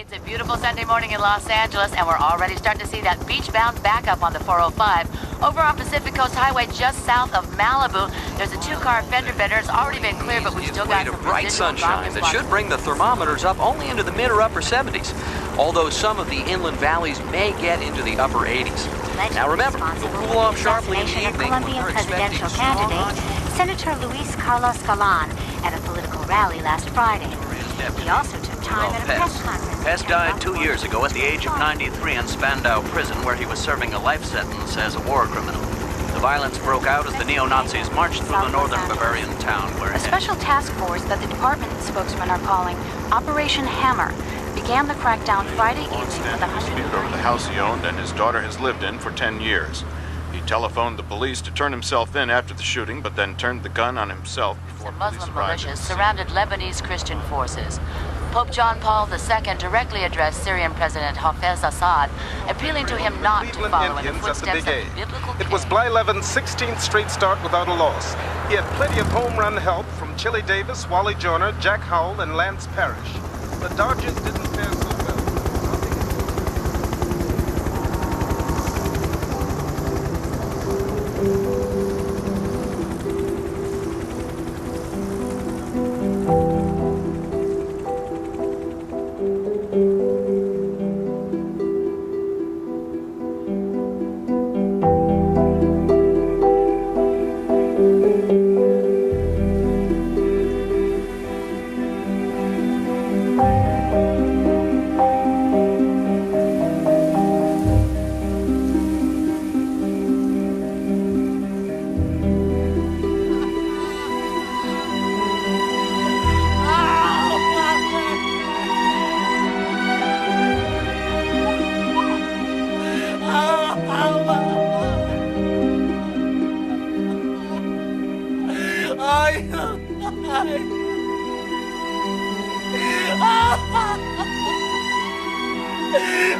It's a beautiful Sunday morning in Los Angeles, and we're already starting to see that beach-bound backup on the 405. Over on Pacific Coast Highway, just south of Malibu, there's a two-car fender bender. It's already been cleared, but we still got some bright sunshine that should bring the thermometers up only into the mid or upper 70s, although some of the inland valleys may get into the upper 80s. Now remember, it'll cool off sharply in the evening when we're presidential expecting candidate, Senator Luis Carlos Galan, at a political rally last Friday. He also took time at a press conference. Pest died 2 years ago at the age of 93 in Spandau Prison, where he was serving a life sentence as a war criminal. The violence broke out as the neo-Nazis marched through the northern Bavarian town where a special task force that the department spokesmen are calling Operation Hammer began the crackdown Friday evening with 130 over the house he owned and his daughter has lived in for 10 years. He telephoned the police to turn himself in after the shooting, but then turned the gun on himself before Muslim militias surrounded Lebanese Christian forces. Pope John Paul II directly addressed Syrian President Hafez Assad, appealing to him not to follow in the footsteps of biblical. It was Bly Levin's 16th straight start without a loss. He had plenty of home run help from Chili Davis, Wally Joyner, Jack Howell, and Lance Parrish. The Dodgers didn't fare so well.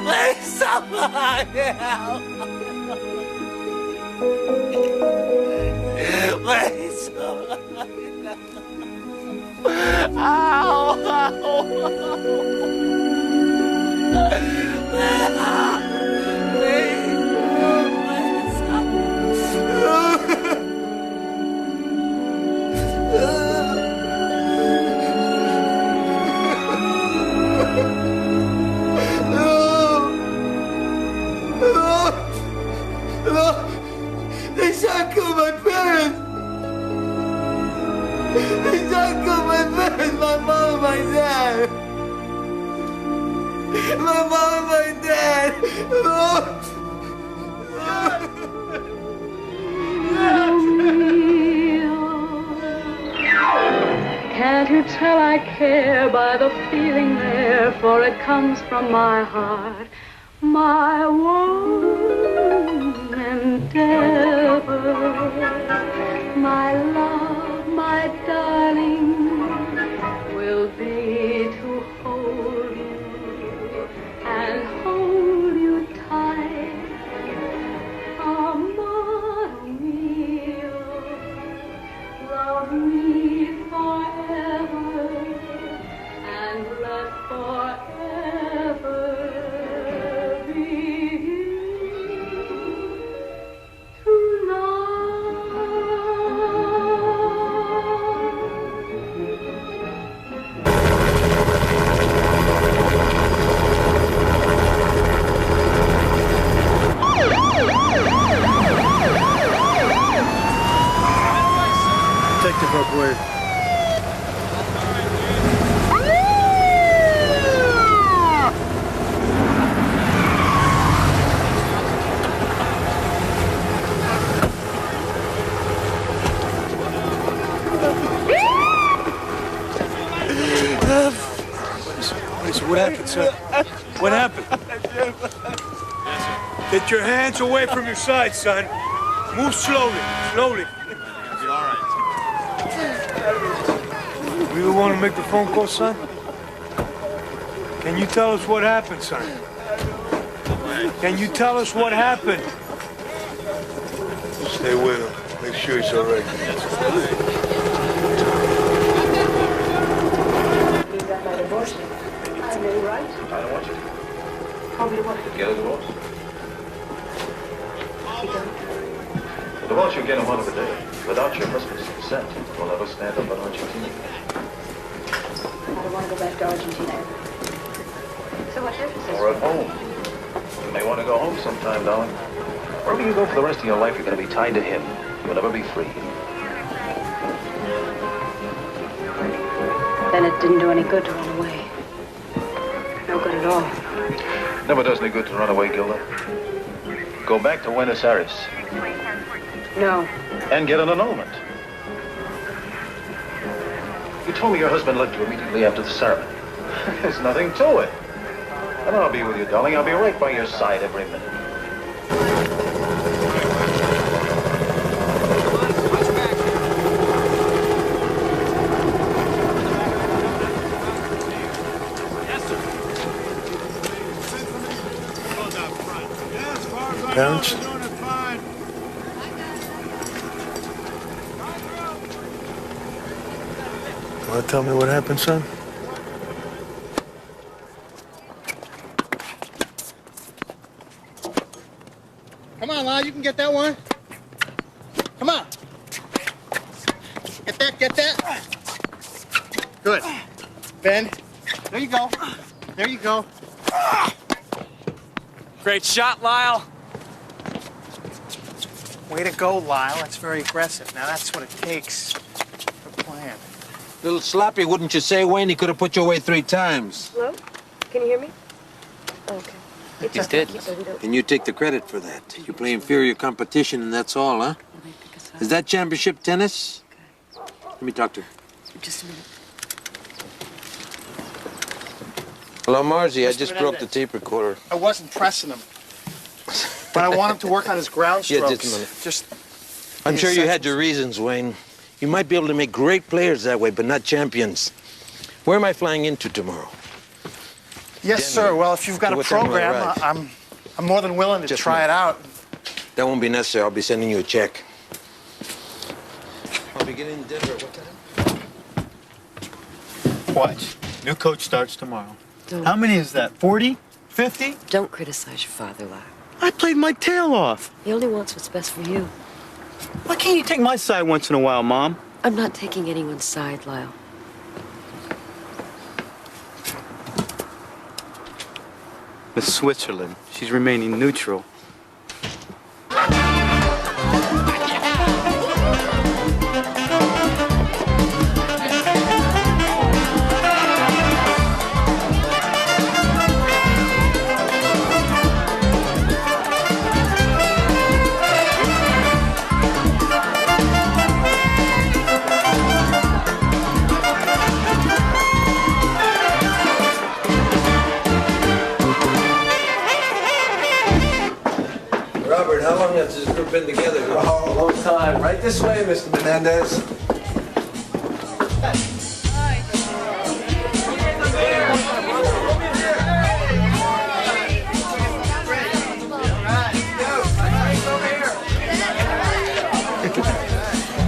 Please, somebody help! Please, somebody help! They shot kill my parents! They shot kill my parents, my mom and my dad! My mom and my dad! Can't you tell I care by the feeling there, for it comes from my heart, my one endeavor, my love, my darling, will be to hold you and hold you tight. Amor mio, love me forever and let forever be Detective Upward. What happened, sir? What happened? Get your hands away from your side, son. Move slowly, slowly. You'll be all right. You really want to make the phone call, son? Can you tell us what happened, son? Can you tell us what happened? Stay with him. Make sure he's all right. me, right? I don't want you to. Probably what? Get a divorce. You don't? The divorce you get in one of a day. Without your husband's consent, we'll never stand up in Argentina. I don't want to go back to Argentina ever. So what difference is Or at home. You may want to go home sometime, darling. Wherever you go for the rest of your life, you're going to be tied to him. You'll never be free. Then it didn't do any good to run away. No good at all. Never does any good to run away, Gilda. Go back to Buenos Aires. No. And get an annulment. You told me your husband left you immediately after the ceremony. There's nothing to it. And I'll be with you, darling. I'll be right by your side every minute. Parents? Want to tell me what happened, son? Come on, Lyle, you can get that one. Come on. Get that. Good. Ben, there you go. There you go. Great shot, Lyle. Way to go, Lyle. That's very aggressive. Now that's what it takes for plan. Little sloppy, wouldn't you say, Wayne? He could have put you away 3 times. Hello? Can you hear me? Okay. He's dead. And you take the credit for that. You play inferior competition and that's all, huh? Is that championship tennis? Let me talk to her. Just a minute. Hello, Marzi. I just Menendez. broke the tape recorder. I wasn't pressing him. But I want him to work on his ground strokes. Yeah, just a minute. I'm sure you had your reasons, Wayne. You might be able to make great players that way, but not champions. Where am I flying into tomorrow? Yes, sir. Well, if you've got a program, I'm more than willing to try it out. That won't be necessary. I'll be sending you a check. I'll be getting dinner at what time? Watch. New coach starts tomorrow. How many is that? 40? 50? Don't criticize your father, Lyle. I played my tail off. He only wants what's best for you. Why can't you take my side once in a while, Mom? I'm not taking anyone's side, Lyle. Miss Switzerland. She's remaining neutral. Robert, how long has this group been together? Oh, a long time. Right this way, Mr. Menendez.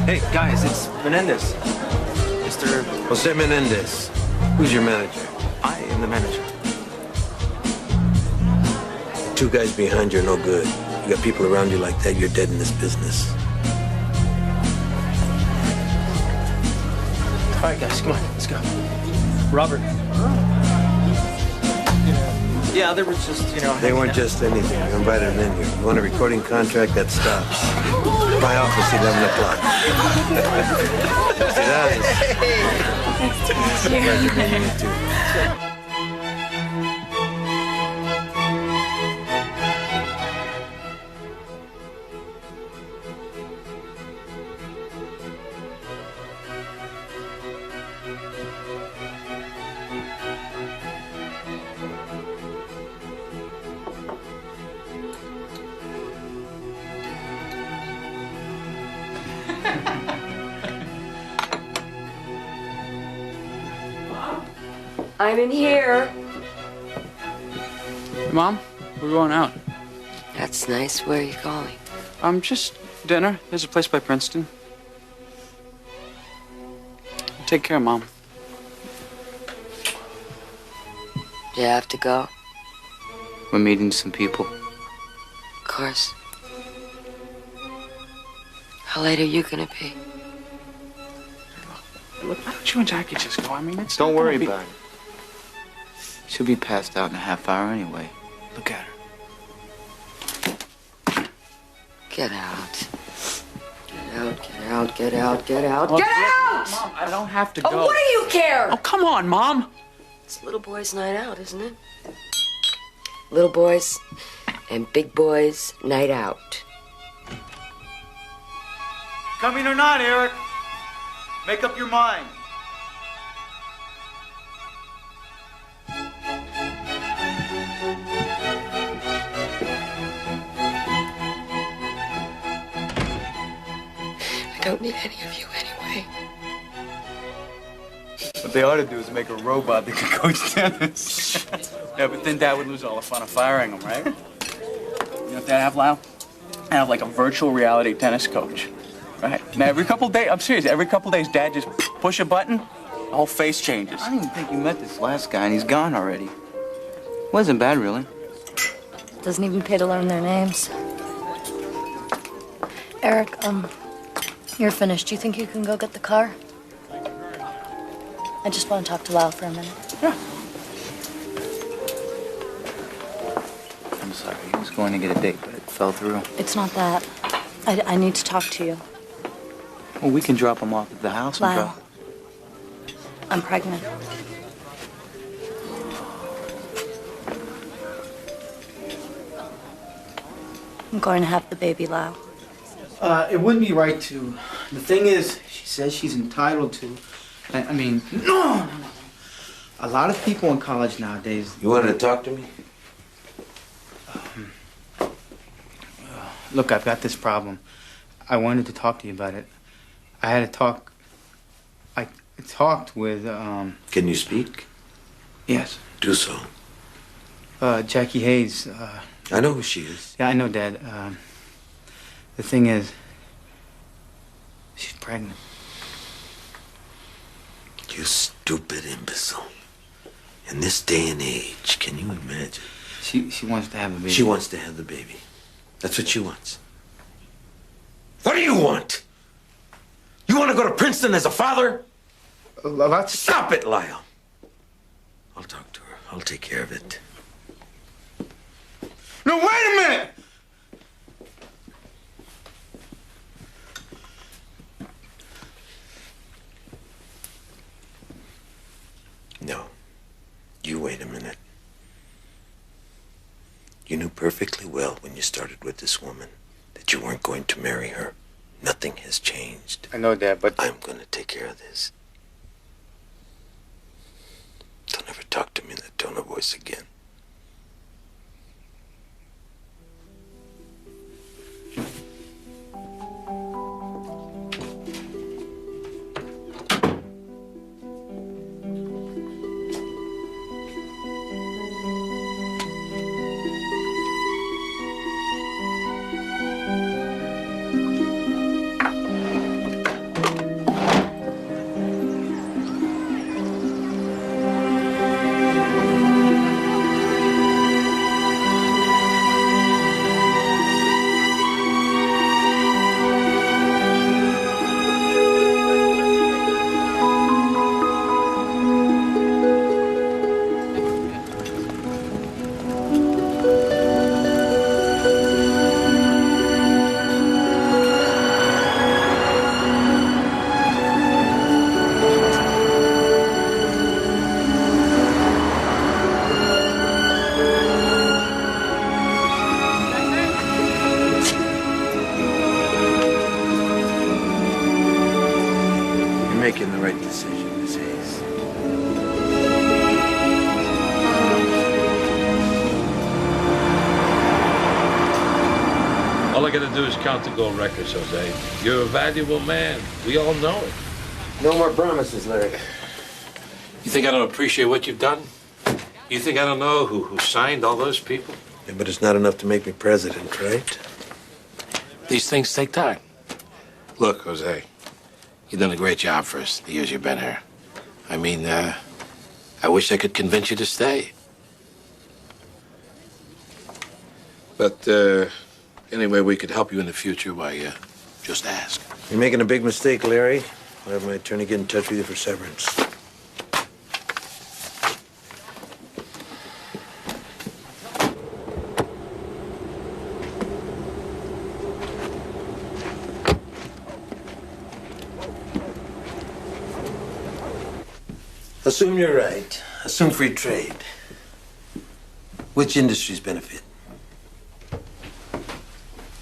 Hey, guys, it's Menendez. Mr. Jose Menendez. Who's your manager? I am the manager. 2 guys behind you are no good. You got people around you like that, you're dead in this business. All right, guys, come on, let's go. Robert. Yeah, they were just, They weren't just anything. You invited them in here. You want a recording contract, that stops. My office, 11 o'clock. Sit down. Pleasure meeting you, too. I'm in here. Mom, we're going out. That's nice. Where are you going? Just dinner. There's a place by Princeton. Take care, Mom. Do you have to go? We're meeting some people. Of course. How late are you gonna be? Look, why don't you and Jackie just go? I mean, it's Don't not gonna worry be... about it. She'll be passed out in a half hour anyway. Look at her. Get out. Get out, get out, get out, get out. Look, Get look, out! Mom, I don't have to Oh, go. what do you care? Oh, come on, Mom. It's little boys' night out, isn't it? Little boys and big boys' night out. Coming or not, Eric? Make up your mind. I don't need any of you anyway. What they ought to do is make a robot that can coach tennis. Yeah, but then Dad would lose all the fun of firing him, right? You know what Dad have, Lyle? I have like a virtual reality tennis coach. Right? Now, every couple days, I'm serious, every couple days, Dad just push a button, the whole face changes. I didn't even think you met this last guy, and he's gone already. Wasn't bad, really. Doesn't even pay to learn their names. Eric, you're finished. Do you think you can go get the car? I just want to talk to Lyle for a minute. Yeah. I'm sorry, he was going to get a date, but it fell through. It's not that. I need to talk to you. Well, we can drop him off at the house and Lyle, I'm pregnant. I'm going to have the baby, Lyle. It wouldn't be right to. The thing is, she says she's entitled to. I mean, no. A lot of people in college nowadays. You wanted to talk to me? Look, I've got this problem. I wanted to talk to you about it. I had a talk. I talked with. Can you speak? Yes. Do so. Jackie Hayes. I know who she is. Yeah, I know, Dad. The thing is, she's pregnant. You stupid imbecile. In this day and age, can you imagine? She wants to have a baby. She wants to have the baby. That's what she wants. What do you want? You want to go to Princeton as a father? Stop it, Lyle. I'll talk to her. I'll take care of it. No, wait a minute! No. You wait a minute. You knew perfectly well when you started with this woman that you weren't going to marry her. Nothing has changed. I know, Dad, but... I'm going to take care of this. Don't ever talk to me in that tone of voice again. Making the right decision, Miss Hayes. All I gotta do is count the gold records, Jose. You're a valuable man. We all know it. No more promises, Larry. You think I don't appreciate what you've done? You think I don't know who signed all those people? Yeah, but it's not enough to make me president, right? These things take time. Look, Jose, you've done a great job for us the years you've been here. I mean, I wish I could convince you to stay. But any way we could help you in the future, why, just ask. You're making a big mistake, Larry. I'll have my attorney get in touch with you for severance. Assume you're right. Assume free trade. Which industries benefit?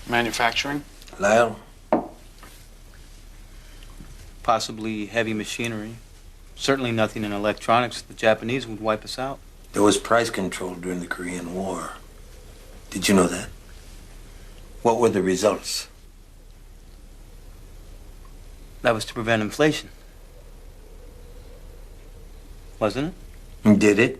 Manufacturing? Lyle? Possibly heavy machinery. Certainly nothing in electronics. The Japanese would wipe us out. There was price control during the Korean War. Did you know that? What were the results? That was to prevent inflation. Wasn't it? Did it?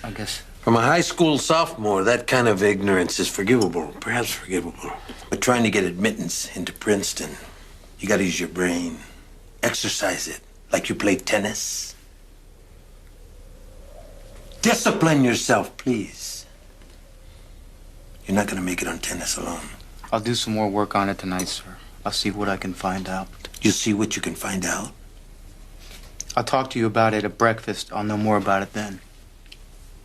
I guess. From a high school sophomore, that kind of ignorance is forgivable, perhaps forgivable. But trying to get admittance into Princeton, you gotta use your brain. Exercise it, like you play tennis. Discipline yourself, please. You're not gonna make it on tennis alone. I'll do some more work on it tonight, sir. I'll see what I can find out. You see what you can find out? I'll talk to you about it at breakfast. I'll know more about it then.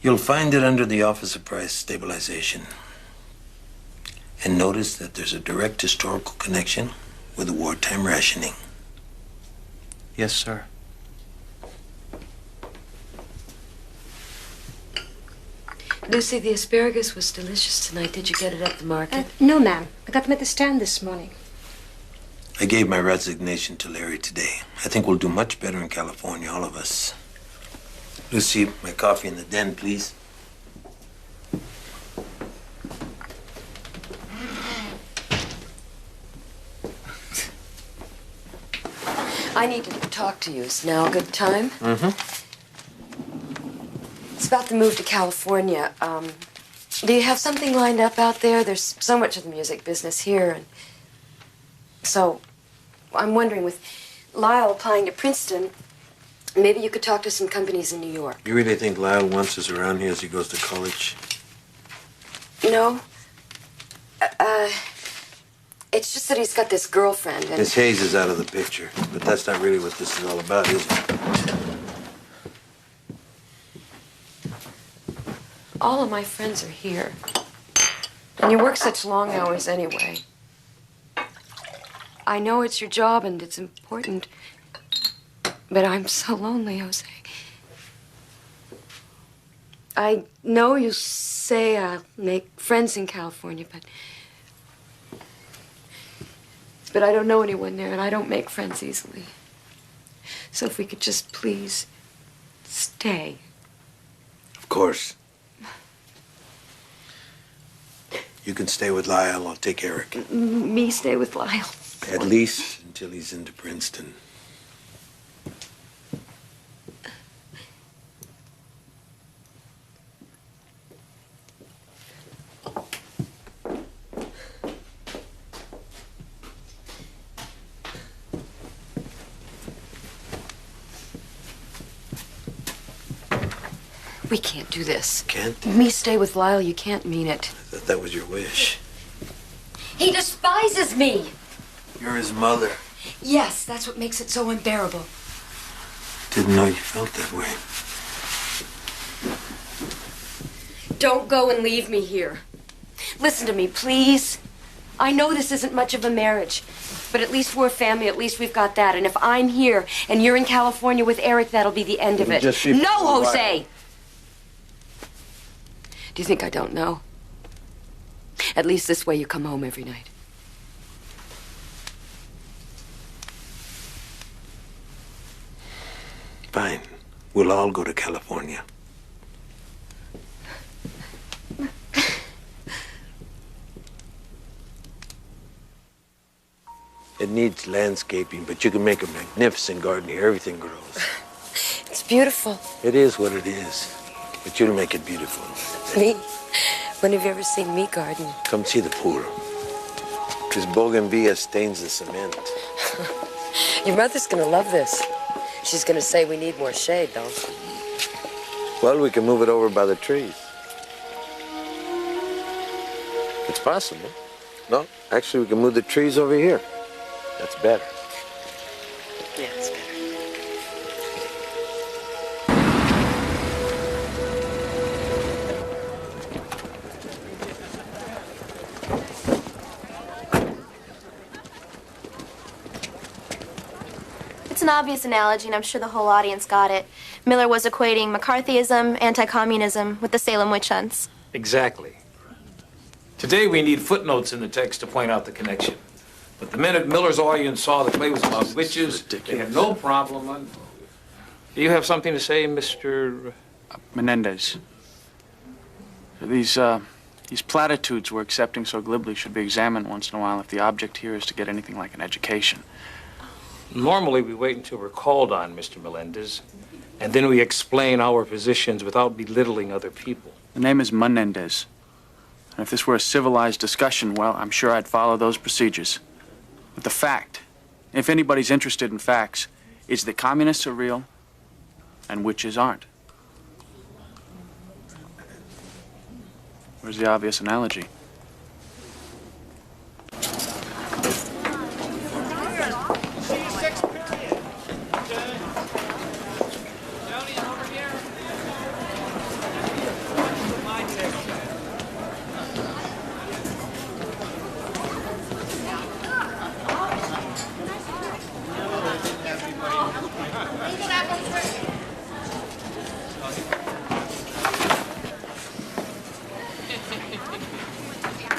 You'll find it under the Office of Price Stabilization. And notice that there's a direct historical connection with the wartime rationing. Yes, sir. Lucy, the asparagus was delicious tonight. Did you get it at the market? No, ma'am. I got them at the stand this morning. I gave my resignation to Larry today. I think we'll do much better in California, all of us. Lucy, my coffee in the den, please. I need to talk to you. Is now a good time? Mm-hmm. It's about the move to California. Do you have something lined up out there? There's so much of the music business here. And so I'm wondering, with Lyle applying to Princeton, maybe you could talk to some companies in New York. You really think Lyle wants us around here as he goes to college? No. It's just that he's got this girlfriend and... Miss Hayes is out of the picture, but that's not really what this is all about, is it? All of my friends are here. And you work such long hours anyway. I know it's your job and it's important, but I'm so lonely, Jose. I know you say I'll make friends in California, but I don't know anyone there, and I don't make friends easily. So if we could just please stay. Of course. You can stay with Lyle. I'll take Eric. Me stay with Lyle. At least until he's into Princeton. We can't do this. Can't? Me stay with Lyle, you can't mean it. I thought that was your wish. He despises me. You're his mother. Yes, that's what makes it so unbearable. Didn't know you felt that way. Don't go and leave me here. Listen to me, please. I know this isn't much of a marriage, but at least we're family. At least we've got that. And if I'm here and you're in California with Eric, that'll be the end of it. No, Jose! Do you think I don't know? At least this way you come home every night. Fine. We'll all go to California. It needs landscaping, but you can make a magnificent garden here. Everything grows. It's beautiful. It is what it is, but you'll make it beautiful. Me? When have you ever seen me garden? Come see the pool. This bougainvillea stains the cement. Your mother's gonna love this. She's gonna say we need more shade, though. Well, we can move it over by the trees. It's possible. No, actually, we can move the trees over here. That's better. Yeah, it's better. It's an obvious analogy, and I'm sure the whole audience got it. Miller was equating McCarthyism, anti-communism, with the Salem witch hunts. Exactly. Today we need footnotes in the text to point out the connection. But the minute Miller's audience saw the play was about witches, they had no problem on... Do you have something to say, Mr. Menendez? These platitudes we're accepting so glibly should be examined once in a while if the object here is to get anything like an education. Normally we wait until we're called on, Mr. Menendez, and then we explain our positions without belittling other people. The name is Menendez. And if this were a civilized discussion, well, I'm sure I'd follow those procedures. But the fact, if anybody's interested in facts, is that communists are real and witches aren't. Where's the obvious analogy?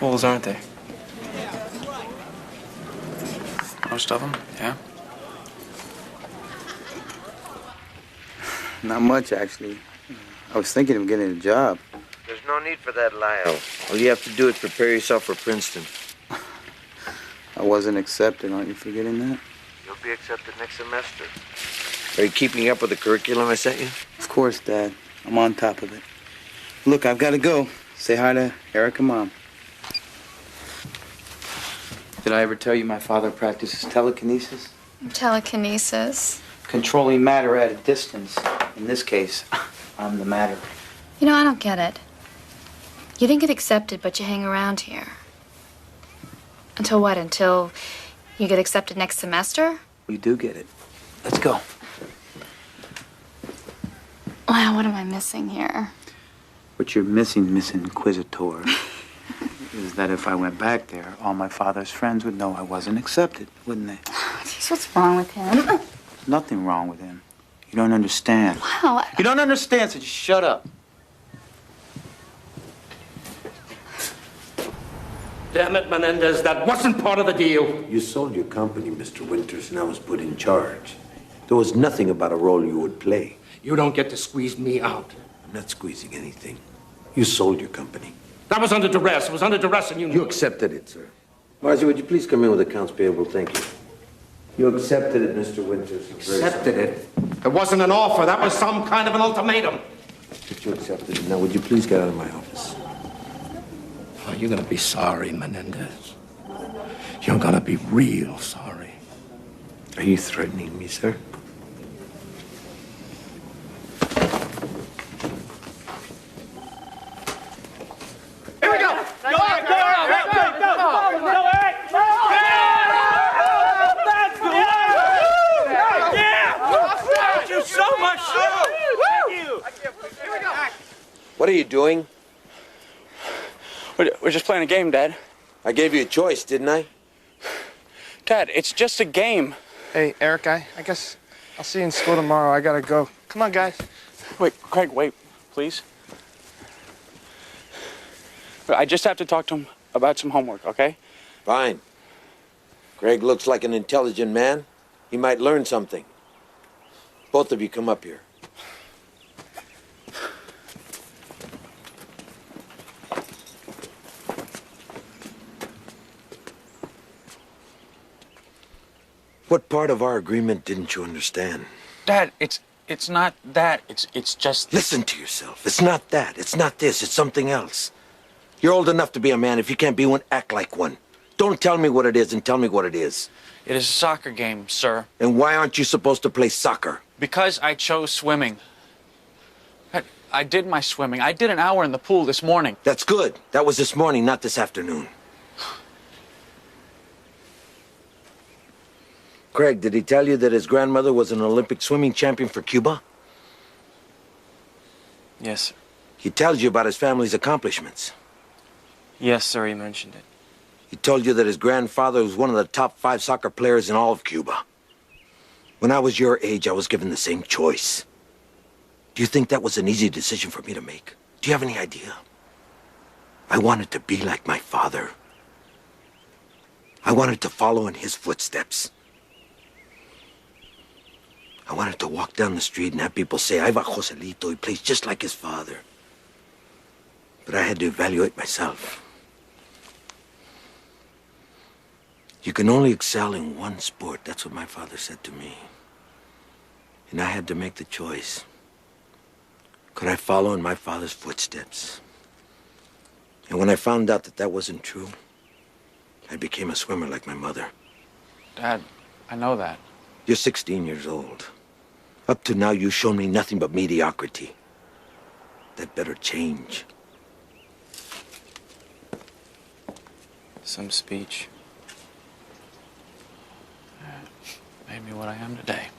Fools, aren't they? Most of them, yeah. Not much, actually. I was thinking of getting a job. There's no need for that, Lyle. All you have to do is prepare yourself for Princeton. I wasn't accepted. Aren't you forgetting that? You'll be accepted next semester. Are you keeping up with the curriculum I sent you? Of course, Dad. I'm on top of it. Look, I've got to go. Say hi to Eric and Mom. Did I ever tell you my father practices telekinesis? Telekinesis? Controlling matter at a distance. In this case, I'm the matter. You know, I don't get it. You didn't get accepted, but you hang around here. Until what? Until you get accepted next semester? You do get it. Let's go. Wow, what am I missing here? What you're missing, Miss Inquisitor, is that if I went back there, all my father's friends would know I wasn't accepted, wouldn't they? Jeez, what's wrong with him? Nothing wrong with him. You don't understand. Wow. You don't understand, so just shut up. Damn it, Menendez, that wasn't part of the deal. You sold your company, Mr. Winters, and I was put in charge. There was nothing about a role you would play. You don't get to squeeze me out. I'm not squeezing anything. You sold your company. That was under duress. It was under duress, and you accepted it, sir. Marcy, would you please come in with accounts payable? Thank you. You accepted it, Mr. Winters. Accepted it? It wasn't an offer. That was some kind of an ultimatum. But you accepted it. Now, would you please get out of my office? Oh, you're gonna be sorry, Menendez. You're gonna be real sorry. Are you threatening me, sir? Here we go! Thank you so much! Thank you! Here we go! What are you doing? We're just playing a game, Dad. I gave you a choice, didn't I? Dad, it's just a game. Hey, Eric, I guess I'll see you in school tomorrow. I gotta go. Come on, guys. Wait, Craig, wait, please. I just have to talk to him about some homework, okay? Fine. Greg looks like an intelligent man. He might learn something. Both of you come up here. What part of our agreement didn't you understand? Dad, it's not that. It's just... Listen to yourself. It's not that. It's not this. It's something else. You're old enough to be a man. If you can't be one, act like one. Don't tell me what it is and tell me what it is. It is a soccer game, sir. And why aren't you supposed to play soccer? Because I chose swimming. I did my swimming. I did an hour in the pool this morning. That's good. That was this morning, not this afternoon. Craig, did he tell you that his grandmother was an Olympic swimming champion for Cuba? Yes, sir. He tells you about his family's accomplishments. Yes, sir, he mentioned it. He told you that his grandfather was one of the top 5 soccer players in all of Cuba. When I was your age, I was given the same choice. Do you think that was an easy decision for me to make? Do you have any idea? I wanted to be like my father. I wanted to follow in his footsteps. I wanted to walk down the street and have people say, "Ahí va Joselito, he plays just like his father." But I had to evaluate myself. You can only excel in one sport. That's what my father said to me. And I had to make the choice. Could I follow in my father's footsteps? And when I found out that that wasn't true, I became a swimmer like my mother. Dad, I know that. You're 16 years old. Up to now, you've shown me nothing but mediocrity. That better change. Some speech. Made me what I am today.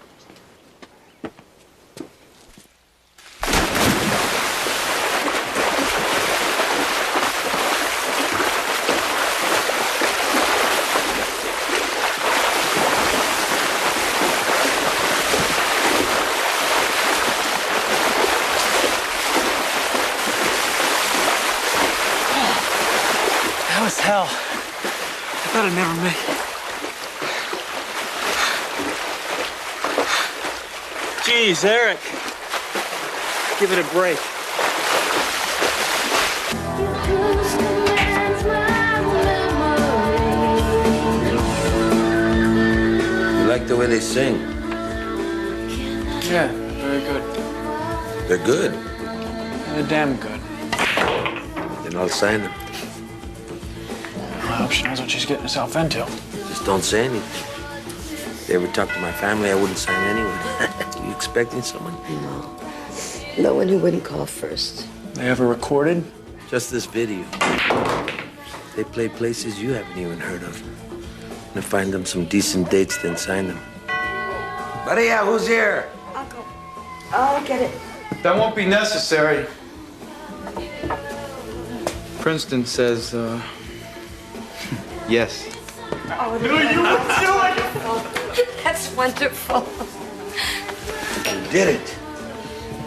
That was hell. I thought I'd never make it. Jeez, Eric. Give it a break. You like the way they sing? Yeah, very good. They're good. They're damn good. Then I'll sign them. I hope she knows what she's getting herself into. Just don't say anything. If they ever talk to my family, I wouldn't sign anyway. You expecting someone? No. No one who wouldn't call first. They ever recorded? Just this video. They play places you haven't even heard of. And find them some decent dates, then sign them. Maria, who's here? I'll go. I'll get it. That won't be necessary. Princeton says, yes. Oh, that's wonderful. You did it.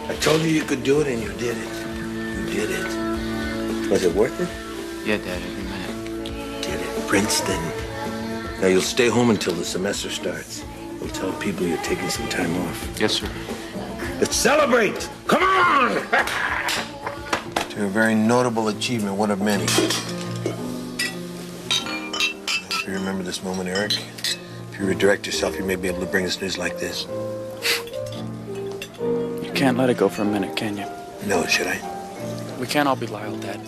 I told you you could do it, and you did it. You did it. Was it worth it? Yeah, Dad, every minute. You did it. Princeton. Now you'll stay home until the semester starts. We'll tell people you're taking some time off. Yes, sir. Let's celebrate! Come on! To a very notable achievement, one of many. If you remember this moment, Eric, if you redirect yourself, you may be able to bring us news like this. You can't let it go for a minute, can you? No, should I? We can't all be Lyle, Dad.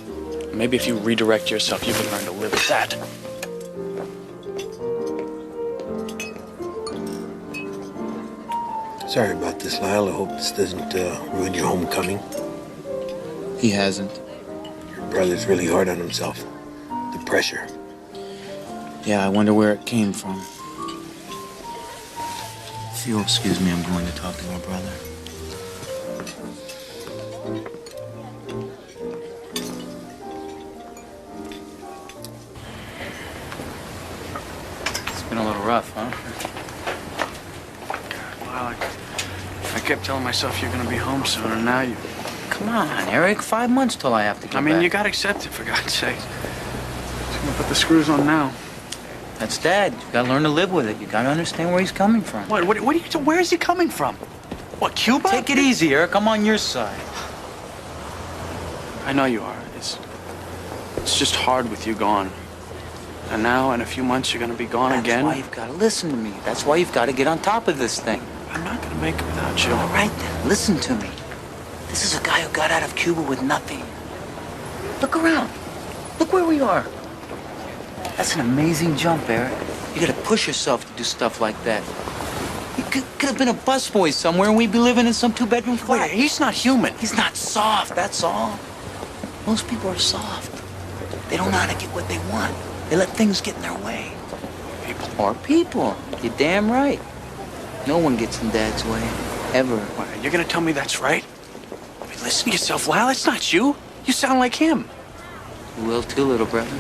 Maybe if you redirect yourself, you can learn to live with that. Sorry about this, Lyle. I hope this doesn't ruin your homecoming. He hasn't. Your brother's really hard on himself. The pressure. Yeah, I wonder where it came from. If you'll excuse me, I'm going to talk to my brother. It's been a little rough, huh? Well, I kept telling myself you're gonna be home soon, and now you... Come on, Eric. 5 months till I have to get I mean, back. you gotta accept it, for God's sake. Just gonna put the screws on now. That's Dad. You gotta learn to live with it. You gotta understand where he's coming from. What are you... Where is he coming from? What, Cuba? Take it easy, Eric. I'm on your side. I know you are. It's just hard with you gone. And now, in a few months, you're gonna be gone again. That's why you've gotta listen to me. That's why you've gotta get on top of this thing. I'm not gonna make it without you. All right, then. Listen to me. This is a guy who got out of Cuba with nothing. Look around. Look where we are. That's an amazing jump, Eric. You gotta push yourself to do stuff like that. He could have been a busboy somewhere and we'd be living in some two-bedroom flat. Wait, he's not human. He's not soft, that's all. Most people are soft. They don't know how to get what they want. They let things get in their way. People. You're damn right. No one gets in Dad's way, ever. What, you're gonna tell me that's right? I mean, listen to yourself, Lyle. It's not you. You sound like him. You will too, little brother.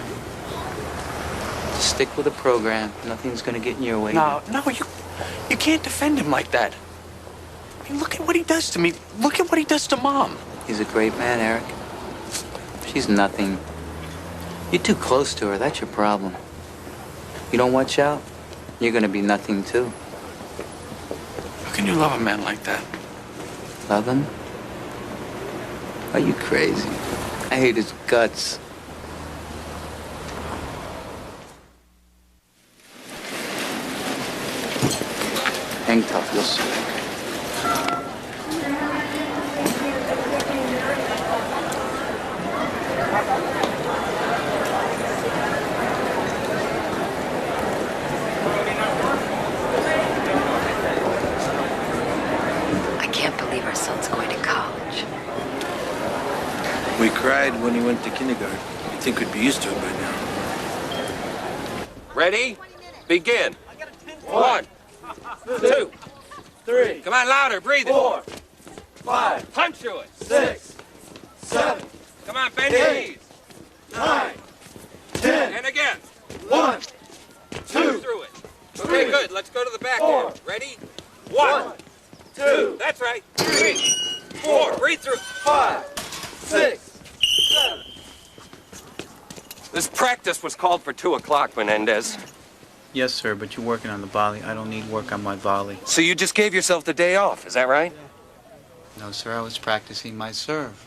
Just stick with the program. Nothing's gonna get in your way. No, you can't defend him like that. I mean, look at what he does to me. Look at what he does to Mom. He's a great man, Eric. She's nothing. You're too close to her. That's your problem. You don't watch out, you're gonna be nothing too. How can you love a man like that? Love him? Are you crazy? I hate his guts. Hang tough, you'll see. I can't believe our son's going to college. We cried when he went to kindergarten. You'd think we'd be used to it by now. Ready? Begin. 1, 2, 3. Come on, louder. Breathe it. 4, 5. Punch through it. 6, 7. Come on, bend your knees. 9, 10. And again. 1, 2. Punch through it. Okay, good. Let's go to the back 4. end. Ready? 1, 2. That's right. 3, 4. Breathe through. 5, 6, 7. This practice was called for 2 o'clock, Menendez. Yes, sir, but you're working on the volley. I don't need work on my volley. So you just gave yourself the day off, is that right? No, sir, I was practicing my serve.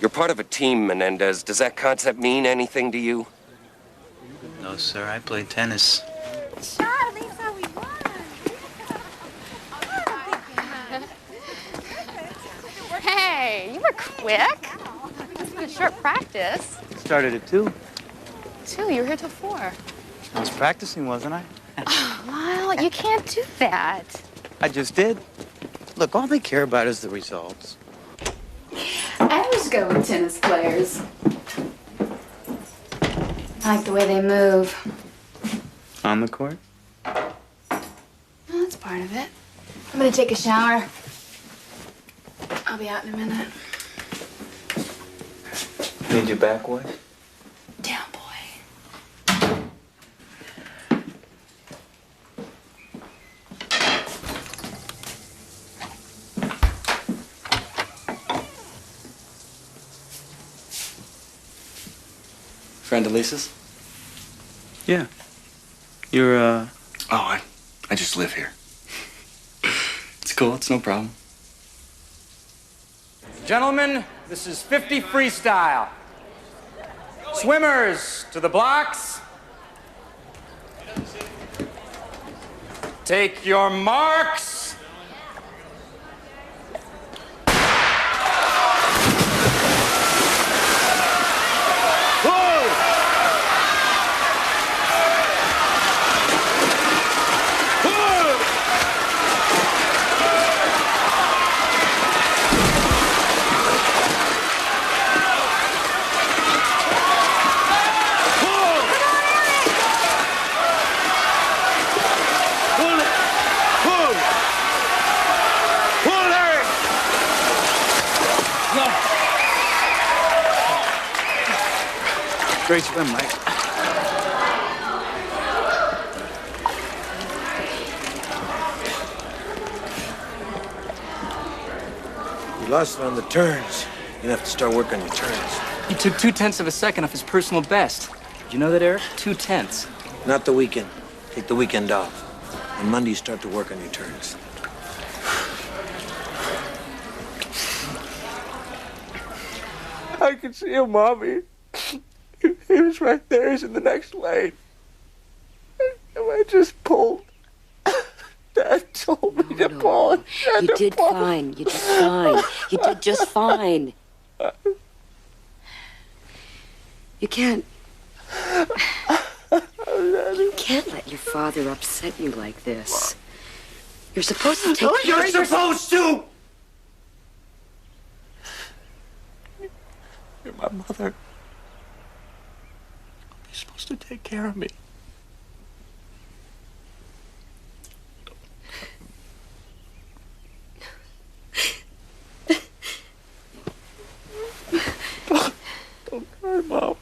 You're part of a team, Menendez. Does that concept mean anything to you? No, sir, I play tennis. Hey, you were quick. It's been a short practice. Started at 2. 2, you were here till 4. I was practicing, wasn't I? Oh, Lyle, you can't do that. I just did. Look, all they care about is the results. I always go with tennis players. I like the way they move. On the court? Oh, that's part of it. I'm gonna take a shower. I'll be out in a minute. Need your back washed? Down, boy. Friend of Lisa's? Yeah. You're, Oh, I just live here. It's cool, it's no problem. Gentlemen, this is 50 freestyle. Swimmers to the blocks. Take your marks. Great swim, Mike. You lost it on the turns. You're gonna have to start working on your turns. He took 0.2 of a second off his personal best. Did you know that, Eric? 0.2. Not the weekend. Take the weekend off. On Monday, you start to work on your turns. I can see him, Mommy. He was right there. He's in the next lane. And I just pulled. Dad told me to pull. You did fine. You did fine. You did just fine. You can't let your father upset you like this. You're supposed to take care You're of yourself. supposed to! You're my mother. You're supposed to take care of me. Don't cry, Mom.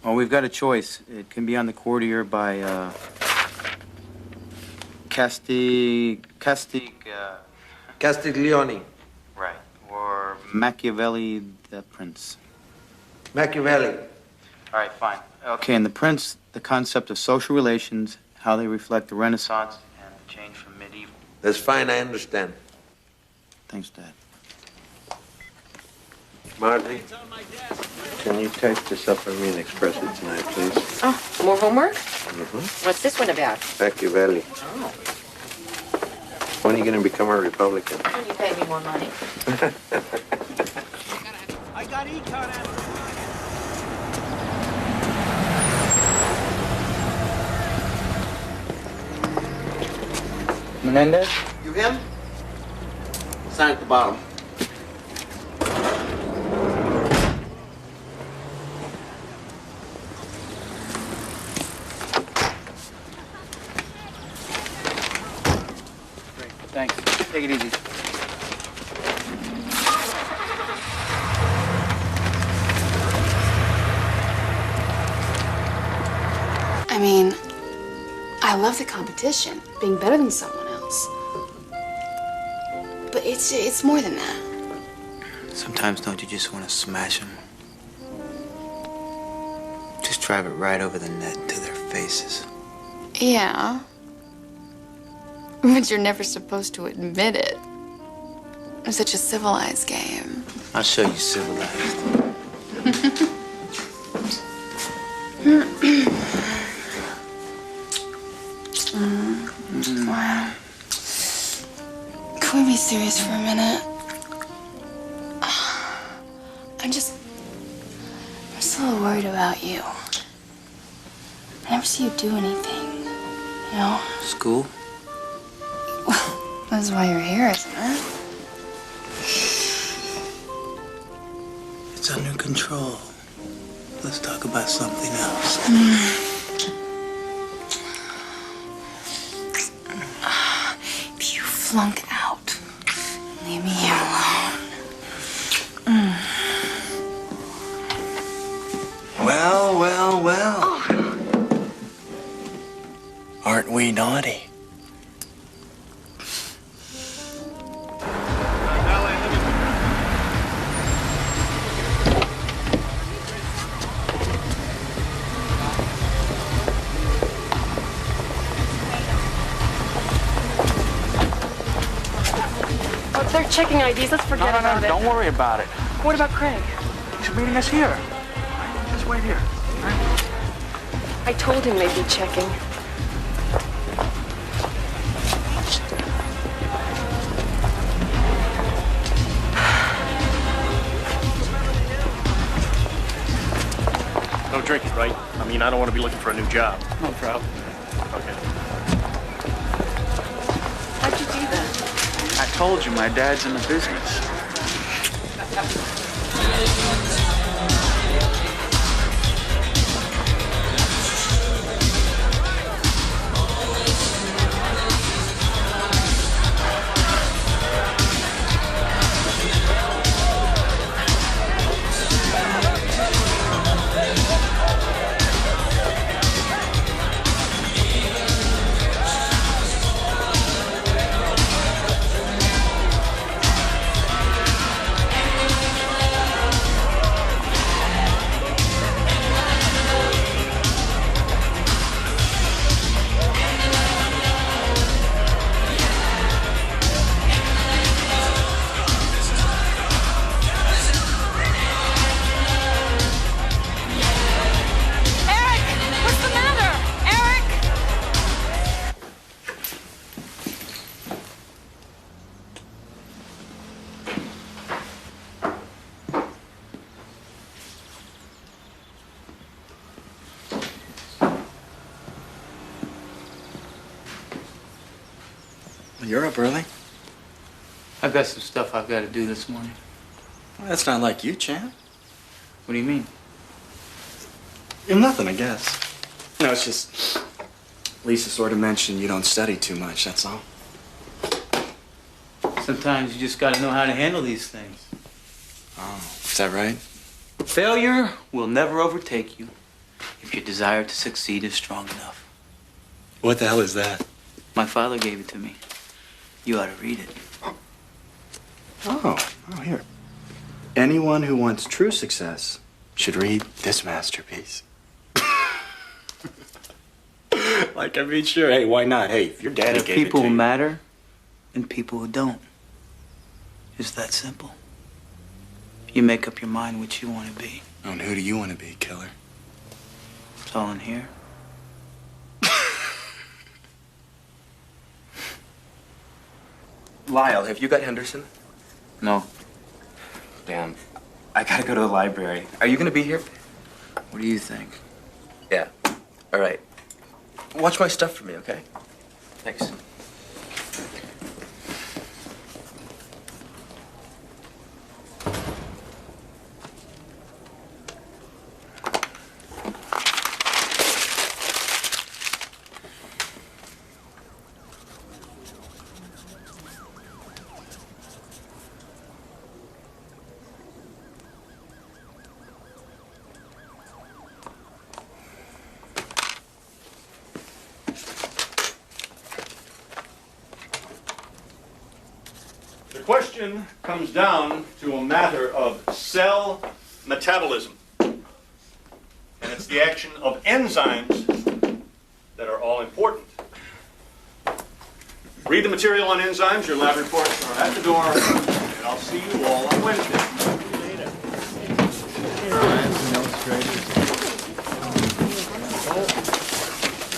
Well, we've got a choice. It can be on the courtier by Castiglione. Right. Or Machiavelli the Prince. Machiavelli. All right, fine. Okay, in The Prince, the concept of social relations, how they reflect the Renaissance and the change from medieval. That's fine, I understand. Thanks, Dad. Marty? Can you type this up for me and express it tonight, please? Oh, more homework? Mm-hmm. What's this one about? Machiavelli. Oh. When are you going to become a Republican? When you pay me more money. I got econ at Menendez? You him? Sign at the bottom. Thanks. Take it easy. I mean, I love the competition, being better than someone else. But it's more than that. Sometimes don't you just want to smash them? Just drive it right over the net to their faces. Yeah. But you're never supposed to admit it. It's such a civilized game. I'll show you civilized. Wow. Can we be serious for a minute? I'm just a little worried about you. I never see you do anything, you know? School? That's why you're here, isn't it? It's under control. Let's talk about something else. If you flunk out, leave me here alone. Well, well, well. Aren't we naughty? Oh, they're checking IDs. Let's forget about it. Don't worry about it. What about Craig? He's meeting us here. Just wait here. I told him they'd be checking. No drinking, right? I mean, I don't want to be looking for a new job. No problem. Okay. How'd you do that? I told you, my dad's in the business. You're up early. I've got some stuff I've got to do this morning. Well, that's not like you, champ. What do you mean? Nothing, I guess. No, it's just Lisa sort of mentioned you don't study too much, that's all. Sometimes you just got to know how to handle these things. Oh, is that right? Failure will never overtake you if your desire to succeed is strong enough. What the hell is that? My father gave it to me. You ought to read it. Oh, here. Anyone who wants true success should read this masterpiece. Like, I mean, sure, hey, why not? Hey, if your daddy There are gave it people to who you. matter and people who don't. It's that simple. You make up your mind what you want to be. Oh, and who do you want to be, killer? It's all in here. Lyle, have you got Henderson? No. Damn. I gotta go to the library. Are you gonna be here? What do you think? Yeah. All right. Watch my stuff for me, okay? Thanks. The question comes down to a matter of cell metabolism. And it's the action of enzymes that are all important. Read the material on enzymes. Your lab reports are at the door. And I'll see you all on Wednesday.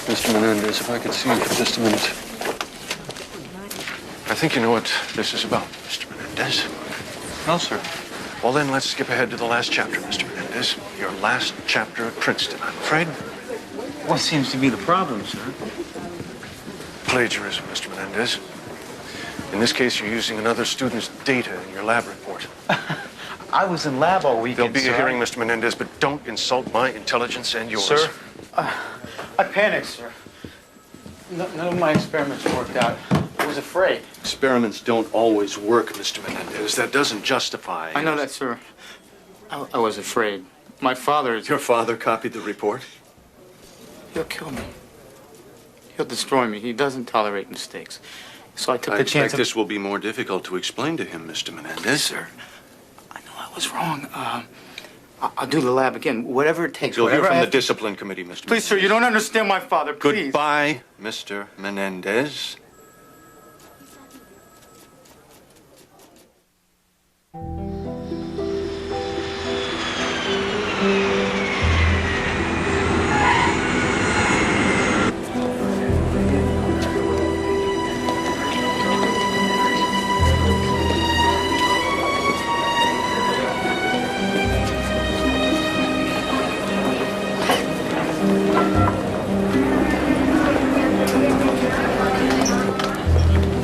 Mr. Menendez, if I could see you for just a minute. I think you know what this is about, Mr. Menendez. No, sir. Well, then let's skip ahead to the last chapter, Mr. Menendez. Your last chapter at Princeton, I'm afraid. What seems to be the problem, sir? Plagiarism, Mr. Menendez. In this case, you're using another student's data in your lab report. I was in lab all weekend, There'll be a sir. hearing, Mr. Menendez, but don't insult my intelligence and yours. Sir, I panicked, sir. None of my experiments worked out. I was afraid. Experiments don't always work, Mr. Menendez. That doesn't justify... I know that, sir. I was afraid. My father... Your father copied the report? He'll kill me. He'll destroy me. He doesn't tolerate mistakes. So I took I the chance expect of... this will be more difficult to explain to him, Mr. Menendez. Sir, I know I was wrong. I'll do the lab again. Whatever it takes. You'll hear whatever from I the have to- discipline committee, Mr. Please, sir, you don't understand my father. Please. Goodbye, Mr. Menendez.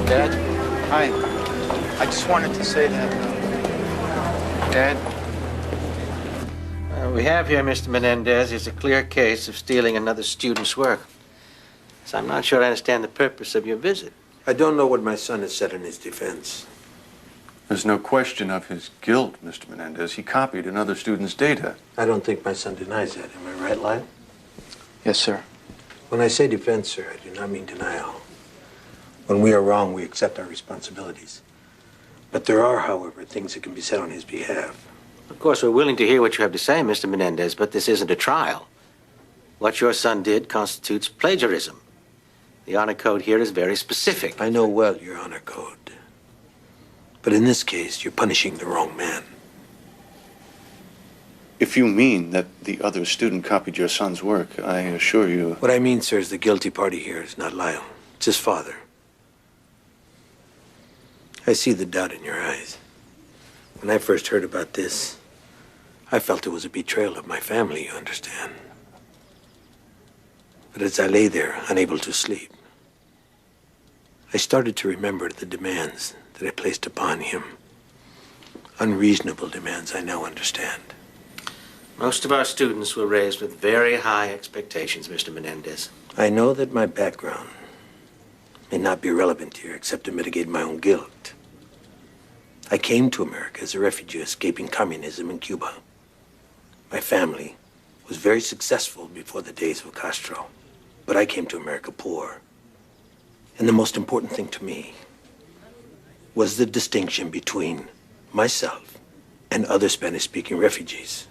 Dad? Hi. I just wanted to say that, Dad? We have here, Mr. Menendez, is a clear case of stealing another student's work. So I'm not sure I understand the purpose of your visit. I don't know what my son has said in his defense. There's no question of his guilt, Mr. Menendez. He copied another student's data. I don't think my son denies that. Am I right, Lyle? Yes, sir. When I say defense, sir, I do not mean denial. When we are wrong, we accept our responsibilities. But there are, however, things that can be said on his behalf. Of course, we're willing to hear what you have to say, Mr. Menendez, but this isn't a trial. What your son did constitutes plagiarism. The honor code here is very specific. I know well your honor code. But in this case, you're punishing the wrong man. If you mean that the other student copied your son's work, I assure you... What I mean, sir, is the guilty party here is not Lyle. It's his father. I see the doubt in your eyes. When I first heard about this, I felt it was a betrayal of my family, you understand. But as I lay there, unable to sleep, I started to remember the demands that I placed upon him. Unreasonable demands, I now understand. Most of our students were raised with very high expectations, Mr. Menendez. I know that my background may not be relevant here except to mitigate my own guilt. I came to America as a refugee escaping communism in Cuba. My family was very successful before the days of Castro, but I came to America poor. And the most important thing to me was the distinction between myself and other Spanish-speaking refugees.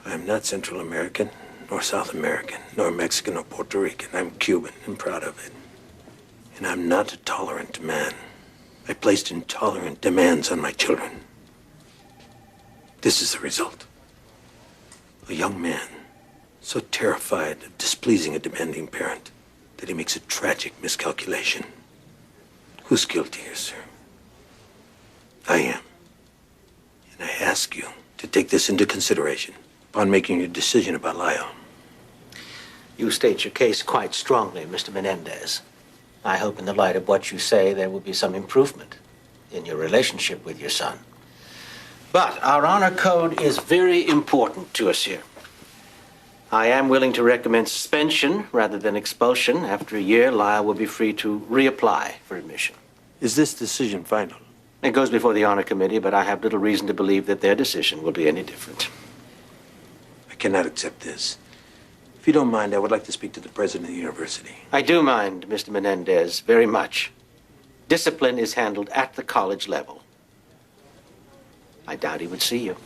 I am not Central American, nor South American, nor Mexican or Puerto Rican. I'm Cuban and proud of it. And I'm not a tolerant man. I placed intolerant demands on my children. This is the result. A young man so terrified of displeasing a demanding parent that he makes a tragic miscalculation. Who's guilty here, sir? I am. And I ask you to take this into consideration upon making your decision about Lyle. You state your case quite strongly, Mr. Menendez. I hope in the light of what you say, there will be some improvement in your relationship with your son. But our honor code is very important to us here. I am willing to recommend suspension rather than expulsion. After a year, Lyle will be free to reapply for admission. Is this decision final? It goes before the honor committee, but I have little reason to believe that their decision will be any different. I cannot accept this. If you don't mind, I would like to speak to the president of the university. I do mind, Mr. Menendez, very much. Discipline is handled at the college level. I doubt he would see you.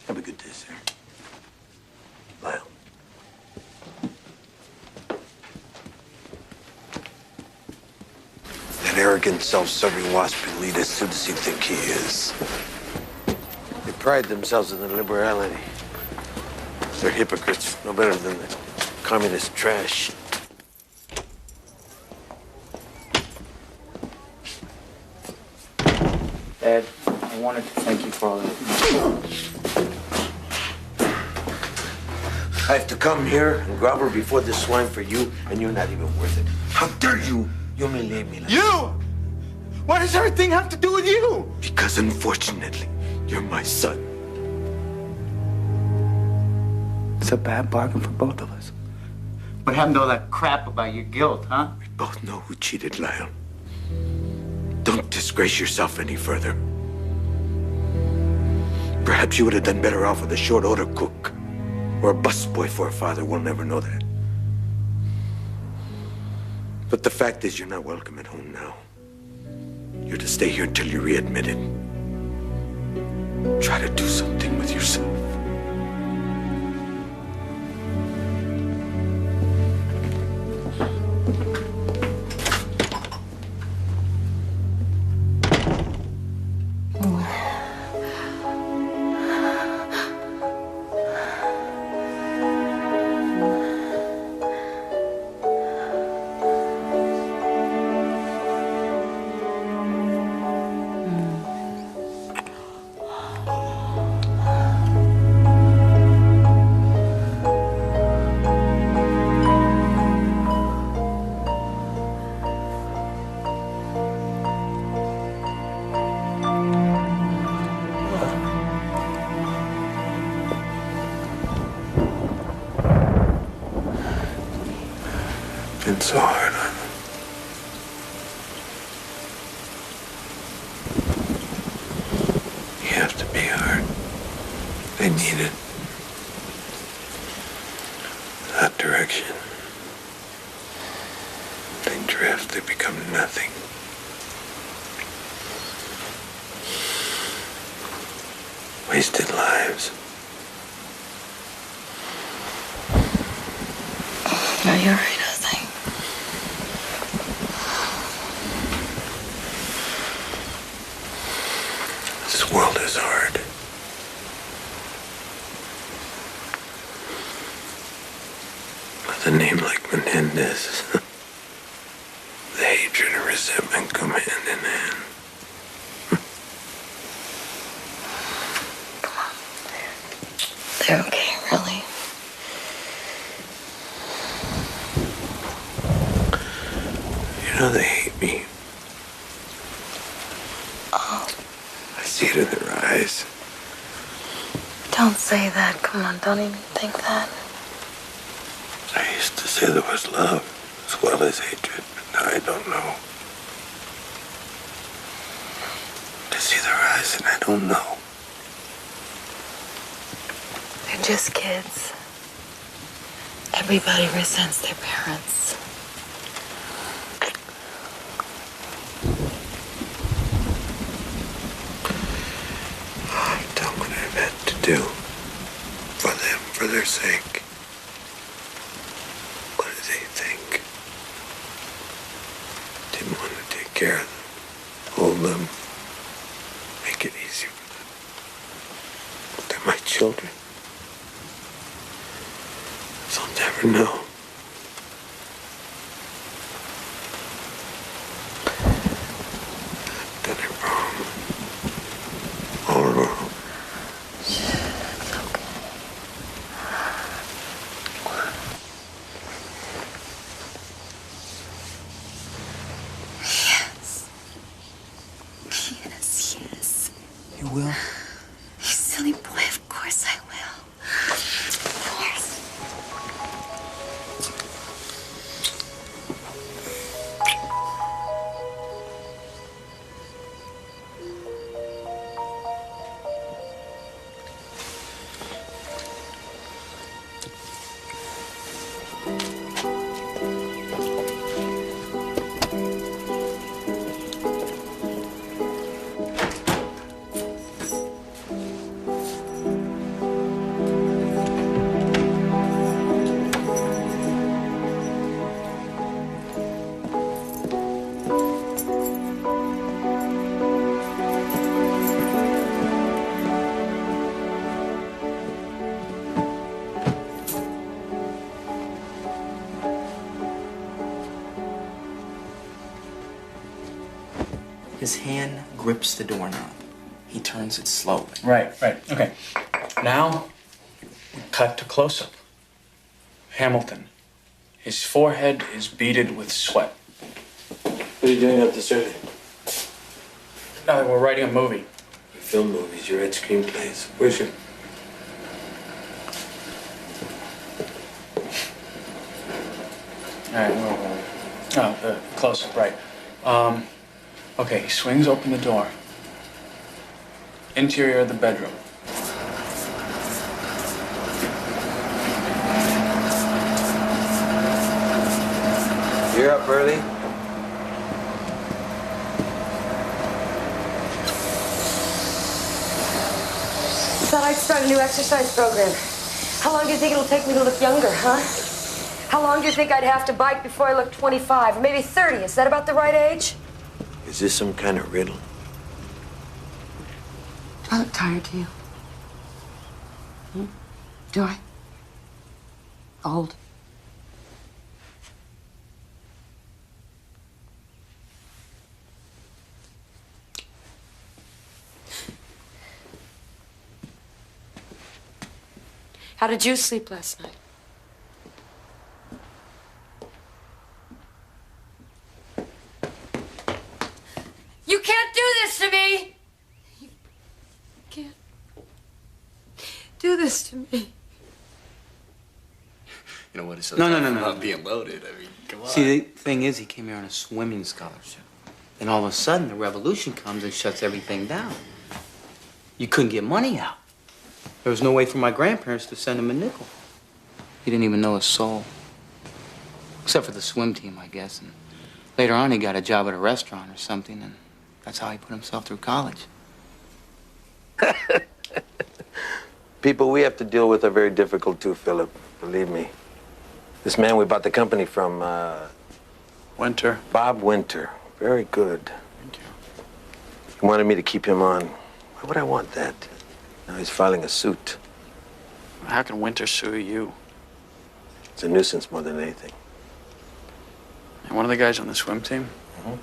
Have a good day, sir. Lyle. That arrogant, self-serving wasp elitist, who does he think he is? They pride themselves in their liberality. They're hypocrites, no better than the communist trash. Dad, I wanted to thank you for all that. I have to come here and grovel before this swine for you, and you're not even worth it. How dare you humiliate me like You? What does everything have to do with you? Because unfortunately, you're my son. It's a bad bargain for both of us. What happened to all that crap about your guilt, huh? We both know who cheated, Lyle. Don't disgrace yourself any further. Perhaps you would have done better off with a short order cook or a busboy for a father. We'll never know that. But the fact is, you're not welcome at home now. You're to stay here until you're readmitted. Try to do something with yourself. It's so hard on them. You have to be hard. They need it. That direction. They drift, they become nothing. Wasted lives. No, you're right, nothing. This world is hard. With a name like Menendez, the hatred and resentment come hand in hand. They're okay, really. know they hate me. Oh, I see it in their eyes. don't say that. Come on, don't even think that. I used to say there was love as well as hatred, but now I don't know. I see their eyes and I don't know. They're just kids. Everybody resents their parents. I've done what I've had to do. For them, for their sake. What do they think? Didn't want to take care of them, hold them, make it easy for them. They're my children. They'll never know. I've done it wrong. All wrong. Yes. You will? You silly boy, of course I will. Of course. His hand grips the doorknob. He turns it slowly. Right. Okay. Now, we cut to close-up. Hamilton. His forehead is beaded with sweat. What are you doing up this early? Nothing, we're writing a movie. You film movies, you write screenplays. Where's your... All right, close-up, right. Okay, he swings open the door. Interior of the bedroom. You're up early. Thought I'd start a new exercise program. How long do you think it'll take me to look younger, huh? How long do you think I'd have to bike before I look 25, or maybe 30? Is that about the right age? Is this some kind of riddle? Do I look tired to you? Do I? Old? How did you sleep last night? You can't do this to me! You can't do this to me. You know what? It's so No. about being loaded. I mean, come on. See, the thing is, he came here on a swimming scholarship. And all of a sudden, the revolution comes and shuts everything down. You couldn't get money out. There was no way for my grandparents to send him a nickel. He didn't even know his soul. Except for the swim team, I guess. And later on, he got a job at a restaurant or something, and that's how he put himself through college. People we have to deal with are very difficult too, Philip. Believe me. This man we bought the company from, Winter. Bob Winter. Very good. Thank you. He wanted me to keep him on. Why would I want that? Now he's filing a suit. How can Winter sue you? It's a nuisance more than anything. And one of the guys on the swim team? Mm-hmm.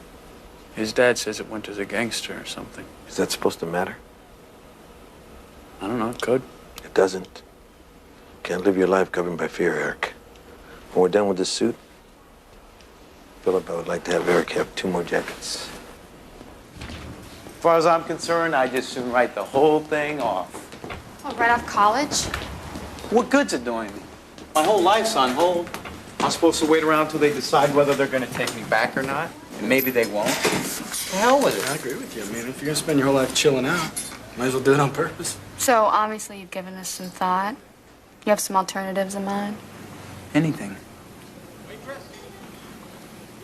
His dad says that Winter's a gangster or something. Is that supposed to matter? I don't know, it could. It doesn't. Can't live your life governed by fear, Eric. When we're done with this suit, Philip, I would like to have Eric have 2 more jackets. As far as I'm concerned, I just soon write the whole thing off. Oh, right off college? What good's it doing me? My whole life's on hold. I'm supposed to wait around till they decide whether they're going to take me back or not, and maybe they won't. The hell with it. I agree with you. I mean, if you're going to spend your whole life chilling out, might as well do it on purpose. So, obviously, you've given this some thought. You have some alternatives in mind? Anything.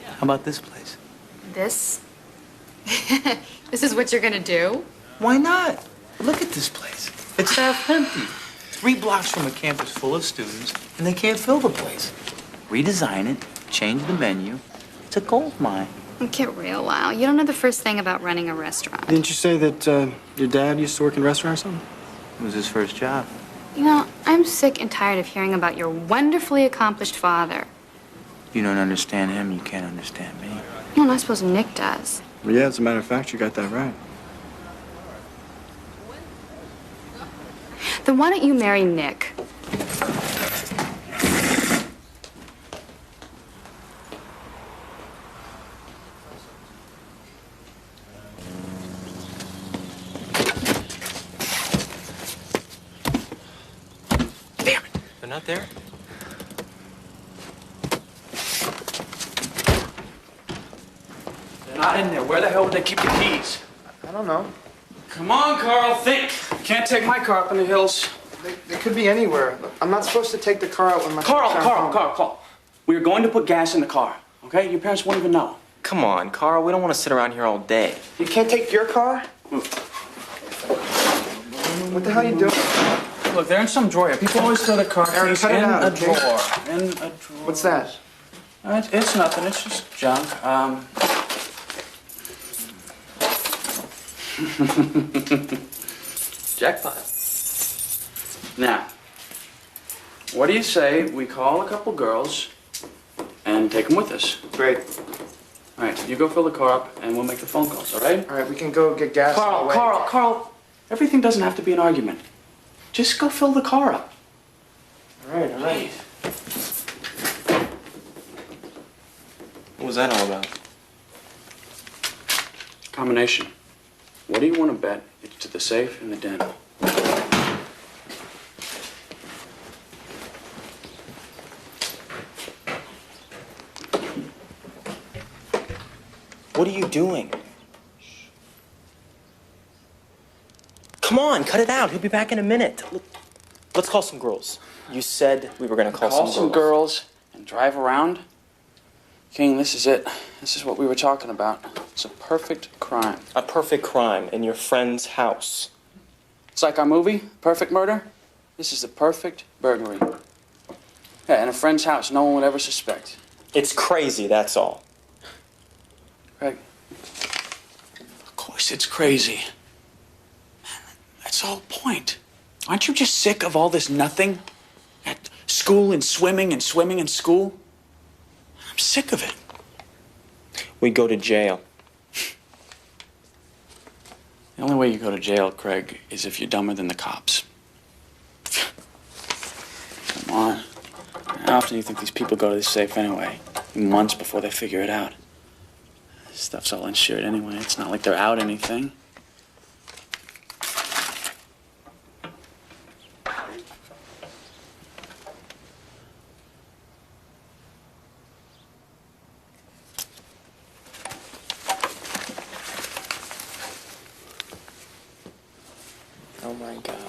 How about this place? This? This is what you're gonna do? Why not? Look at this place. It's half empty. 3 blocks from a campus full of students, and they can't fill the place. Redesign it, change the menu. It's a gold mine. Get real, Lyle. You don't know the first thing about running a restaurant. Didn't you say that your dad used to work in a restaurant or something? It was his first job. You know, I'm sick and tired of hearing about your wonderfully accomplished father. You don't understand him, you can't understand me. Well, I suppose Nick does. Well, yeah, as a matter of fact, you got that right. Then why don't you marry Nick? Damn it! They're not there? They're not in there. Where the hell would they keep the keys? I don't know. Come on, Carl, think. Can't take my car up in the hills. They could be anywhere. I'm not supposed to take the car out when my Carl. We are going to put gas in the car, okay? Your parents won't even know. Come on, Carl. We don't want to sit around here all day. You can't take your car? What the hell are you doing? Look, they're in some drawer. People always throw their car keys cut it in out, a okay? drawer. In a drawer. What's that? It's nothing. It's just junk. Jackpot. Now, what do you say we call a couple girls and take them with us? Great. All right, you go fill the car up and we'll make the phone calls, all right? All right, we can go get gas on the way. Carl, everything doesn't have to be an argument. Just go fill the car up. All right. What was that all about? Combination. What do you want to bet? It's to the safe in the den. What are you doing? Come on, cut it out. He'll be back in a minute. Let's call some girls. You said we were going to call some girls and drive around? King, this is it. This is what we were talking about. It's a perfect crime. A perfect crime in your friend's house. It's like our movie, Perfect Murder. This is the perfect burglary. Yeah, in a friend's house, no one would ever suspect. It's crazy, that's all. Craig. Of course it's crazy. Man, that's the whole point. Aren't you just sick of all this nothing? At school and swimming and swimming in school? I'm sick of it. We go to jail. The only way you go to jail, Craig, is if you're dumber than the cops. Come on. How often do you think these people go to the safe anyway? Months before they figure it out. This stuff's all insured anyway. It's not like they're out anything. Oh my God.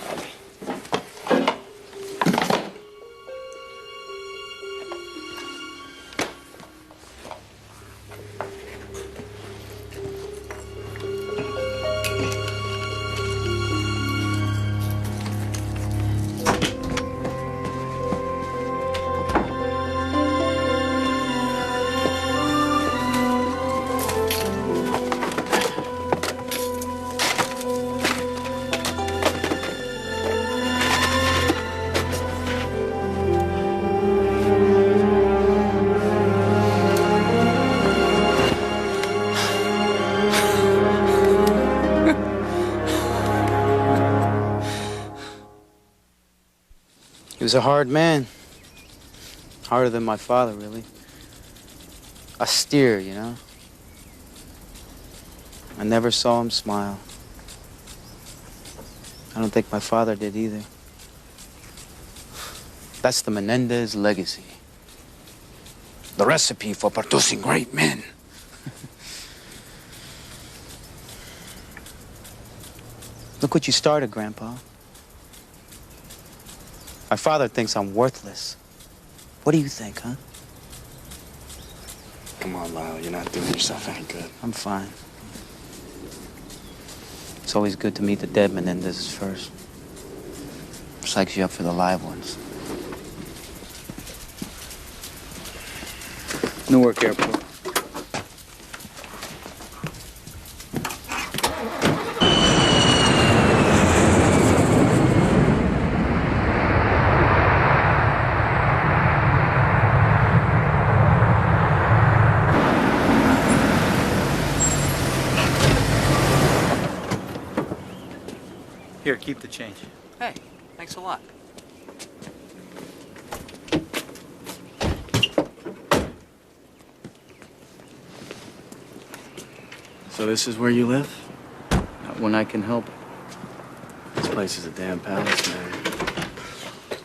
He was a hard man. Harder than my father, really. austere, you know? I never saw him smile. I don't think my father did either. That's the Menendez legacy. The recipe for producing great men. Look what you started, Grandpa. My father thinks I'm worthless. What do you think, huh? Come on, Lyle. You're not doing yourself any good. I'm fine. It's always good to meet the dead Menendezes first. Psychs you up for the live ones. Newark Airport. Here, keep the change. Hey, thanks a lot. So this is where you live? Not when I can help it. This place is a damn palace, man.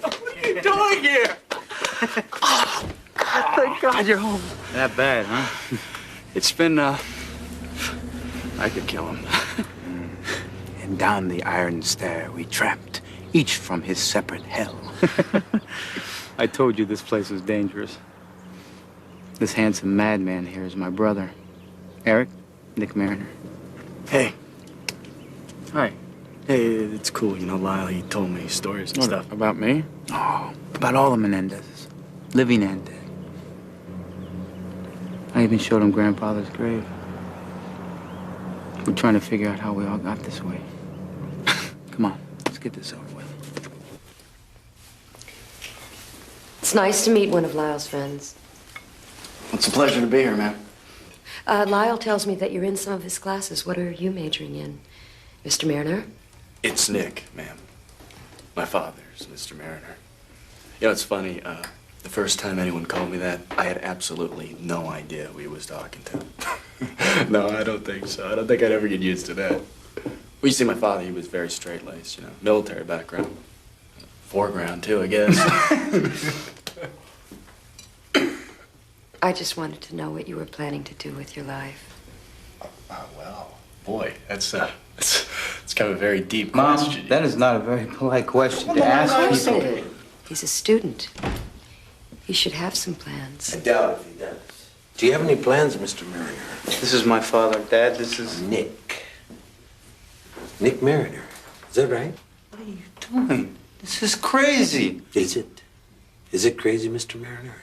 What are you doing here? Oh, thank God you're home. That bad, huh? It's been, I could kill him. And down the iron stair we tramped, each from his separate hell. I told you this place was dangerous. This handsome madman here is my brother, Eric, Nick Mariner. Hey. Hi. Hey, it's cool. You know, Lyle, he told me stories and stuff. About me? Oh, about all the Menendezes, living and dead. I even showed him Grandfather's grave. We're trying to figure out how we all got this way. Come on, let's get this over with. It's nice to meet one of Lyle's friends. It's a pleasure to be here, man. Lyle tells me that you're in some of his classes. What are you majoring in, Mr. Mariner? It's Nick, ma'am. My father's Mr. Mariner. You know, it's funny, the first time anyone called me that, I had absolutely no idea who he was talking to. No, I don't think so. I don't think I'd ever get used to that. Well, you see, my father, he was very straight-laced, you know, military background. Foreground, too, I guess. I just wanted to know what you were planning to do with your life. Well, boy, that's kind of a very deep Mom, question. that is not a very polite question to ask people. He's a student. He should have some plans. I doubt if he does. Do you have any plans, Mr. Mariner? This is my father, Dad. This is Nick. Nick Mariner. Is that right? What are you doing? This is crazy. Is it? Is it crazy, Mr. Mariner?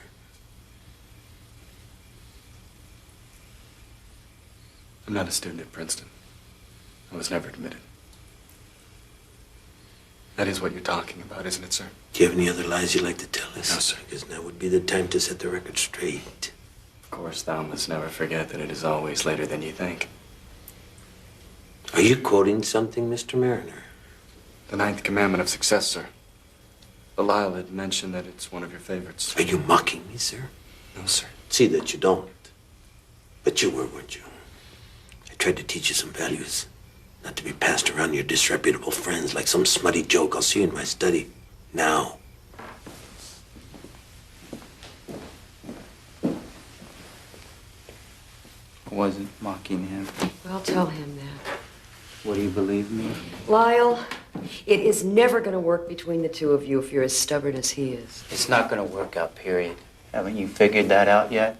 I'm not a student at Princeton. I was never admitted. That is what you're talking about, isn't it, sir? Do you have any other lies you'd like to tell us? No, sir. Because now would be the time to set the record straight. Of course, thou must never forget that it is always later than you think. Are you quoting something, Mr. Mariner? The 9th commandment of success, sir. Lyle had mentioned that it's one of your favorites. Are you mocking me, sir? No, sir. See that you don't. But you were, weren't you? I tried to teach you some values. Not to be passed around your disreputable friends like some smutty joke. I'll see you in my study. Now. I wasn't mocking him. Well, tell him that. What, do you believe me? Lyle, it is never going to work between the two of you if you're as stubborn as he is. It's not going to work out, period. Haven't you figured that out yet?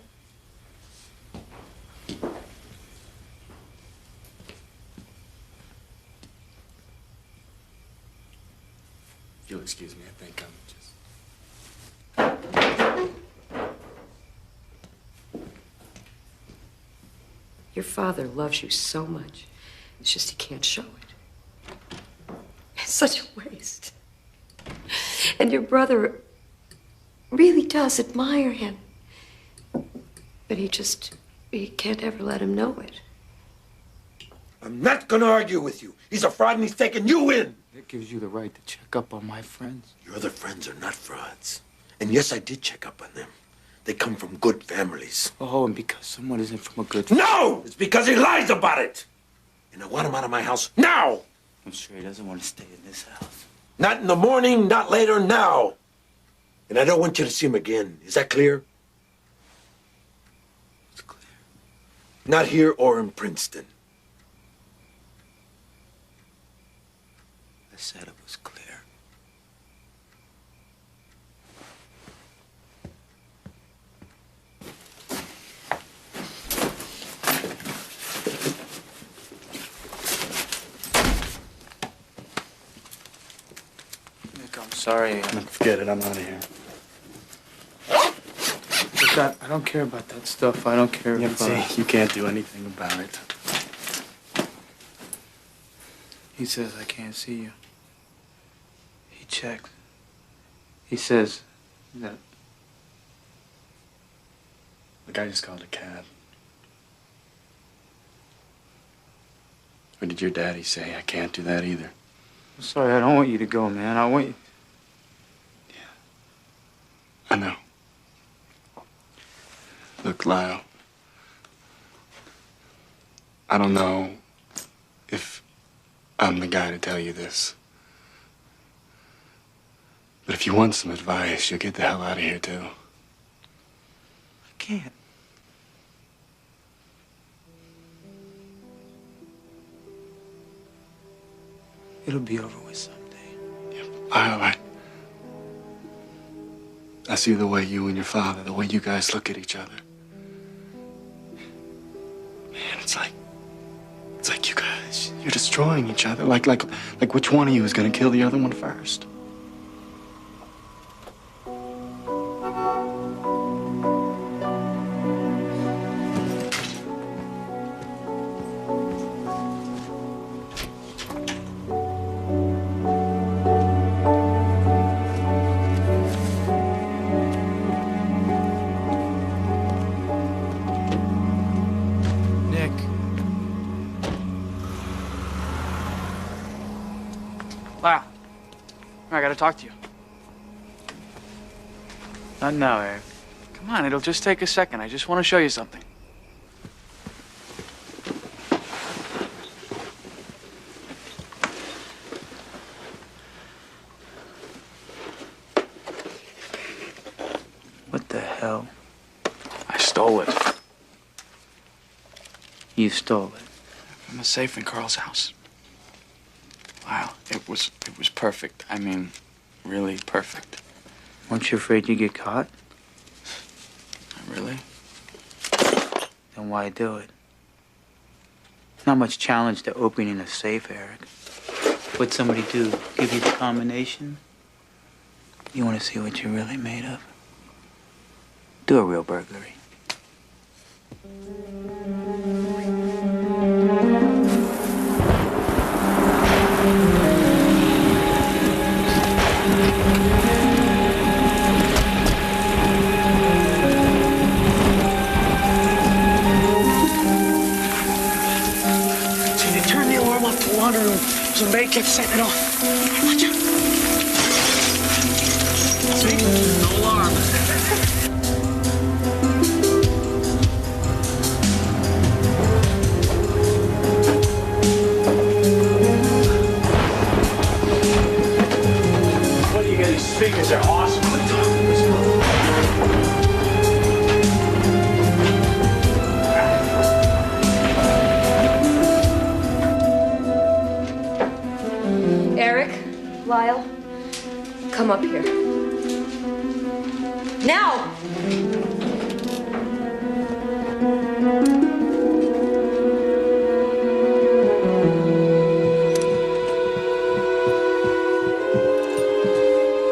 If you'll excuse me, I think I'm just... Your father loves you so much. It's just he can't show it. It's such a waste. And your brother really does admire him. But he can't ever let him know it. I'm not gonna argue with you. He's a fraud and he's taking you in. That gives you the right to check up on my friends. Your other friends are not frauds. And yes, I did check up on them. They come from good families. Oh, and because someone isn't from a good... No! It's because he lies about it! And I want him out of my house now! I'm sure he doesn't want to stay in this house. Not in the morning, not later, now! And I don't want you to see him again. Is that clear? It's clear. Not here or in Princeton. I said it was clear. Nick, I'm sorry. Forget it. I'm out of here. Look, I don't care about that stuff. I don't care about... See, you can't do anything about it. He says I can't see you. He checks. He says that... The guy just called a cab. Or did your daddy say I can't do that either? I'm sorry, I don't want you to go, man. I want you... I know. Look, Lyle. I don't know if I'm the guy to tell you this. But if you want some advice, you'll get the hell out of here, too. I can't. It'll be over with someday. I see the way you and your father, the way you guys look at each other. Man, it's like you guys, you're destroying each other. Like which one of you is gonna kill the other one first? Wow. I gotta talk to you. Not now, Eric. Come on, it'll just take a second. I just want to show you something. What the hell? I stole it. You stole it. From a safe in Carl's house. Wow, it was perfect. I mean, really perfect. Weren't you afraid you'd get caught? Really? Then why do it? Not much challenge to opening a safe, Eric. What'd somebody do? Give you the combination? You want to see what you're really made of? Do a real burglary. Room. So the maid kept setting it off. Watch out. See? No alarm. What do you get? These speakers are awesome. Lyle, come up here. Now!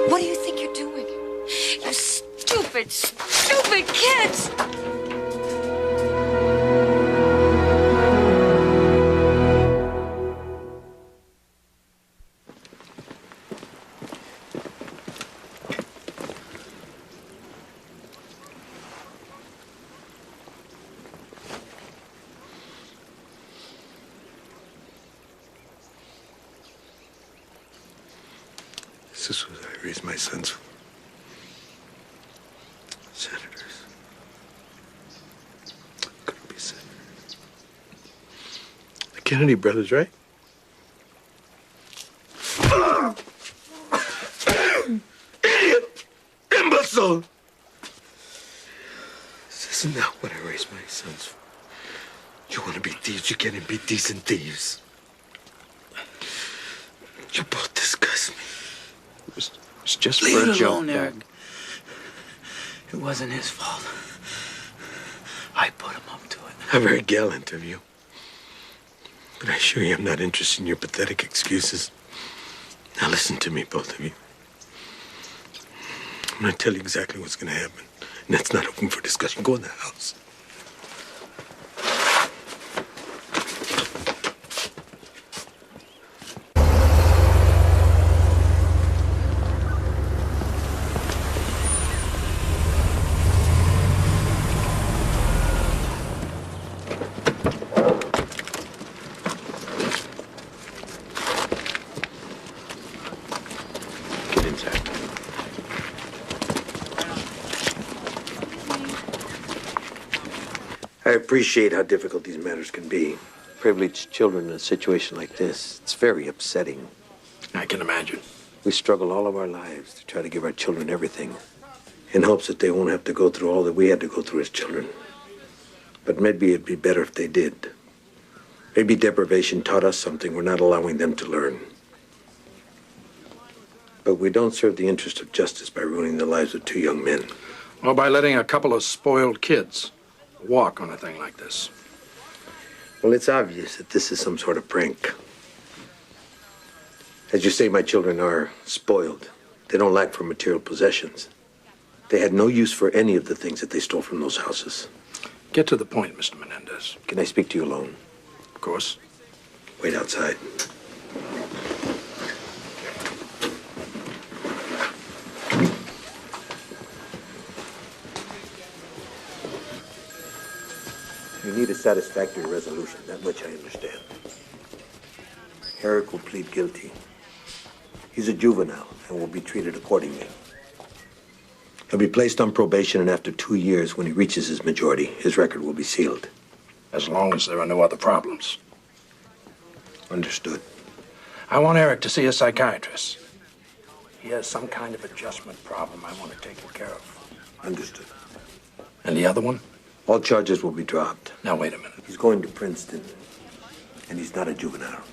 What do you think you're doing? You stupid, stupid kids! This is what I raised my sons. Senators. Kennedy brothers, right? Idiot! Imbecile! This isn't not what I raised my sons for. You want to be thieves, you can't be decent thieves. You both disgust me. It's just Leave for a it joke, alone, Dad. Eric. It wasn't his fault. I put him up to it. How very gallant of you. But I assure you I'm not interested in your pathetic excuses. Now listen to me, both of you. I'm going to tell you exactly what's going to happen. And that's not open for discussion. Go in the house. Get inside. I appreciate how difficult these matters can be. Privileged children in a situation like this, it's very upsetting. I can imagine. We struggle all of our lives to try to give our children everything in hopes that they won't have to go through all that we had to go through as children. But maybe it'd be better if they did. Maybe deprivation taught us something we're not allowing them to learn. But we don't serve the interest of justice by ruining the lives of two young men. Or by letting a couple of spoiled kids walk on a thing like this. Well, it's obvious that this is some sort of prank. As you say, my children are spoiled. They don't lack for material possessions. They had no use for any of the things that they stole from those houses. Get to the point, Mr. Menendez. Can I speak to you alone? Of course. Wait outside. You need a satisfactory resolution. That much I understand. Eric will plead guilty. He's a juvenile and will be treated accordingly. He'll be placed on probation, and after 2 years, when he reaches his majority, his record will be sealed. As long as there are no other problems. Understood. I want Eric to see a psychiatrist. He has some kind of adjustment problem I want to take care of. Understood. And the other one? All charges will be dropped. Now, wait a minute. He's going to Princeton, and he's not a juvenile.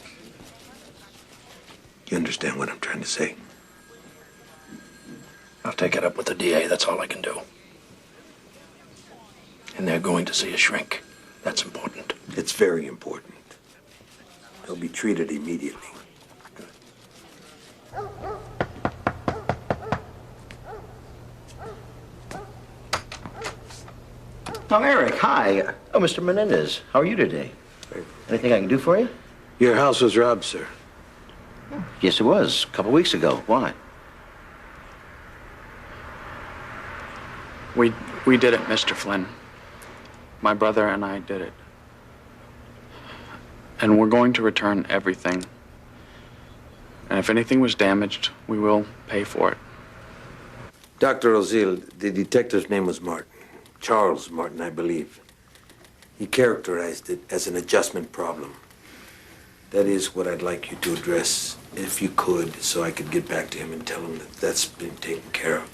You understand what I'm trying to say? I'll take it up with the DA. That's all I can do. And they're going to see a shrink. That's important. It's very important. He'll be treated immediately. Oh, Eric, hi. Oh, Mr. Menendez, how are you today? Anything I can do for you? Your house was robbed, sir. Yes, it was. A couple weeks ago. Why? We did it, Mr. Flynn. My brother and I did it. And we're going to return everything. And if anything was damaged, we will pay for it. Dr. Ozil, the detective's name was Martin. Charles Martin, I believe. He characterized it as an adjustment problem. That is what I'd like you to address, if you could, so I could get back to him and tell him that that's been taken care of.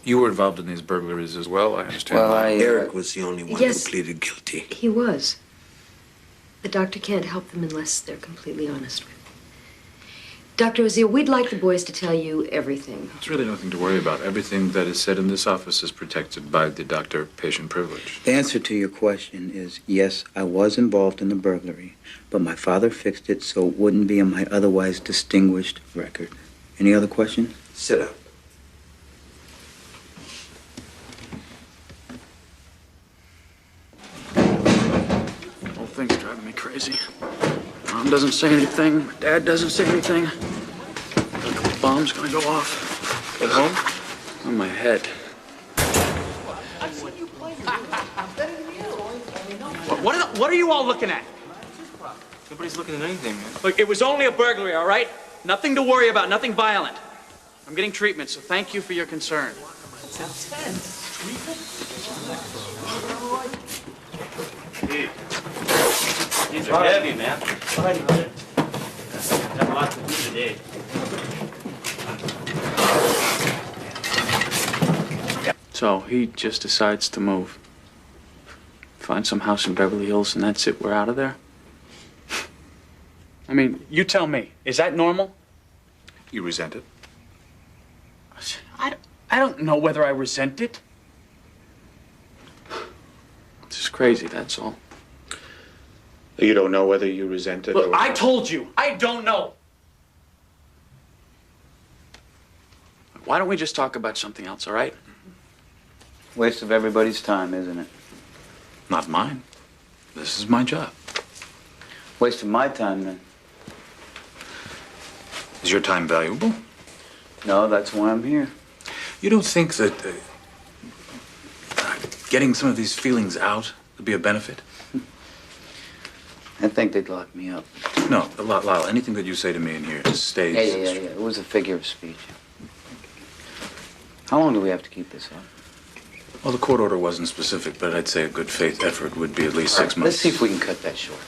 You were involved in these burglaries as well, I understand. Well, Eric was the only one yes. who pleaded guilty. He was. The doctor can't help them unless they're completely honest with him. Dr. Ozil, we'd like the boys to tell you everything. There's really nothing to worry about. Everything that is said in this office is protected by the doctor-patient privilege. The answer to your question is yes, I was involved in the burglary, but my father fixed it so it wouldn't be on my otherwise distinguished record. Any other questions? Sit up. Whole thing's driving me crazy. Mom doesn't say anything. My dad doesn't say anything. The bomb's gonna go off. At home? On my head. What are you all looking at? Nobody's looking at anything, man. Look, it was only a burglary, all right? Nothing to worry about, nothing violent. I'm getting treatment, so thank you for your concern. Hey. These are heavy, man. All righty, brother. Got a lot to do today. So he just decides to move. Find some house in Beverly Hills and that's it, we're out of there? I mean, you tell me, is that normal? You resent it? I don't know whether I resent it. It's just crazy, that's all. You don't know whether you resent it Look, or... I told you, I don't know. Why don't we just talk about something else, all right? Waste of everybody's time, isn't it? Not mine. This is my job. Waste of my time, then. Is your time valuable? No, that's why I'm here. You don't think that getting some of these feelings out would be a benefit? I think they'd lock me up. No, Lyle, anything that you say to me in here stays... Yeah. It was a figure of speech. How long do we have to keep this up? Well, the court order wasn't specific, but I'd say a good faith effort would be at least 6 months. Let's see if we can cut that short.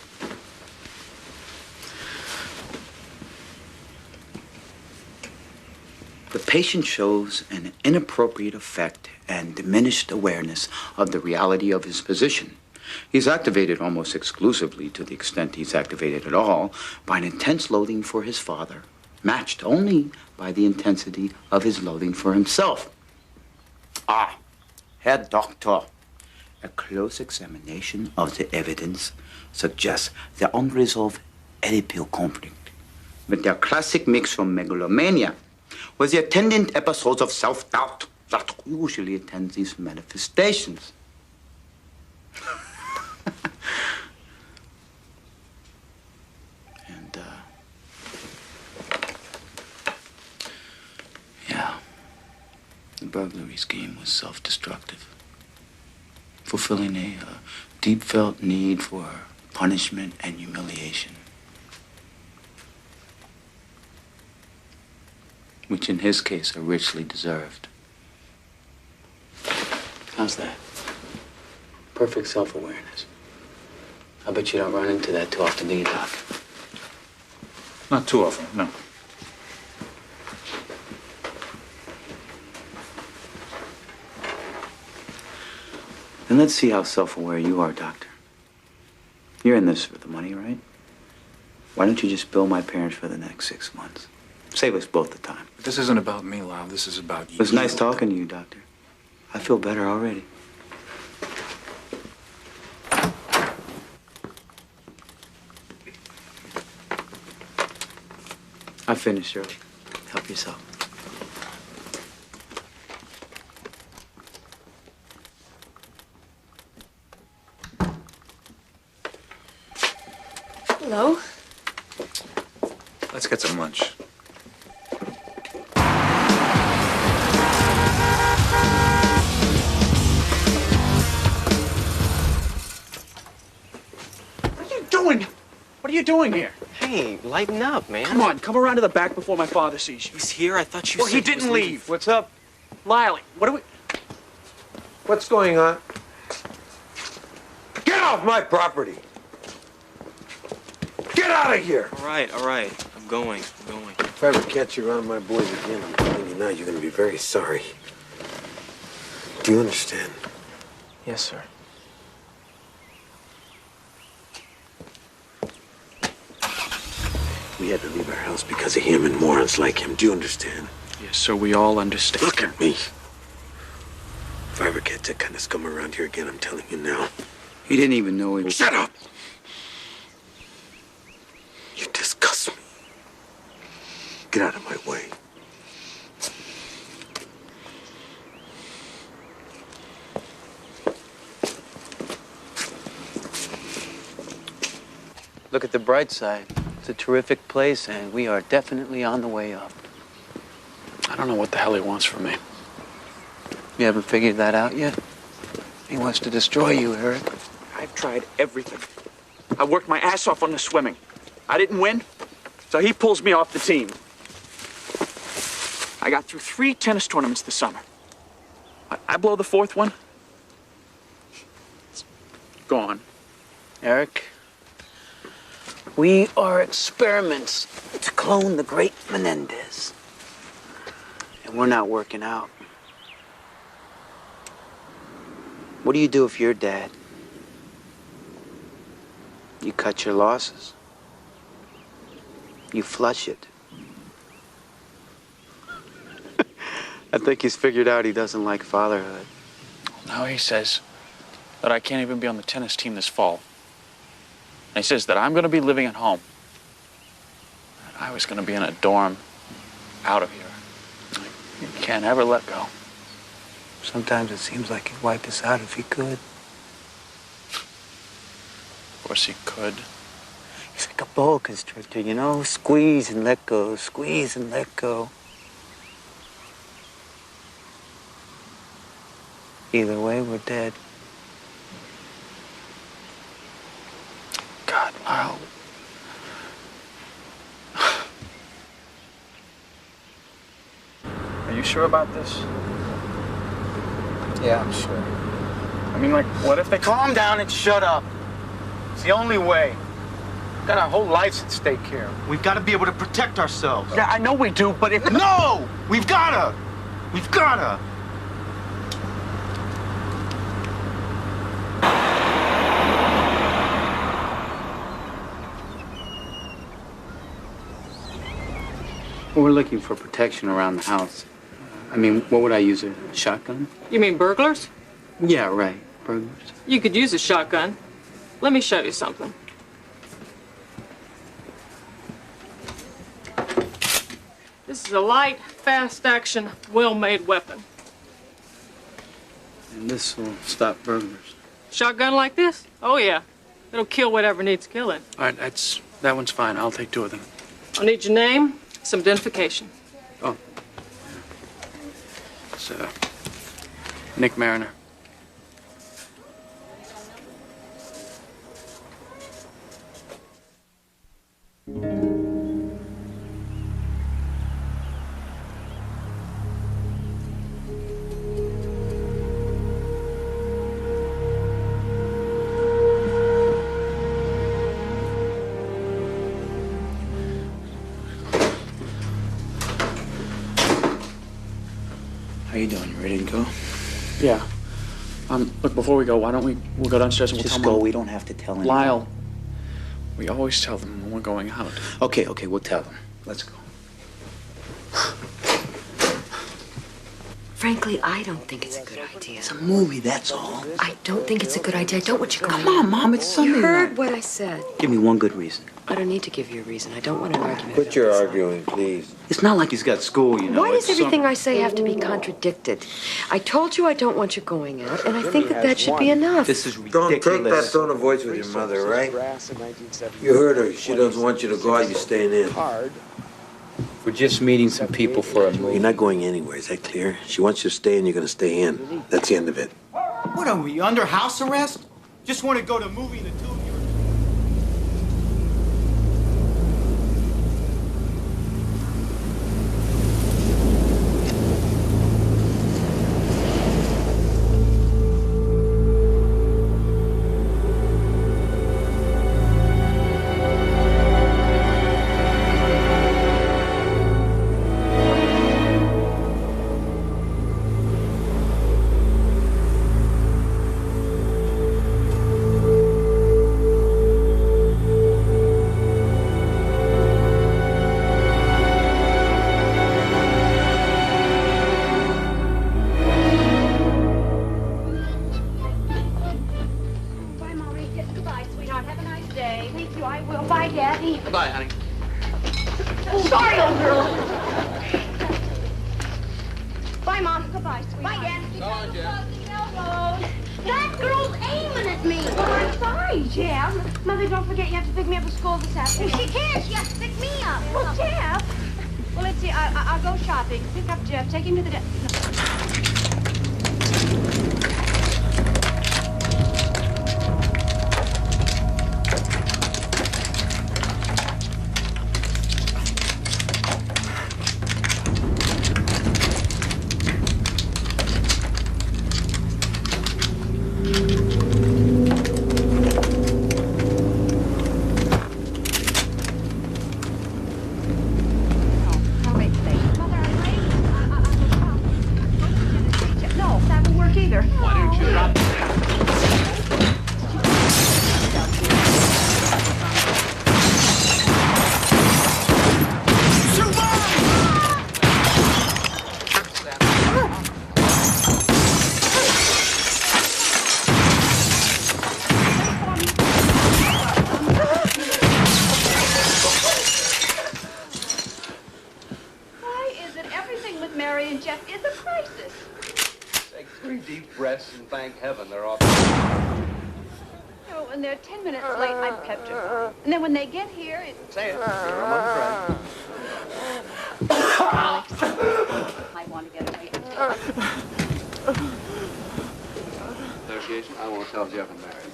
The patient shows an inappropriate effect and diminished awareness of the reality of his position. He's activated almost exclusively, to the extent he's activated at all, by an intense loathing for his father, matched only by the intensity of his loathing for himself. Ah, Herr Doctor, a close examination of the evidence suggests the unresolved Oedipal conflict with their classic mix from megalomania with the attendant episodes of self-doubt that usually attend these manifestations. And, yeah, the burglary scheme was self-destructive, fulfilling a deep-felt need for punishment and humiliation, which in his case are richly deserved. How's that? Perfect self-awareness. I bet you don't run into that too often, do you, Doc? Not too often, no. Then let's see how self-aware you are, Doctor. You're in this for the money, right? Why don't you just bill my parents for the next 6 months? Save us both the time. But this isn't about me, Lyle. This is about you. It was nice talking to you, Doctor. I feel better already. I finished, Shirley. Help yourself. Hello? Let's get some lunch. What are you doing here? Hey, lighten up, man. Come on, come around to the back before my father sees you. He's here? I thought you Well, said he didn't leave. What's up? Lyle, what do we... What's going on? Get off my property! Get out of here! All right. I'm going. If I ever catch you around my boys again, I'm telling you now, you're gonna be very sorry. Do you understand? Yes, sir. We had to leave our house because of him and morons like him. Do you understand? Yes, sir, we all understand. Look at me. If I ever get that kind of scum around here again, I'm telling you now. He didn't even know he was... Shut up! You disgust me. Get out of my way. Look at the bright side. It's a terrific place, and we are definitely on the way up. I don't know what the hell he wants from me. You haven't figured that out yet? He wants to destroy you, Eric. I've tried everything. I worked my ass off on the swimming. I didn't win, so he pulls me off the team. I got through 3 tennis tournaments this summer. I blow the 4th one. It's gone. Eric, We are experiments to clone the great Menendez. And we're not working out. What do you do if you're dead? You cut your losses. You flush it. I think he's figured out he doesn't like fatherhood. Now he says that I can't even be on the tennis team this fall. And he says that I'm going to be living at home. And I was going to be in a dorm out of here. You can't ever let go. Sometimes it seems like he'd wipe us out if he could. Of course he could. He's like a boa constrictor, you know? Squeeze and let go, squeeze and let go. Either way, we're dead. God, Lyle. Are you sure about this? Yeah, I'm sure. I mean, like, what if they... Calm down and shut up. It's the only way. We've got our whole lives at stake here. We've got to be able to protect ourselves. Yeah, I know we do, but if... No! We've gotta! We've gotta! Well, we're looking for protection around the house. I mean, what would I use, a shotgun? You mean burglars? Yeah, right, burglars. You could use a shotgun. Let me show you something. This is a light, fast-action, well-made weapon. And this will stop burglars. Shotgun like this? Oh, yeah. It'll kill whatever needs killing. All right, that one's fine. I'll take 2 of them. I'll need your name, some identification. Oh. It's, Nick Mariner. How you doing? You ready to go? Yeah. Look, before we go, why don't we'll go downstairs and we'll Just tell go. Mom. We don't have to tell anyone. Lyle, we always tell them when we're going out. Okay, we'll tell them. Let's go. Frankly, I don't think it's a good idea. It's a movie, that's all. I don't think it's a good idea. I don't want you going. Come on, Mom, it's Sunday You heard night. what I said. Give me one good reason. I don't need to give you a reason. I don't want an argument. Quit your arguing, please. It's not like he's got school, you know. Why does It's everything I say have to be contradicted? I told you I don't want you going out, and I think that should be enough. This is Don't ridiculous. take that tone of voice with your mother, right? You heard her. She doesn't want you to go out. You're staying in. We're just meeting some people for a movie. You're not going anywhere. Is that clear? She wants you to stay, and you're going to stay in. That's the end of it. What are we, under house arrest? Just want to go to a movie in the 2 of you. Bye, honey. Sorry, old girl. Bye, Mom. Goodbye, sweetheart. Bye, Dad. Go on, Jen. That girl's aiming at me. Well, I'm sorry, Jeff. Mother, don't forget you have to pick me up at school this afternoon. Well, she can't. She has to pick me up. Well, Jeff. Well, let's see. I'll go shopping. Pick up Jeff. Take him to the... either. Why don't you drop Why is it everything with Mary and Jeff is a crisis? Take 3 deep breaths and thank heaven they're off. Oh, when they're 10 minutes late, I'm petrified. And then when they get here, it's... Say it. You're among friends. Alex, I want to get away. Negotiation? I won't tell Jeff and Mary.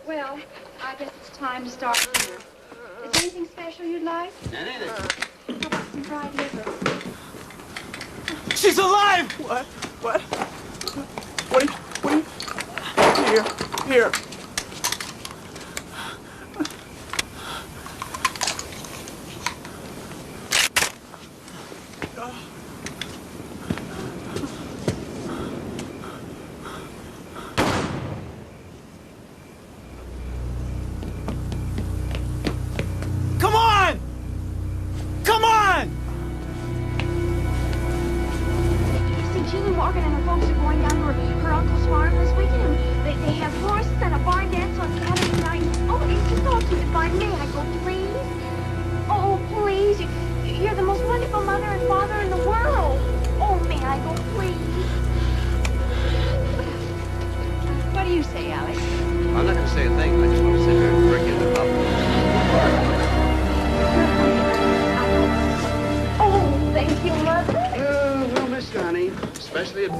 Well, I guess it's time to start dinner. Is there anything special you'd like? Anything. How about some fried liver? She's alive! What? What are you... Here. Come on! Come on! See, Jeannie Morgan and her folks are going down to her uncle's farm this weekend. They have horses and a barn dance on Saturday night. Oh, it's just all too divine. May I go, please? Oh, please. You're the most wonderful mother and father in the world. Oh, may I go, please? What do you say, Alex? I'm not going to say a thing. I just want to sit here and drink in the cup. Oh, thank you, Mother. We'll miss you, honey. Especially at...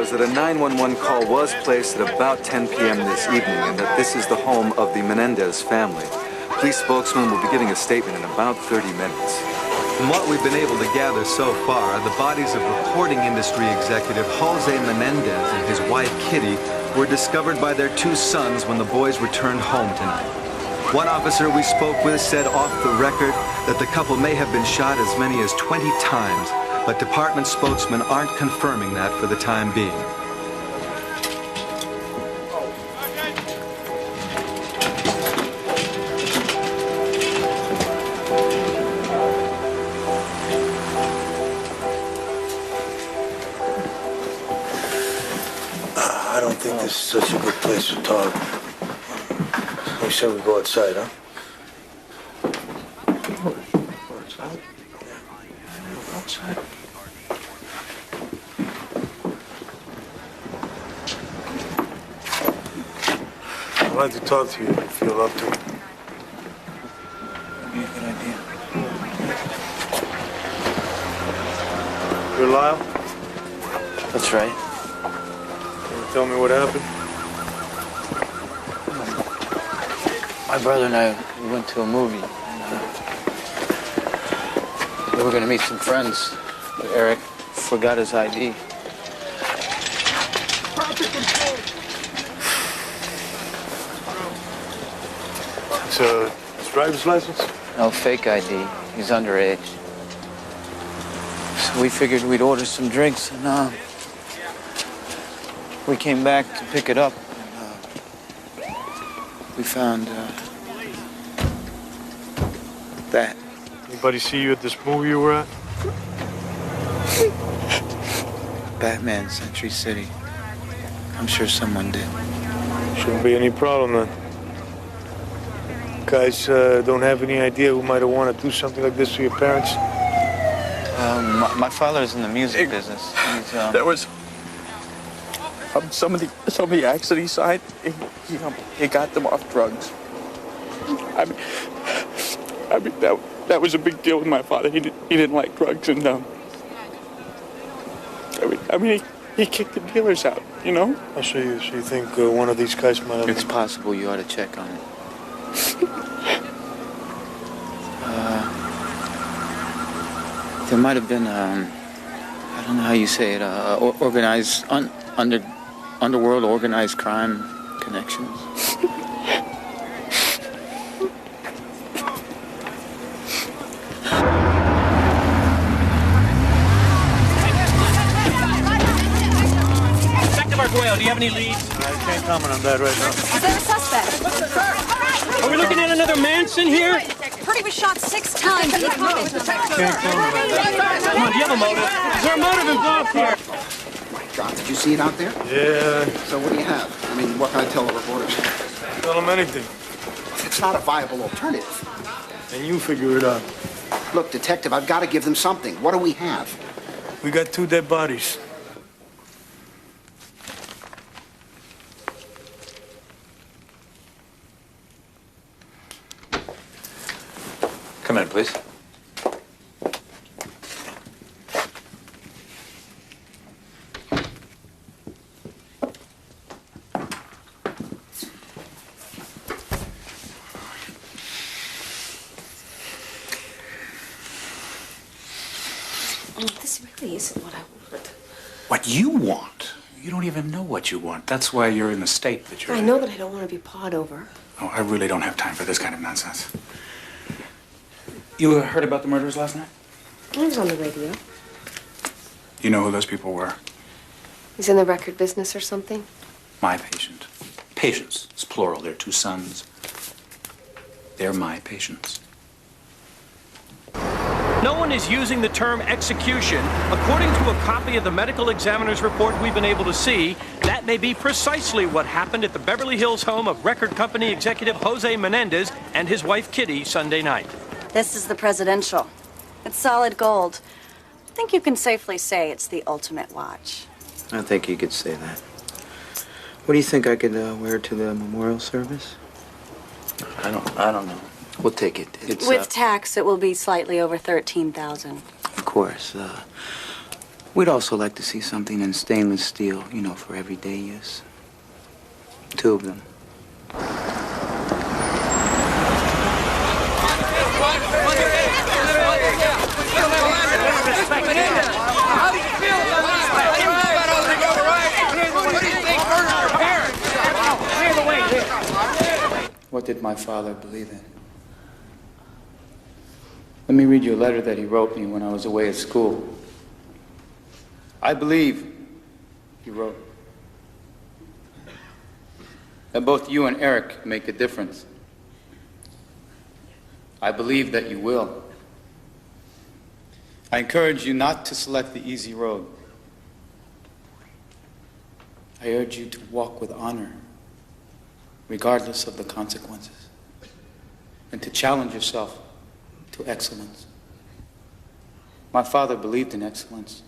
was that a 911 call was placed at about 10 p.m. this evening and that this is the home of the Menendez family. Police spokesman will be giving a statement in about 30 minutes. From what we've been able to gather so far, the bodies of recording industry executive Jose Menendez and his wife Kitty were discovered by their 2 sons when the boys returned home tonight. One officer we spoke with said off the record that the couple may have been shot as many as 20 times, but department spokesmen aren't confirming that for the time being. I don't think this is such a good place to talk. We said we go outside, huh? Outside? Yeah. Outside. I'd like to talk to you if you're up to it. That'd be a good idea. You're Lyle? That's right. Can you tell me what happened? My brother and I, we went to a movie. We were gonna meet some friends, but Eric forgot his ID. It's a driver's license? No, fake ID. He's underage. So we figured we'd order some drinks, and we came back to pick it up. And, we found that. Anybody see you at this movie you were at? Batman, Century City. I'm sure someone did. Shouldn't be any problem then. Guys don't have any idea who might have wanted to do something like this to your parents? My father's in the music business. He's, There was some of the acts that he signed. He got them off drugs. I mean that was a big deal with my father. He didn't like drugs, and he kicked the dealers out. You know. So you think one of these guys might have? It's possible. You ought to check on it. There might have been, I don't know how you say it, organized, underworld organized crime connections. Detective Arguello, do you have any leads? I can't comment on that right now. Is there a suspect? Are we looking at another Manson here? Purdy was shot 6 times. Come on, do you have a motive? Is there a motive involved here? John, did you see it out there? Yeah. So what do you have? I mean, what can I tell the reporters? Tell them anything. It's not a viable alternative. And you figure it out. Look, detective, I've got to give them something. What do we have? We got 2 dead bodies. Come in, please. This really isn't what I want. What you want? You don't even know what you want. That's why you're in the state that you're I in. know that I don't want to be pawed over. Oh, I really don't have time for this kind of nonsense. You heard about the murders last night? I was on the radio. You know who those people were? He's in the record business or something? My patient. Patients. It's plural. They're 2 sons. They're my patients. No one is using the term execution. According to a copy of the medical examiner's report we've been able to see, that may be precisely what happened at the Beverly Hills home of record company executive Jose Menendez and his wife Kitty Sunday night. This is the presidential. It's solid gold. I think you can safely say it's the ultimate watch. I think you could say that. What do you think I could wear to the memorial service? I don't know. We'll take it. It's With tax, it will be slightly over $13,000. of course. We'd also like to see something in stainless steel, you know, for everyday use. 2 of them. How do you feel about this? What do you think murdered your parents? Clear the way here. What did my father believe in? Let me read you a letter that he wrote me when I was away at school. I believe, he wrote, that both you and Eric make a difference. I believe that you will. I encourage you not to select the easy road. I urge you to walk with honor, regardless of the consequences, and to challenge yourself to excellence. My father believed in excellence.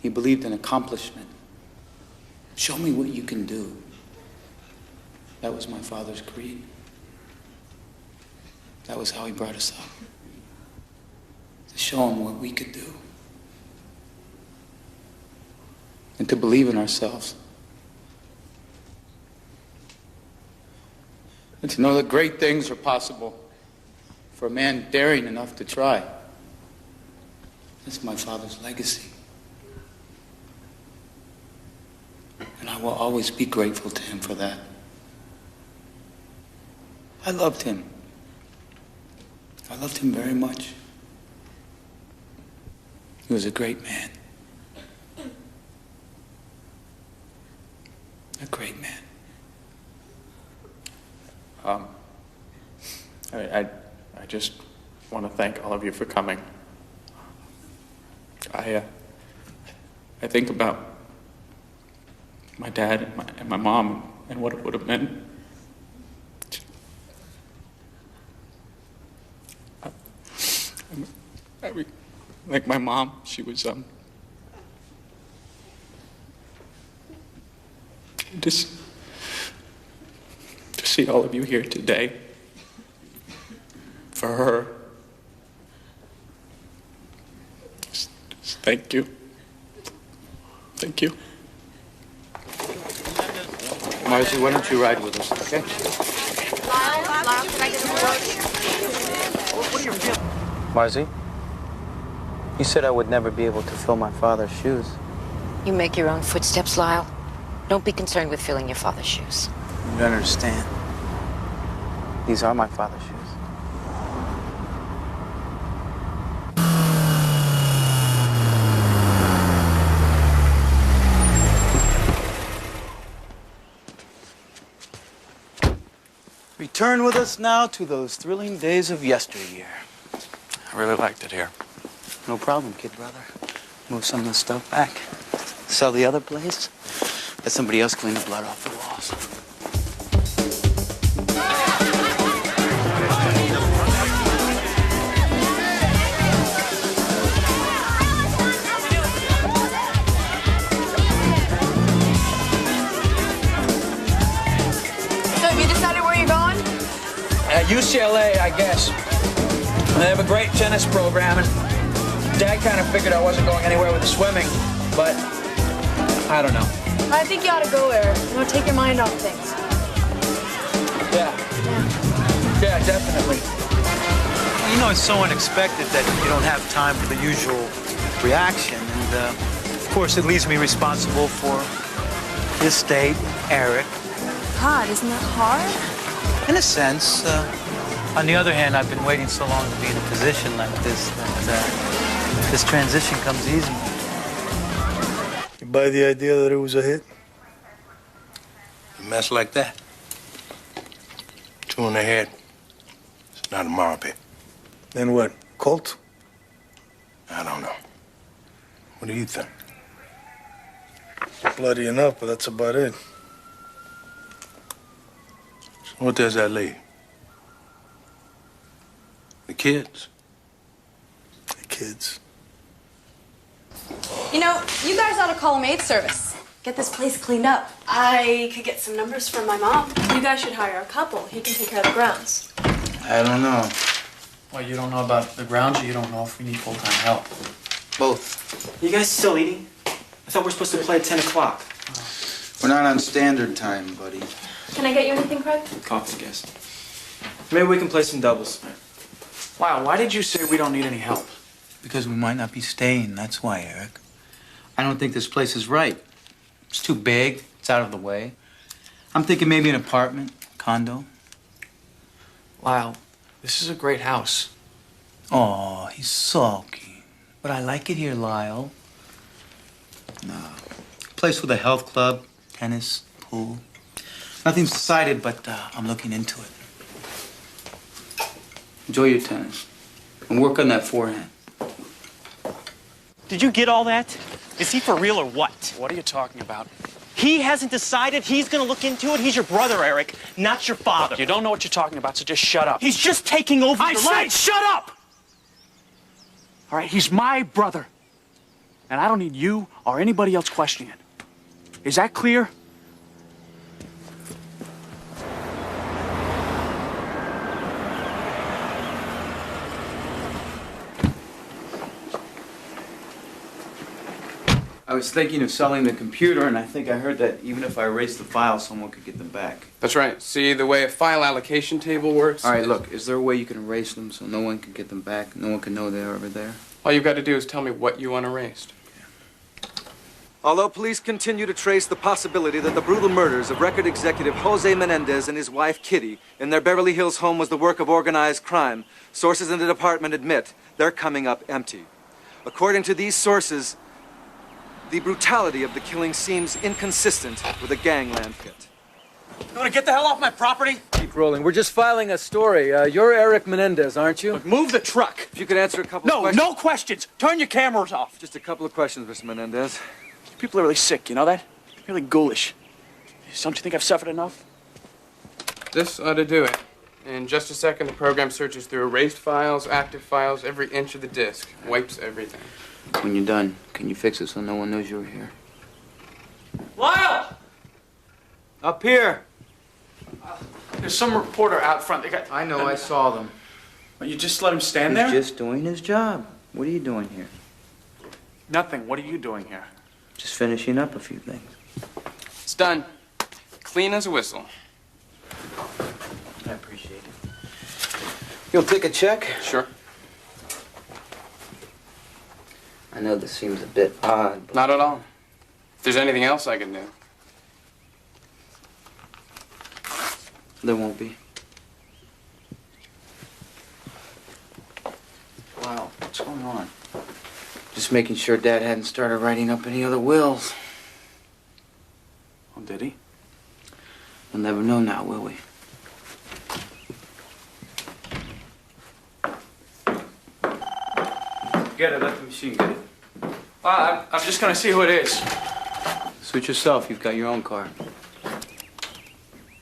He believed in accomplishment. Show me what you can do. That was my father's creed. That was how he brought us up. To show him what we could do. And to believe in ourselves. And to know that great things are possible for a man daring enough to try. That's my father's legacy. And I will always be grateful to him for that. I loved him. I loved him very much. He was a great man. A great man. I just want to thank all of you for coming. I think about my dad and my mom and what it would have meant. Like my mom, she was just to see all of you here today. For her, just thank you. Thank you. Marcy, why don't you ride with us, okay? Marcy, you said I would never be able to fill my father's shoes. You make your own footsteps, Lyle. Don't be concerned with filling your father's shoes. You don't understand. These are my father's shoes. Return with us now to those thrilling days of yesteryear. I really liked it here. No problem, kid brother. Move some of the stuff back. Sell the other place. Let somebody else clean the blood off the walls. So have you decided where you're going? At UCLA, I guess. They have a great tennis program, and Dad kind of figured I wasn't going anywhere with the swimming, but I don't know. I think you ought to go there. You know, take your mind off things. Yeah, definitely. You know, it's so unexpected that you don't have time for the usual reaction. And, of course, it leaves me responsible for his state, Eric. God, isn't that hard? In a sense. On the other hand, I've been waiting so long to be in a position like this that this transition comes easy. You buy the idea that it was a hit? A mess like that? 2 in the head. It's not a moral pit. Then what? Cult? I don't know. What do you think? Bloody enough, but that's about it. So what does that leave? The kids? The kids. You know, you guys ought to call a maid service. Get this place cleaned up. I could get some numbers from my mom. You guys should hire a couple. He can take care of the grounds. I don't know. Well, you don't know about the grounds, or you don't know if we need full-time help? Both. You guys still eating? I thought we were supposed to play at 10 o'clock. We're not on standard time, buddy. Can I get you anything, Craig? Coffee, I guess. Maybe we can play some doubles. Wow, why did you say we don't need any help? Because we might not be staying, that's why, Eric. I don't think this place is right. It's too big, it's out of the way. I'm thinking maybe an apartment, condo. Wow, this is a great house. Oh, he's sulky. But I like it here, Lyle. No. Place with a health club, tennis, pool. Nothing's decided, but I'm looking into it. Enjoy your tennis. And work on that forehand. Did you get all that? Is he for real or what? What are you talking about? He hasn't decided he's gonna look into it. He's your brother, Eric, not your father. You don't know what you're talking about, so just shut up. He's just taking over I your said life. shut up! All right, he's my brother. And I don't need you or anybody else questioning it. Is that clear? I was thinking of selling the computer, and I think I heard that even if I erased the files, someone could get them back. That's right. See, the way a file allocation table works... All right, look, is there a way you can erase them so no one can get them back? No one can know they're ever there? All you've got to do is tell me what you want erased. Although police continue to trace the possibility that the brutal murders of record executive Jose Menendez and his wife Kitty in their Beverly Hills home was the work of organized crime, sources in the department admit they're coming up empty. According to these sources, the brutality of the killing seems inconsistent with a gangland hit. You wanna get the hell off my property? Keep rolling. We're just filing a story. You're Eric Menendez, aren't you? Look, move the truck. If you could answer a couple of questions. No questions. Turn your cameras off. Just a couple of questions, Mr. Menendez. People are really sick, you know that? Really ghoulish. Don't you think I've suffered enough? This ought to do it. In just a second, the program searches through erased files, active files, every inch of the disk. Wipes everything. When you're done, can you fix it so no one knows you were here? Lyle! Up here! There's some reporter out front. I know, I saw them. You just let him stand He's there? just doing his job. What are you doing here? Nothing. What are you doing here? Just finishing up a few things. It's done. Clean as a whistle. I appreciate it. You'll take a check? Sure. I know this seems a bit odd, but... Not at all. If there's anything else I can do. There won't be. Wow, what's going on? Just making sure Dad hadn't started writing up any other wills. Oh, did he? We'll never know now, will we? Get it, let the machine get it. I'm just gonna see who it is. Suit yourself, you've got your own car.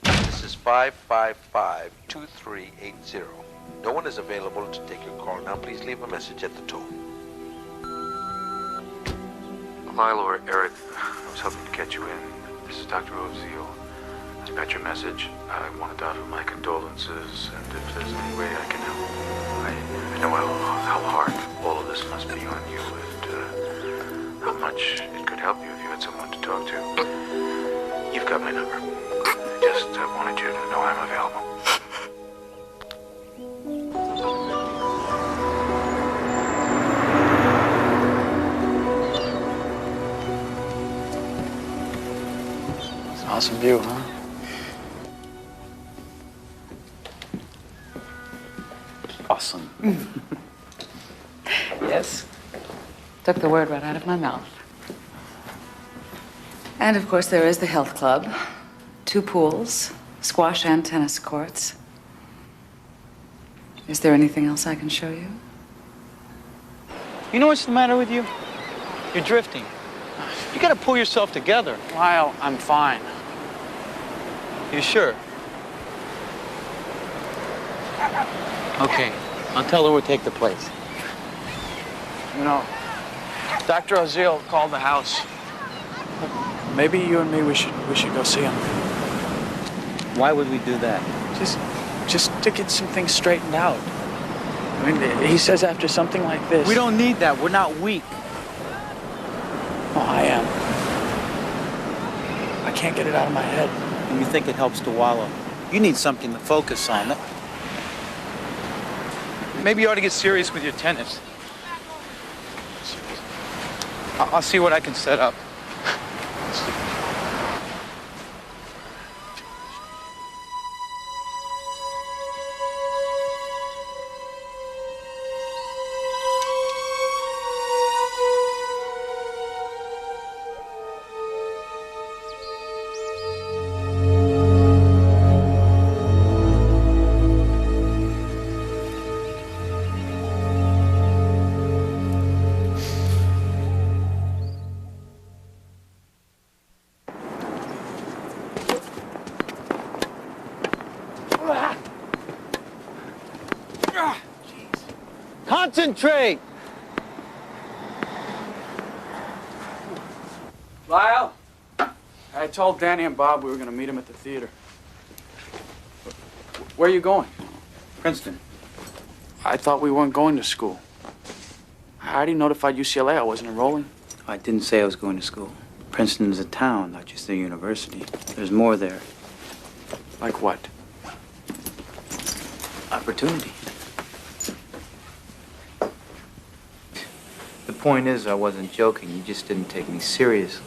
This is 555-2380. No one is available to take your call now. Please leave a message at the tone. Lyle, Eric, I was hoping to catch you in. This is Dr. Oziel. I got your message. I wanted to offer my condolences, and if there's any way I can help. I know how hard all of this must be on you, and how much it could help you if you had someone to talk to. You've got my number. I just wanted you to know I'm available. It's an awesome view, huh? Awesome. Yes. Took the word right out of my mouth. And of course, there is the health club, 2 pools, squash and tennis courts. Is there anything else I can show you? You know what's the matter with you? You're drifting. You gotta pull yourself together. Lyle, I'm fine. You sure? Okay, I'll tell her we'll take the place. You know, Dr. Oziel called the house. Maybe you and me, we should go see him. Why would we do that? Just to get some things straightened out. I mean, he says after something like this... We don't need that. We're not weak. can't get it out of my head. And you think it helps to wallow. You need something to focus on. Maybe you ought to get serious with your tennis. I'll see what I can set up. Concentrate! Lyle, I told Danny and Bob we were going to meet him at the theater. Where are you going? Princeton. I thought we weren't going to school. I already notified UCLA I wasn't enrolling. I didn't say I was going to school. Princeton is a town, not just a university. There's more there. Like what? Opportunity. The point is, I wasn't joking. You just didn't take me seriously.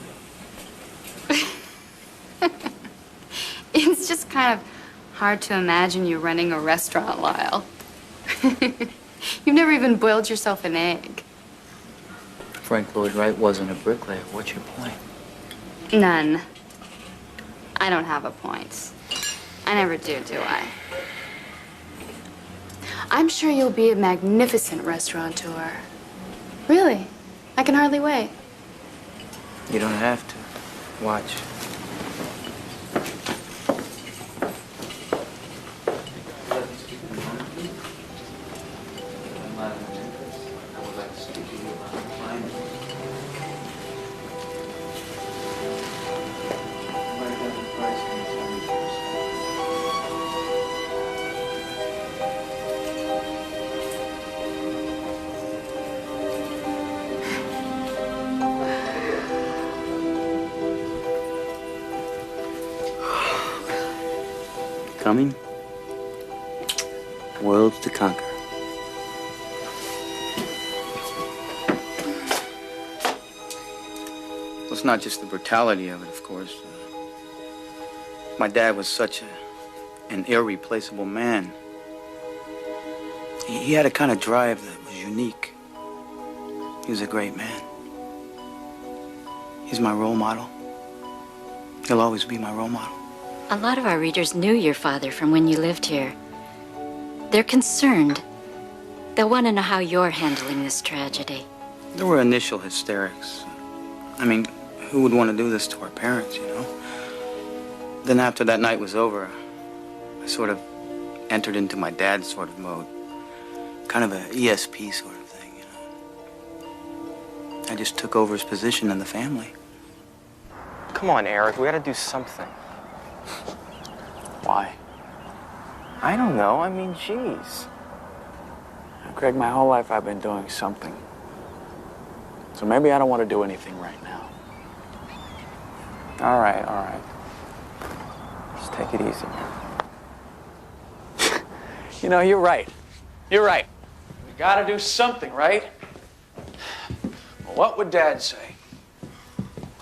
It's just kind of hard to imagine you running a restaurant, Lyle. You've never even boiled yourself an egg. Frank Lloyd Wright wasn't a bricklayer. What's your point? None. I don't have a point. I never do I? I'm sure you'll be a magnificent restaurateur. Really? I can hardly wait. You don't have to. Watch. Coming? Worlds to conquer. Well, it's not just the brutality of it, of course. My dad was such an irreplaceable man. He had a kind of drive that was unique. He was a great man. He's my role model. He'll always be my role model. A lot of our readers knew your father from when you lived here. They're concerned. They'll want to know how you're handling this tragedy. There were initial hysterics. I mean, who would want to do this to our parents, you know? Then after that night was over, I sort of entered into my dad's sort of mode. Kind of an ESP sort of thing, you know? I just took over his position in the family. Come on, Eric, we gotta do something. Why? I don't know. I mean, jeez. Craig, my whole life I've been doing something. So maybe I don't want to do anything right now. All right. Just take it easy, man. You know, you're right. You're right. We gotta do something, right? Well, what would Dad say?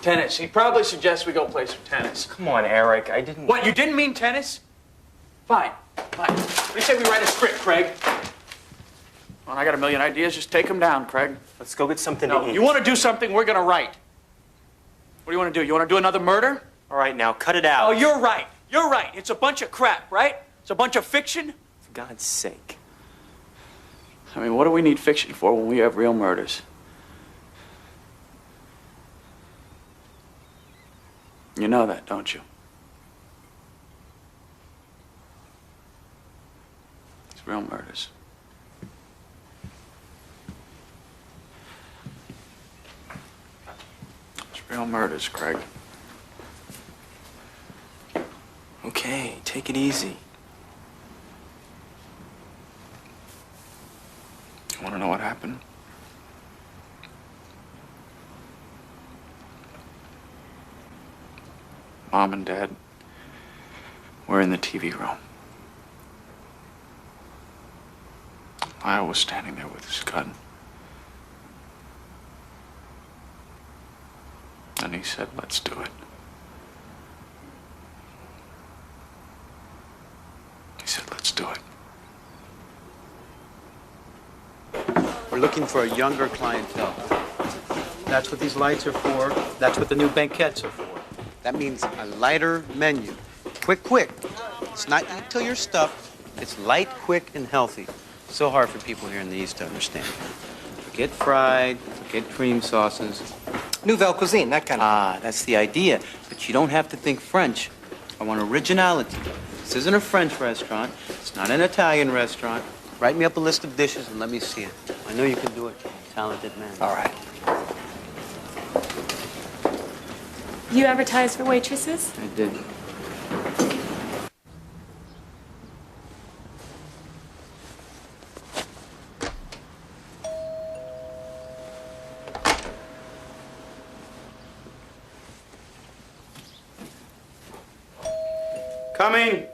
Tennis. He'd probably suggest we go play some tennis. Come on, Eric. I didn't... What, you didn't mean tennis? Fine. What do you say we write a script, Craig? Well, I got a million ideas. Just take them down, Craig. Let's go get something to eat. You want to do something, we're going to write. What do you want to do? You want to do another murder? All right, now, cut it out. Oh, you're right. You're right. It's a bunch of crap, right? It's a bunch of fiction. For God's sake. I mean, what do we need fiction for when we have real murders? You know that, don't you? It's real murders. It's real murders, Craig. Okay, take it easy. You want to know what happened? Mom and Dad were in the TV room. Lyle was standing there with his gun. And he said, "Let's do it." He said, "Let's do it." We're looking for a younger clientele. That's what these lights are for. That's what the new banquettes are for. That means a lighter menu. Quick, quick. It's not eat till you're stuffed. It's light, quick, and healthy. So hard for people here in the East to understand. Forget fried, forget cream sauces. Nouvelle cuisine, that kind of... Ah, that's the idea. But you don't have to think French. I want originality. This isn't a French restaurant. It's not an Italian restaurant. Write me up a list of dishes and let me see it. I know you can do it. You're a talented man. All right. You advertise for waitresses? I did. Coming.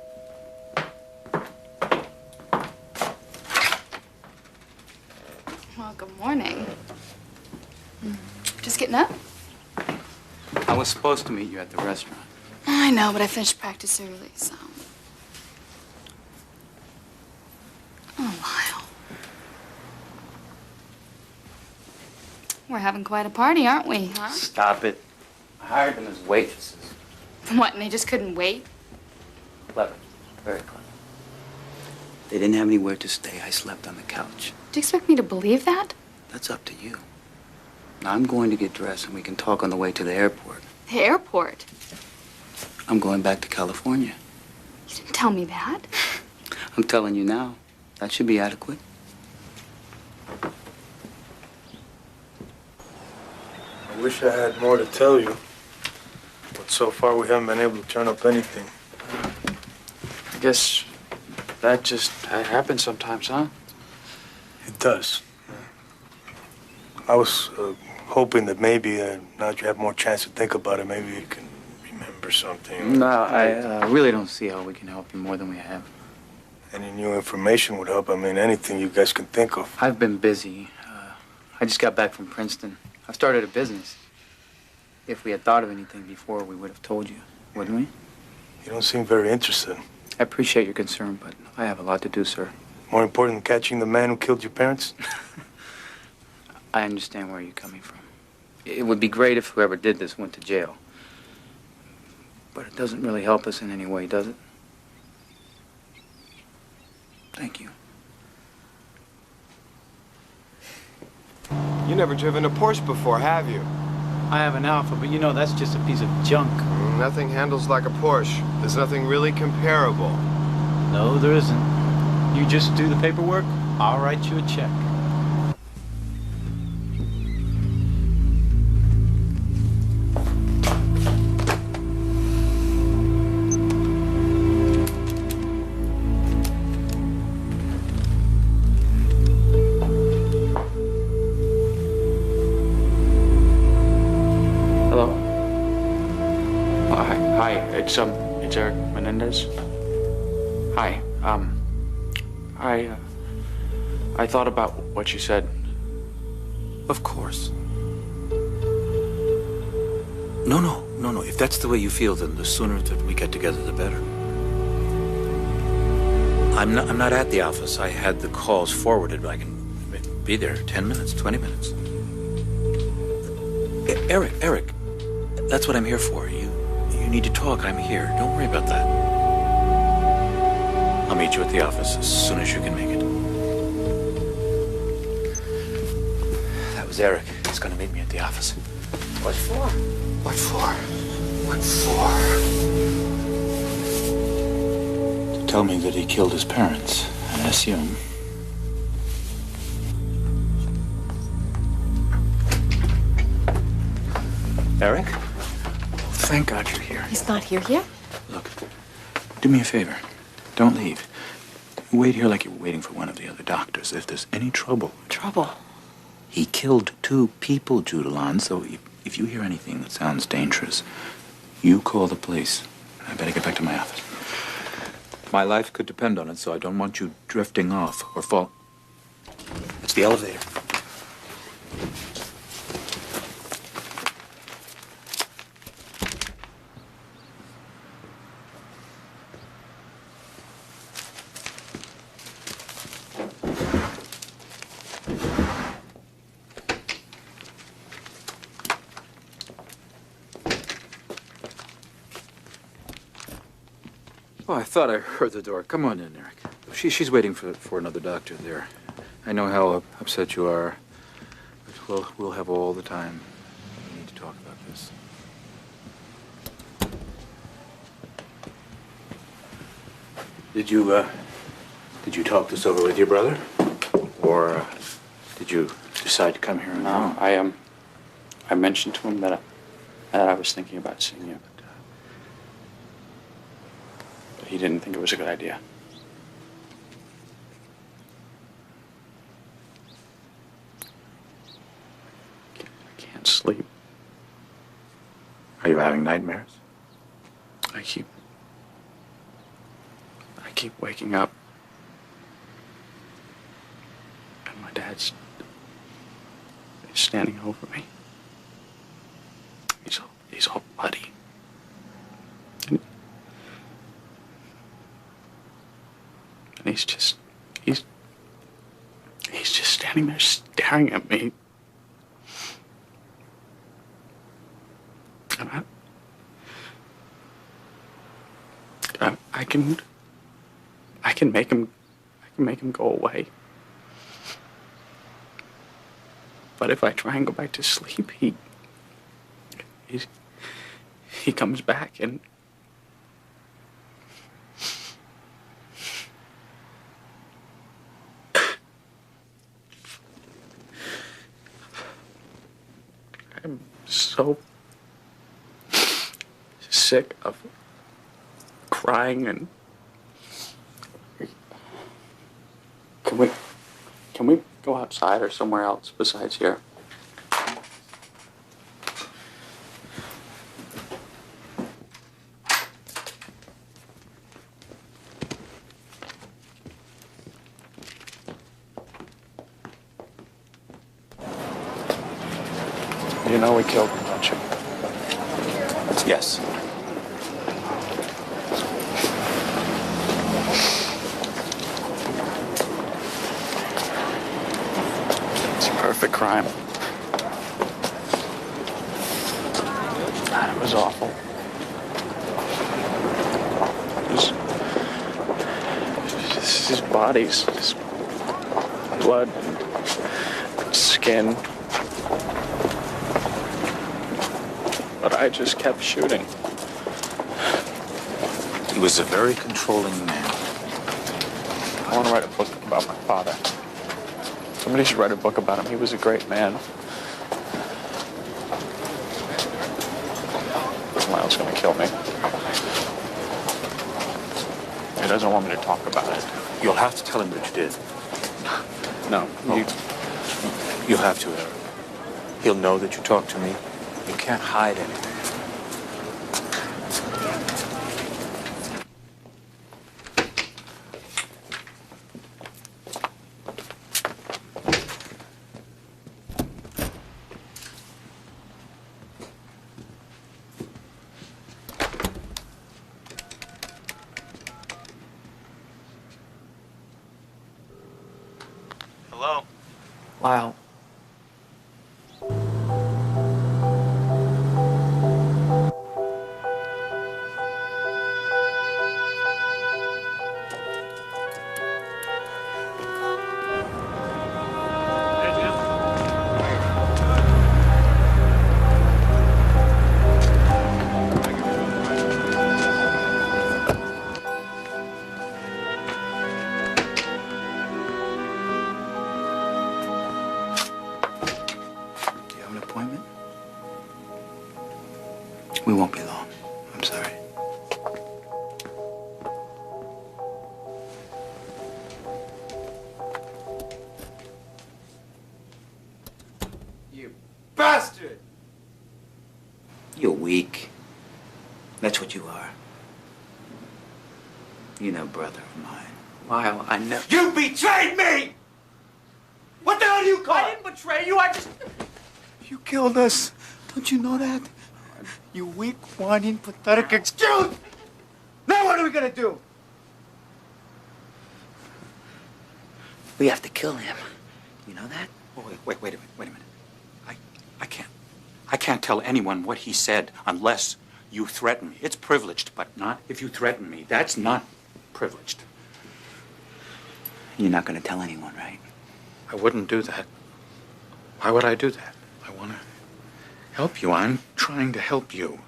Well, good morning. Just getting up? I was supposed to meet you at the restaurant. I know, but I finished practice early, so... Oh, Lyle. We're having quite a party, aren't we, huh? Stop it. I hired them as waitresses. What, and they just couldn't wait? Clever. Very clever. They didn't have anywhere to stay. I slept on the couch. Do you expect me to believe that? That's up to you. Now, I'm going to get dressed and we can talk on the way to the airport. The airport? I'm going back to California. You didn't tell me that. I'm telling you now. That should be adequate. I wish I had more to tell you, but so far we haven't been able to turn up anything. I guess that just happens sometimes, huh? It does. I was hoping that maybe now that you have more chance to think about it, maybe you can remember something. No, I really don't see how we can help you more than we have. Any new information would help. I mean, anything you guys can think of. I've been busy. I just got back from Princeton. I've started a business. If we had thought of anything before, we would have told you, wouldn't we? You don't seem very interested. I appreciate your concern, but I have a lot to do, sir. More important than catching the man who killed your parents? I understand where you're coming from. It would be great if whoever did this went to jail. But it doesn't really help us in any way, does it? Thank you. You never driven a Porsche before, have you? I have an Alpha, but you know that's just a piece of junk. Nothing handles like a Porsche. There's nothing really comparable. No, there isn't. You just do the paperwork, I'll write you a check. It's Eric Menendez. Hi. I thought about what you said. Of course. No. If that's the way you feel, then the sooner that we get together, the better. I'm not at the office. I had the calls forwarded. I can be there 10 minutes, 20 minutes. Eric, that's what I'm here for. You need to talk. I'm here. Don't worry about that. I'll meet you at the office as soon as you can make it. That was Eric. He's going to meet me at the office. What for? What for? What for? To tell me that he killed his parents, I assume. Eric? Thank God you're here. He's not here yet? Look, do me a favor. Don't leave. Wait here like you're waiting for one of the other doctors. If there's any trouble... Trouble? He killed 2 people, Judalon, so if you hear anything that sounds dangerous, You call the police. I better get back to my office. My life could depend on it, so I don't want you drifting off or fall. It's the elevator. Oh, I thought I heard the door. Come on in, Eric. She's waiting for another doctor there. I know how upset you are, but we'll have all the time we need to talk about this. Did you talk this over with your brother? Or did you decide to come here? No, I mentioned to him that I was thinking about seeing you. But he didn't think it was a good idea. I can't sleep. Are you having nightmares? I keep waking up. And my dad's standing over me. He's all bloody. And he's just standing there staring at me. And I can make him go away. But if I try and go back to sleep, he comes back and I'm so sick of crying and can we go outside or somewhere else besides here? You know we killed him, don't you? Yes. It's a perfect crime. God, it was awful. His body's just blood and skin. But I just kept shooting. He was a very controlling man. I want to write a book about my father. Somebody should write a book about him. He was a great man. Lyle's going to kill me. He doesn't want me to talk about it. You'll have to tell him what you did. No. You'll have to, Eric. He'll know that you talked to me. You can't hide anything. Hello? Lyle. You know, brother of mine. Lyle, I know. You betrayed me! What the hell do you call it? I didn't betray you, I just... You killed us. Don't you know that? You weak, whining, pathetic excuse! Now what are we gonna do? We have to kill him. You know that? Oh, wait a minute. I can't tell anyone what he said unless you threaten me. It's privileged, but not if you threaten me. That's not privileged. You're not gonna tell anyone, right? I wouldn't do that. Why would I do that? I want to help you. I'm trying to help you.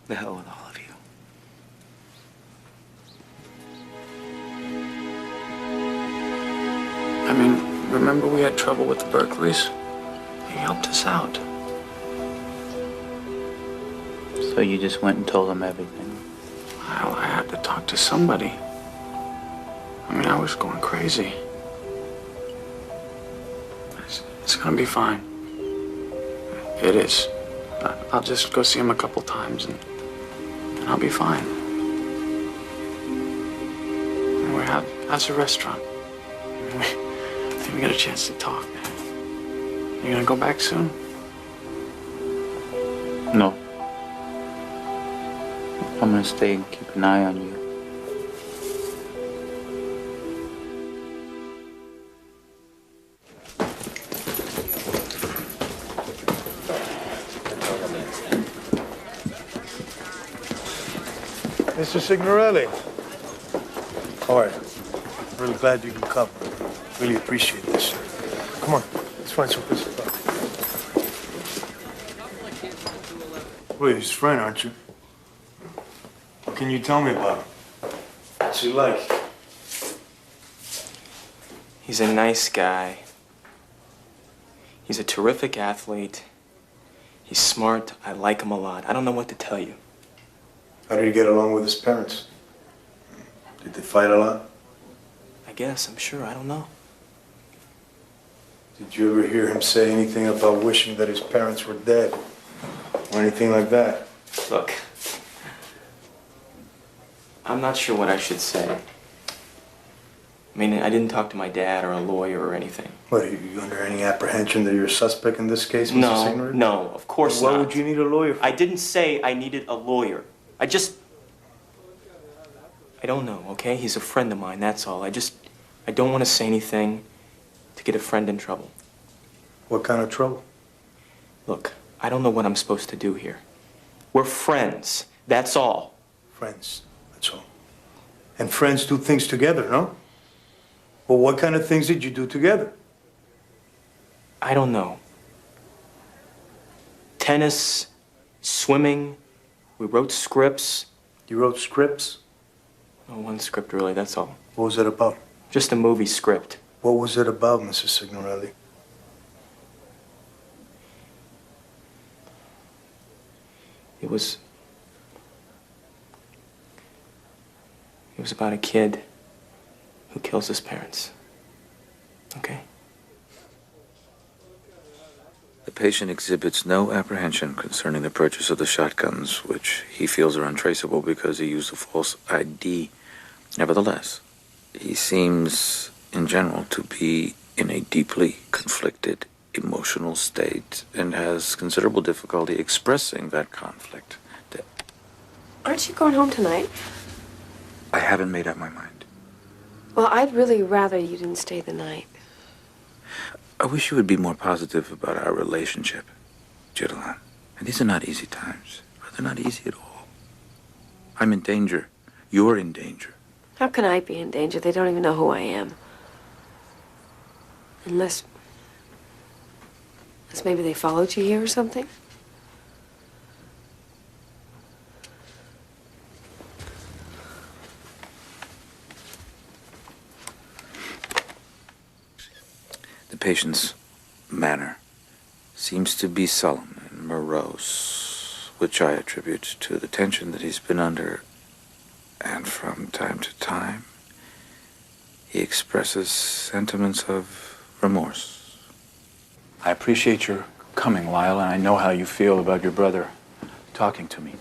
The hell with all of you. I mean, remember we had trouble with the Berkeleys? He helped us out. So you just went and told them everything? Well, I had to talk to somebody. I mean, I was going crazy. It's gonna be fine. It is. I'll just go see him a couple times and I'll be fine. Anyway, how's the restaurant? I think we got a chance to talk. You gonna go back soon? No. I'm gonna stay and keep an eye on you. Mr. Signorelli. How are you? Really glad you can come. Really appreciate this. Come on, let's find some place to talk. Well, you're his friend, aren't you? What can you tell me about him? What's he like? He's a nice guy. He's a terrific athlete. He's smart. I like him a lot. I don't know what to tell you. How did he get along with his parents? Did they fight a lot? I guess, I'm sure. I don't know. Did you ever hear him say anything about wishing that his parents were dead? Or anything like that? Look, I'm not sure what I should say. I mean, I didn't talk to my dad or a lawyer or anything. What, are you under any apprehension that you're a suspect in this case, Mr. No, Signorelli? no, of course Why not. would you need a lawyer for? I didn't say I needed a lawyer. I don't know, okay? He's a friend of mine, that's all. I don't want to say anything to get a friend in trouble. What kind of trouble? Look, I don't know what I'm supposed to do here. We're friends, that's all. Friends, that's all. And friends do things together, no? Well, what kind of things did you do together? I don't know. Tennis, swimming, we wrote scripts. You wrote scripts? Oh, one script, really, that's all. What was it about? Just a movie script. What was it about, Mrs. Signorelli? It was about a kid who kills his parents. Okay? The patient exhibits no apprehension concerning the purchase of the shotguns, which he feels are untraceable because he used a false ID. Nevertheless, he seems, in general, to be in a deeply conflicted emotional state and has considerable difficulty expressing that conflict. Aren't you going home tonight? I haven't made up my mind. Well, I'd really rather you didn't stay the night. I wish you would be more positive about our relationship, Jidalan. And these are not easy times. They're not easy at all. I'm in danger. You're in danger. How can I be in danger? They don't even know who I am. Unless maybe they followed you here or something? The patient's manner seems to be sullen and morose, which I attribute to the tension that he's been under. And from time to time, he expresses sentiments of remorse. I appreciate your coming, Lyle, and I know how you feel about your brother talking to me.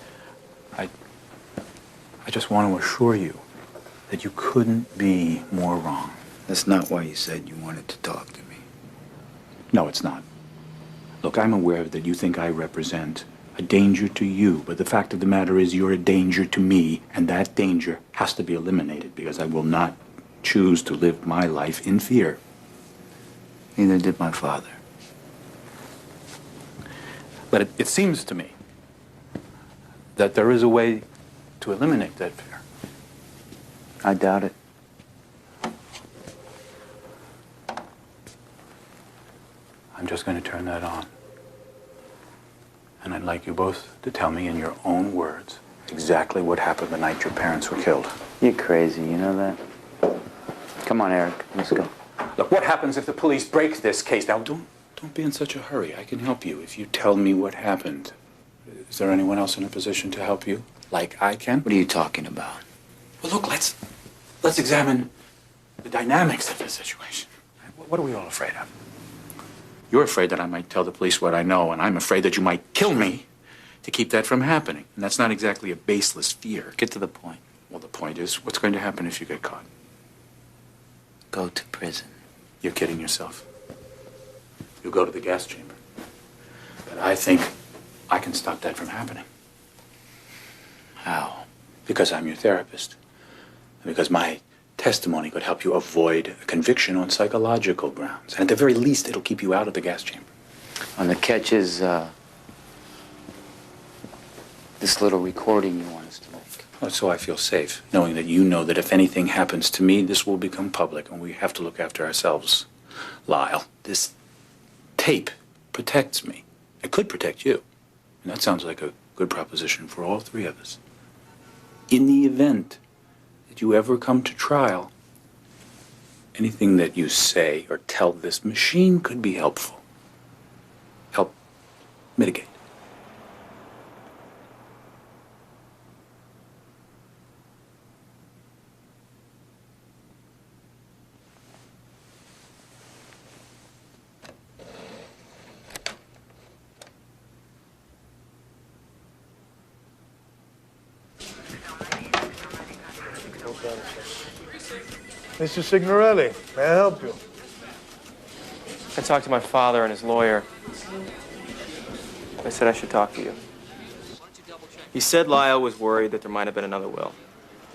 I just want to assure you that you couldn't be more wrong. That's not why you said you wanted to talk to me. No, it's not. Look, I'm aware that you think I represent a danger to you, but the fact of the matter is you're a danger to me, and that danger has to be eliminated because I will not choose to live my life in fear. Neither did my father. But it seems to me that there is a way to eliminate that fear. I doubt it. I'm just going to turn that on. And I'd like you both to tell me in your own words exactly what happened the night your parents were killed. You're crazy, you know that? Come on, Eric, let's go. Look, what happens if the police break this case? Now, don't be in such a hurry. I can help you if you tell me what happened. Is there anyone else in a position to help you, like I can? What are you talking about? Well, look, let's examine the dynamics of the situation. What are we all afraid of? You're afraid that I might tell the police what I know, and I'm afraid that you might kill me to keep that from happening. And that's not exactly a baseless fear. Get to the point. Well, the point is, what's going to happen if you get caught? Go to prison. You're kidding yourself. You'll go to the gas chamber. But I think I can stop that from happening. How? Because I'm your therapist. And because my testimony could help you avoid a conviction on psychological grounds. And at the very least, it'll keep you out of the gas chamber. And the catch is, this little recording you want us to make. Well, so I feel safe, knowing that you know that if anything happens to me, this will become public, and we have to look after ourselves. Lyle, this tape protects me. It could protect you. And that sounds like a good proposition for all three of us. In the event that you ever come to trial, anything that you say or tell this machine could be helpful. Help mitigate. Mr. Signorelli, may I help you? I talked to my father and his lawyer. They said I should talk to you. He said Lyle was worried that there might have been another will.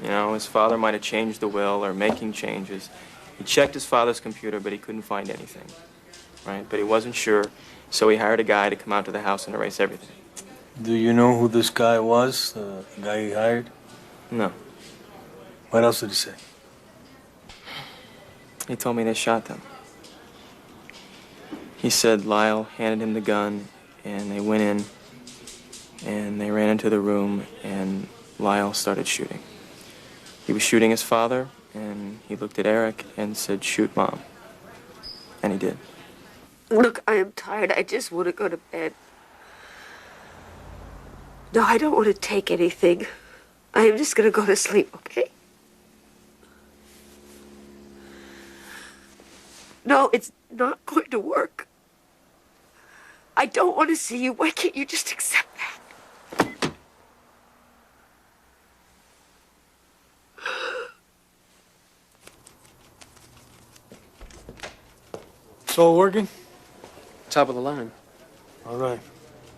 You know, his father might have changed the will or making changes. He checked his father's computer, but he couldn't find anything. Right? But he wasn't sure, so he hired a guy to come out to the house and erase everything. Do you know who this guy was, the guy he hired? No. What else did he say? He told me they shot them. He said Lyle handed him the gun, and they went in, and they ran into the room, and Lyle started shooting. He was shooting his father, and he looked at Eric and said, "Shoot, Mom." And he did. Look, I am tired. I just want to go to bed. No, I don't want to take anything. I am just going to go to sleep, okay? No, it's not going to work. I don't want to see you. Why can't you just accept that? It's all working? Top of the line. All right.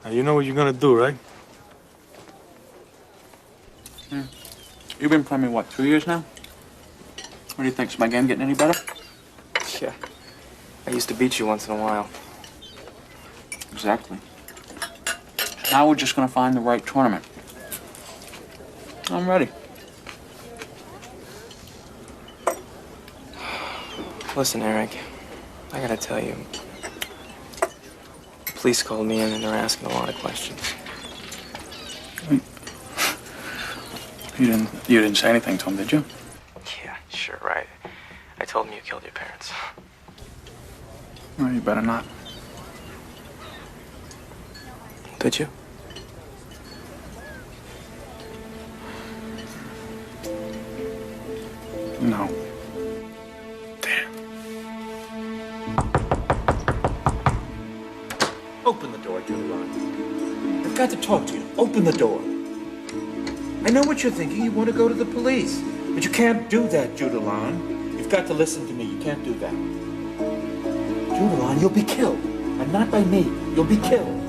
Now, you know what you're going to do, right? You've been playing me, what, 2 years now? What do you think? Is my game getting any better? Yeah. I used to beat you once in a while. Exactly. Now we're just going to find the right tournament. I'm ready. Listen, Eric, I gotta tell you. The police called me in and they're asking a lot of questions. You didn't say anything to him, did you? Yeah, sure, right. I told them you killed your parents. Well, you better not. Did you? No. Open the door, Judeline. I've got to talk to you. Open the door. I know what you're thinking. You want to go to the police. But you can't do that, Judeline. You've got to listen to me. You can't do that. Judeline, you'll be killed. And not by me. You'll be killed.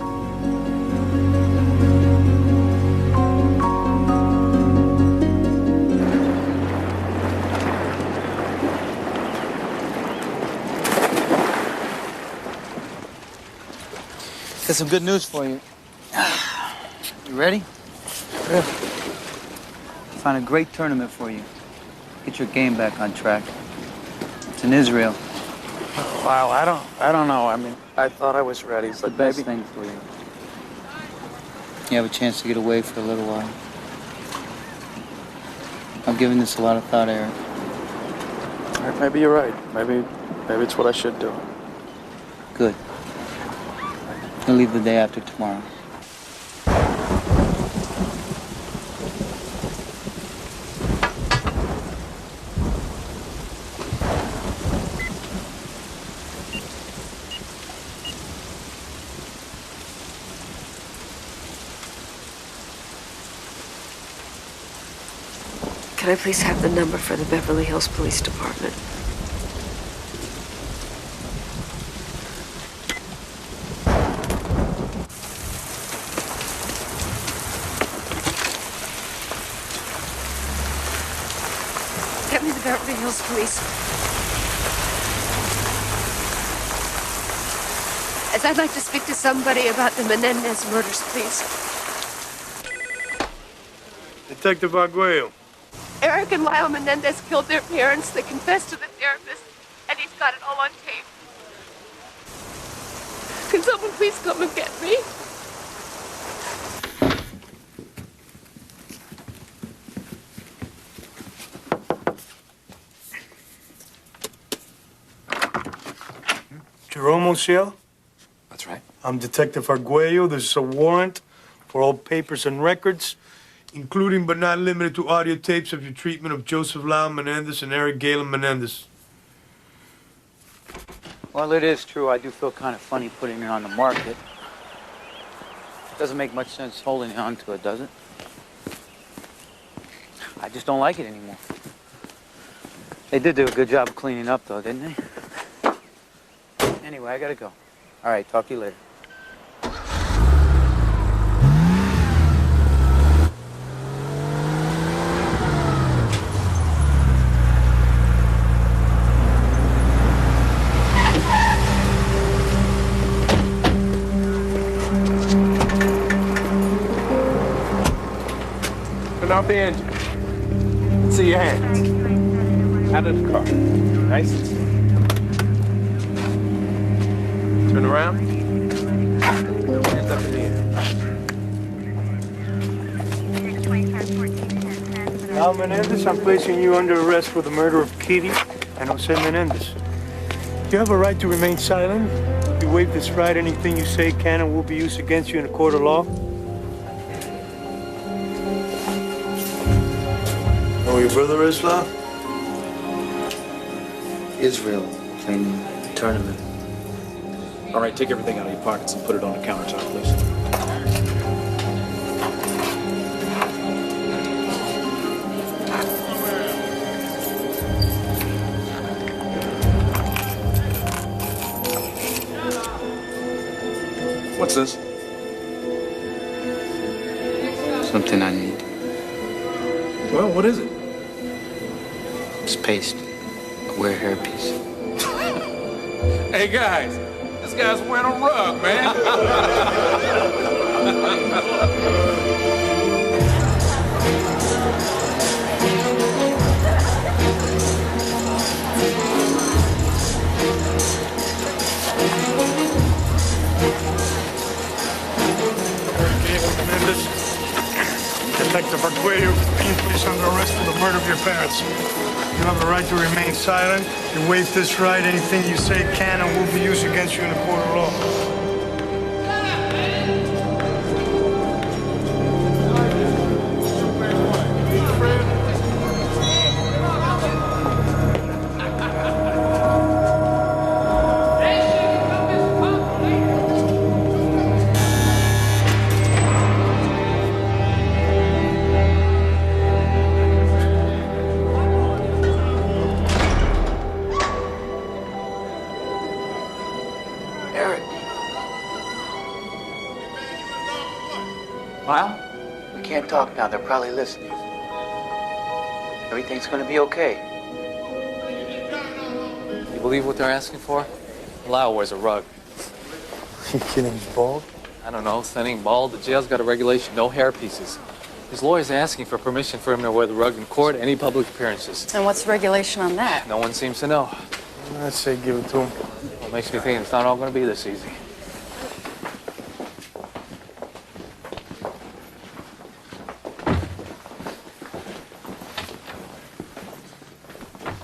Got some good news for you. You ready? Yeah. Found a great tournament for you. Get your game back on track. It's in Israel. Wow, I don't know. I mean, I thought I was ready, It's but the best maybe... thing for you. You have a chance to get away for a little while. I'm giving this a lot of thought, Eric. All right, maybe you're right. Maybe it's what I should do. Good. I'll leave the day after tomorrow. Can I please have the number for the Beverly Hills Police Department? Get me the Beverly Hills Police. As I'd like to speak to somebody about the Menendez murders, please. Detective Arguello. Eric and Lyle Menendez killed their parents. They confessed to the therapist, and he's got it all on tape. Can someone please come and get me? Jerome O'Seal? That's right. I'm Detective Arguello. This is a warrant for all papers and records, including but not limited to audio tapes of your treatment of Joseph Lyle Menendez and Eric Galen Menendez. Well, it is true. I do feel kind of funny putting it on the market. Doesn't make much sense holding on to it, does it? I just don't like it anymore. They did do a good job of cleaning up, though, didn't they? Anyway, I gotta go. All right, talk to you later. Turn off the engine. Let's see your hands. Out of the car. Nice and slow. Turn around. Hands up in the air. Lyle Menendez, I'm placing you under arrest for the murder of Kitty and Jose Menendez. You have a right to remain silent. If you waive this right, anything you say can and will be used against you in a court of law. Know who your brother is, Lyle? Israel playing a tournament. All right, take everything out of your pockets and put it on the countertop, please. What's this? Something I need. Well, what is it? It's paste. I wear hairpiece. Hey, guys. This guy's wearing a rug, man. Detective Arguello, being placed under arrest for the murder of your parents. You have a right to remain silent. If you waive this right, anything you say can and will be used against you in a court of law. Lyle? We can't talk now. They're probably listening. Everything's gonna be okay. You believe what they're asking for? Lyle wears a rug. You kidding? He's bald? I don't know, thinning, bald. The jail's got a regulation, no hair pieces. His lawyer's asking for permission for him to wear the rug in court, any public appearances. And what's the regulation on that? No one seems to know. I'd say give it to him. Well, it makes me think it's not all going to be this easy.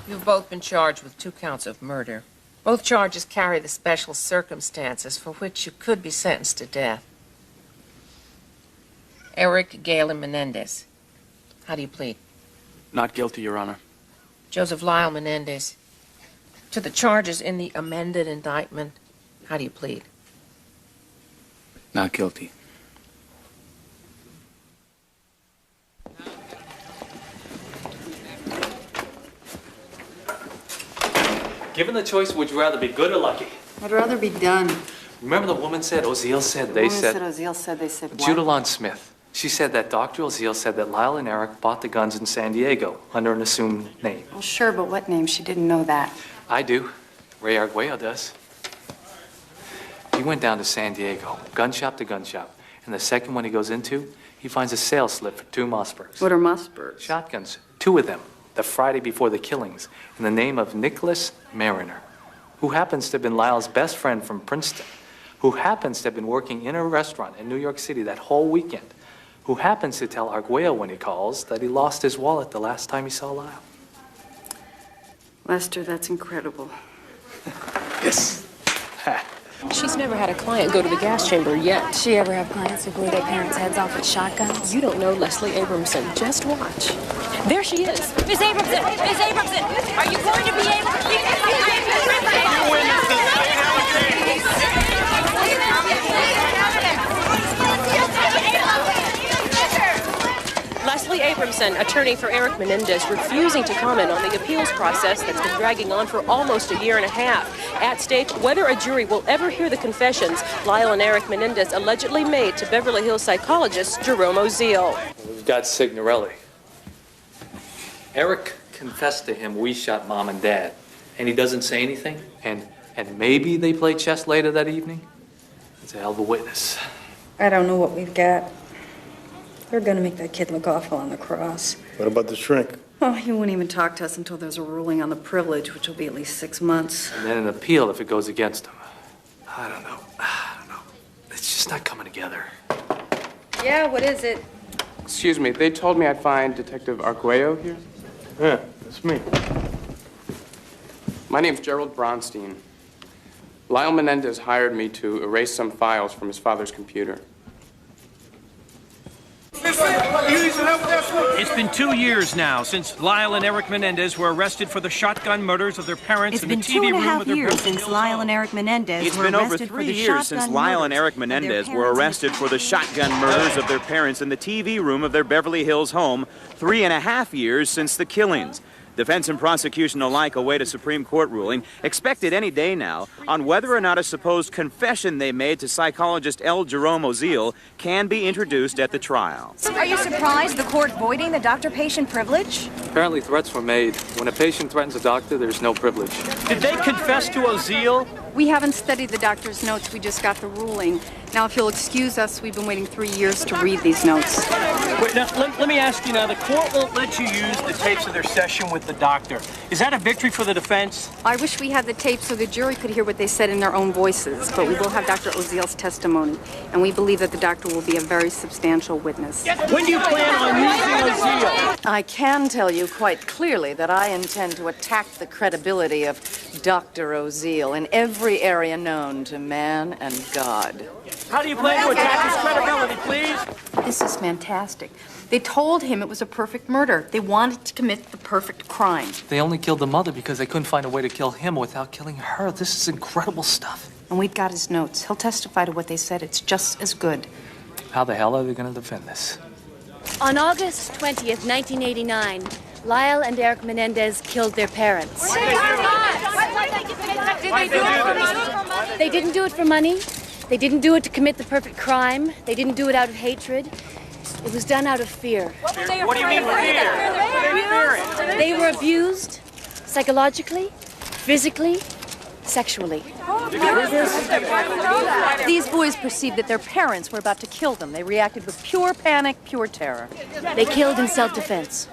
You've both been charged with 2 counts of murder. Both charges carry the special circumstances for which you could be sentenced to death. Eric Galen Menendez. How do you plead? Not guilty, Your Honor. Joseph Lyle Menendez. To the charges in the amended indictment, how do you plead? Not guilty. Given the choice, would you rather be good or lucky? I'd rather be done. Remember the woman said, Oziel said, they said... Oziel said, they said what? Judalon Smith. She said that Dr. Oziel said that Lyle and Eric bought the guns in San Diego under an assumed name. Well, sure, but what name? She didn't know that. I do. Ray Arguello does. He went down to San Diego, gun shop to gun shop. And the second one he goes into, he finds a sales slip for 2 Mossbergs. What are Mossbergs? Shotguns. 2 of them. The Friday before the killings, in the name of Nicholas Mariner, who happens to have been Lyle's best friend from Princeton, who happens to have been working in a restaurant in New York City that whole weekend, who happens to tell Arguello when he calls that he lost his wallet the last time he saw Lyle. Lester, that's incredible. Yes. She's never had a client go to the gas chamber yet. Did she ever have clients who blew their parents' heads off with shotguns? You don't know Leslie Abramson. Just watch. There she is. Miss Abramson! Miss Abramson! Are you going to be able to keep Leslie Abramson, attorney for Eric Menendez, refusing to comment on the appeals process that's been dragging on for almost a year and a half. At stake, whether a jury will ever hear the confessions Lyle and Eric Menendez allegedly made to Beverly Hills psychologist Jerome Oziel. We've got Signorelli. Eric confessed to him we shot Mom and Dad, and he doesn't say anything, and maybe they played chess later that evening. It's a hell of a witness. I don't know what we've got. They're gonna make that kid look awful on the cross. What about the shrink? Oh, he won't even talk to us until there's a ruling on the privilege, which will be at least 6 months. And then an appeal if it goes against him. I don't know. It's just not coming together. Yeah, what is it? Excuse me, they told me I'd find Detective Arguello here. Yeah, that's me. My name's Gerald Bronstein. Lyle Menendez hired me to erase some files from his father's computer. It's been 2 years now since Lyle and Eric Menendez were arrested for the shotgun murders of their parents in the TV room of their It's been 2.5 years since Lyle and Eric Menendez It's were been over arrested 3 for the years since shotgun Lyle and murders Eric of their Menendez were parents. arrested for the shotgun murders of their parents in the TV room of their Beverly Hills home. 3.5 years since the killings. Defense and prosecution alike await a Supreme Court ruling, expected any day now, on whether or not a supposed confession they made to psychologist L. Jerome Oziel can be introduced at the trial. Are you surprised the court voiding the doctor-patient privilege? Apparently threats were made. When a patient threatens a doctor, there's no privilege. Did they confess to Oziel? We haven't studied the doctor's notes. We just got the ruling. Now, if you'll excuse us, we've been waiting 3 years to read these notes. Wait, now, let me ask you now, the court won't let you use the tapes of their session with the doctor. Is that a victory for the defense? I wish we had the tape so the jury could hear what they said in their own voices, but we will have Dr. Oziel's testimony, and we believe that the doctor will be a very substantial witness. When do you plan on using Oziel? I can tell you quite clearly that I intend to attack the credibility of Dr. Oziel in every area known to man and God. How do you plan to attack his credibility, please? This is fantastic. They told him it was a perfect murder. They wanted to commit the perfect crime. They only killed the mother because they couldn't find a way to kill him without killing her. This is incredible stuff. And we've got his notes. He'll testify to what they said. It's just as good. How the hell are they going to defend this? On August 20th, 1989, Lyle and Eric Menendez killed their parents. Did they do it for money? They didn't do it for money. They didn't do it to commit the perfect crime. They didn't do it out of hatred. It was done out of fear. What do you mean fear? They were abused psychologically, physically, sexually. These boys perceived that their parents were about to kill them. They reacted with pure panic, pure terror. They killed in self-defense.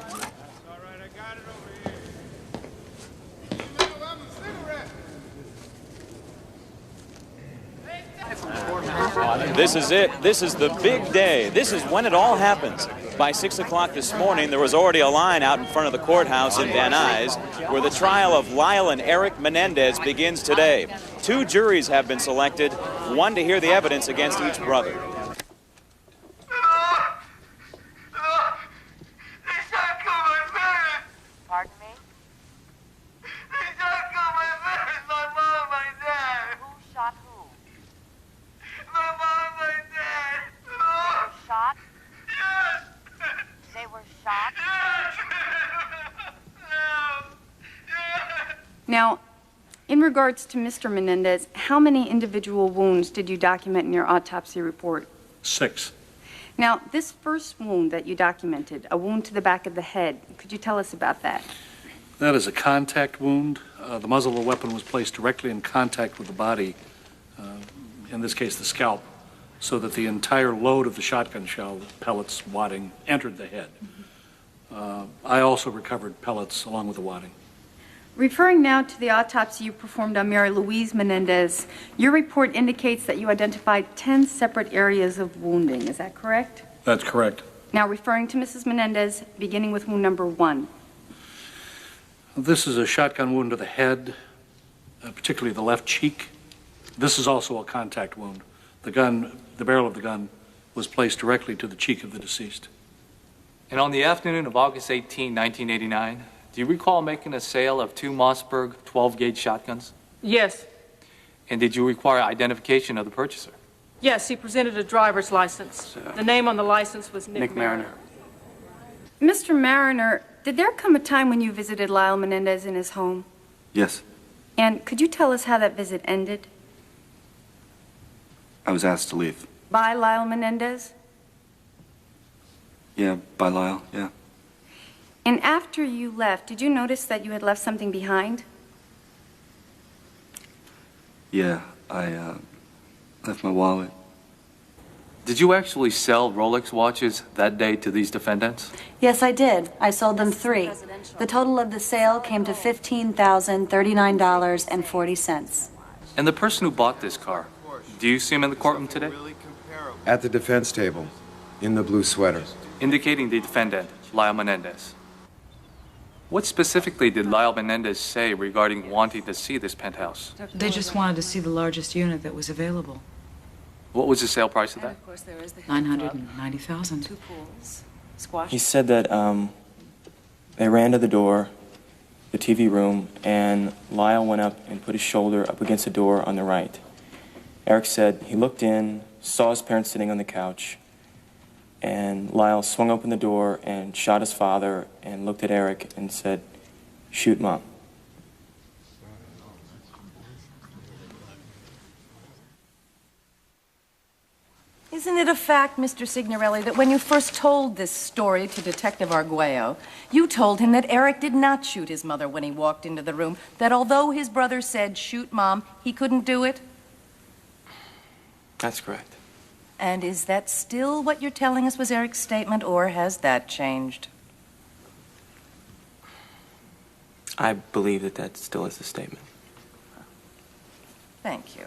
This is it. This is the big day. This is when it all happens. By 6 o'clock this morning, there was already a line out in front of the courthouse in Van Nuys where the trial of Lyle and Eric Menendez begins today. 2 juries have been selected, one to hear the evidence against each brother. Pardon me? They shot my parents, my mom, my dad. Who shot who? My mom, my dad. They were shot? Yes. They were shot? Yes. Now, in regards to Mr. Menendez, how many individual wounds did you document in your autopsy report? 6. Now, this first wound that you documented, a wound to the back of the head, could you tell us about that? That is a contact wound. The muzzle of the weapon was placed directly in contact with the body, in this case the scalp, so that the entire load of the shotgun shell, pellets, wadding, entered the head. I also recovered pellets along with the wadding. Referring now to the autopsy you performed on Mary Louise Menendez, your report indicates that you identified 10 separate areas of wounding. Is that correct? That's correct. Now, referring to Mrs. Menendez, beginning with wound number 1. This is a shotgun wound to the head, particularly the left cheek. This is also a contact wound. The barrel of the gun was placed directly to the cheek of the deceased. And on the afternoon of August 18, 1989, do you recall making a sale of 2 Mossberg 12-gauge shotguns? Yes. And did you require identification of the purchaser? Yes, he presented a driver's license. The name on the license was Nick Mariner. Mr. Mariner, did there come a time when you visited Lyle Menendez in his home? Yes. And could you tell us how that visit ended? I was asked to leave. By Lyle Menendez? Yeah, by Lyle, yeah. And after you left, did you notice that you had left something behind? Yeah, I left my wallet. Did you actually sell Rolex watches that day to these defendants? Yes, I did. I sold them 3. The total of the sale came to $15,039.40. And the person who bought this car, do you see him in the courtroom today? At the defense table, in the blue sweater. Indicating the defendant, Lyle Menendez. What specifically did Lyle Menendez say regarding wanting to see this penthouse? They just wanted to see the largest unit that was available. What was the sale price of that? $990,000. 2 pools, squash. He said that they ran to the door, the TV room, and Lyle went up and put his shoulder up against the door on the right. Eric said he looked in, saw his parents sitting on the couch, and Lyle swung open the door and shot his father and looked at Eric and said, "Shoot, Mom." Isn't it a fact, Mr. Signorelli, that when you first told this story to Detective Arguello, you told him that Eric did not shoot his mother when he walked into the room, that although his brother said, "Shoot, Mom," he couldn't do it? That's correct. And is that still what you're telling us was Eric's statement, or has that changed? I believe that that still is the statement. Thank you.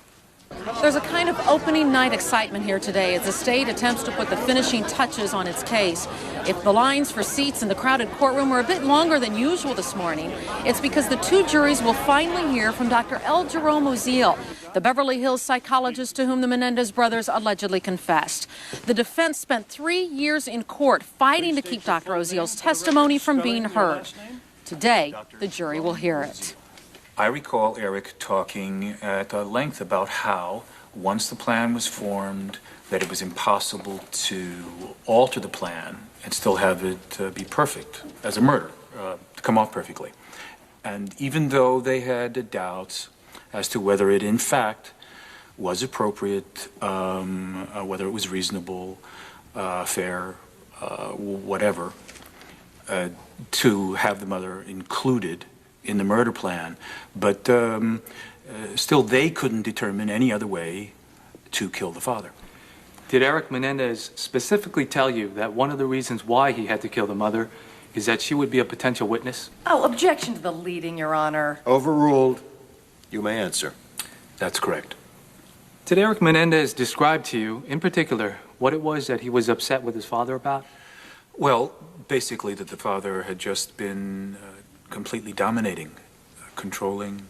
There's a kind of opening night excitement here today as the state attempts to put the finishing touches on its case. If the lines for seats in the crowded courtroom were a bit longer than usual this morning, it's because the 2 juries will finally hear from Dr. L. Jerome Oziel, the Beverly Hills psychologist to whom the Menendez brothers allegedly confessed. The defense spent 3 years in court fighting to keep Dr. Oziel's testimony from being heard. Today, the jury will hear it. I recall Eric talking at length about how, once the plan was formed, that it was impossible to alter the plan and still have it be perfect as a murder, to come off perfectly. And even though they had doubts as to whether it in fact was appropriate, whether it was reasonable, fair, whatever, to have the mother included in the murder plan. But still, they couldn't determine any other way to kill the father. Did Eric Menendez specifically tell you that one of the reasons why he had to kill the mother is that she would be a potential witness? Oh, objection to the leading, Your Honor. Overruled. You may answer. That's correct. Did Eric Menendez describe to you, in particular, what it was that he was upset with his father about? Well, basically that the father had just been completely dominating, controlling,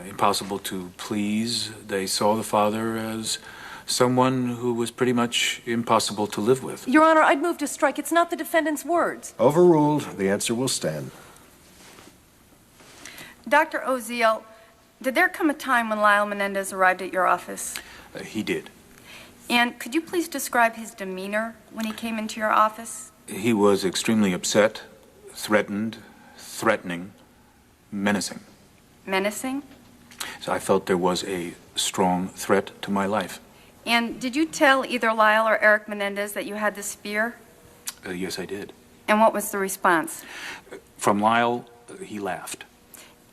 impossible to please. They saw the father as someone who was pretty much impossible to live with. Your Honor, I'd move to strike. It's not the defendant's words. Overruled. The answer will stand. Dr. Oziel, did there come a time when Lyle Menendez arrived at your office? He did. And could you please describe his demeanor when he came into your office? He was extremely upset, threatened, threatening, menacing. Menacing? So I felt there was a strong threat to my life. And did you tell either Lyle or Eric Menendez that you had this fear? Yes, I did. And what was the response? From Lyle, he laughed.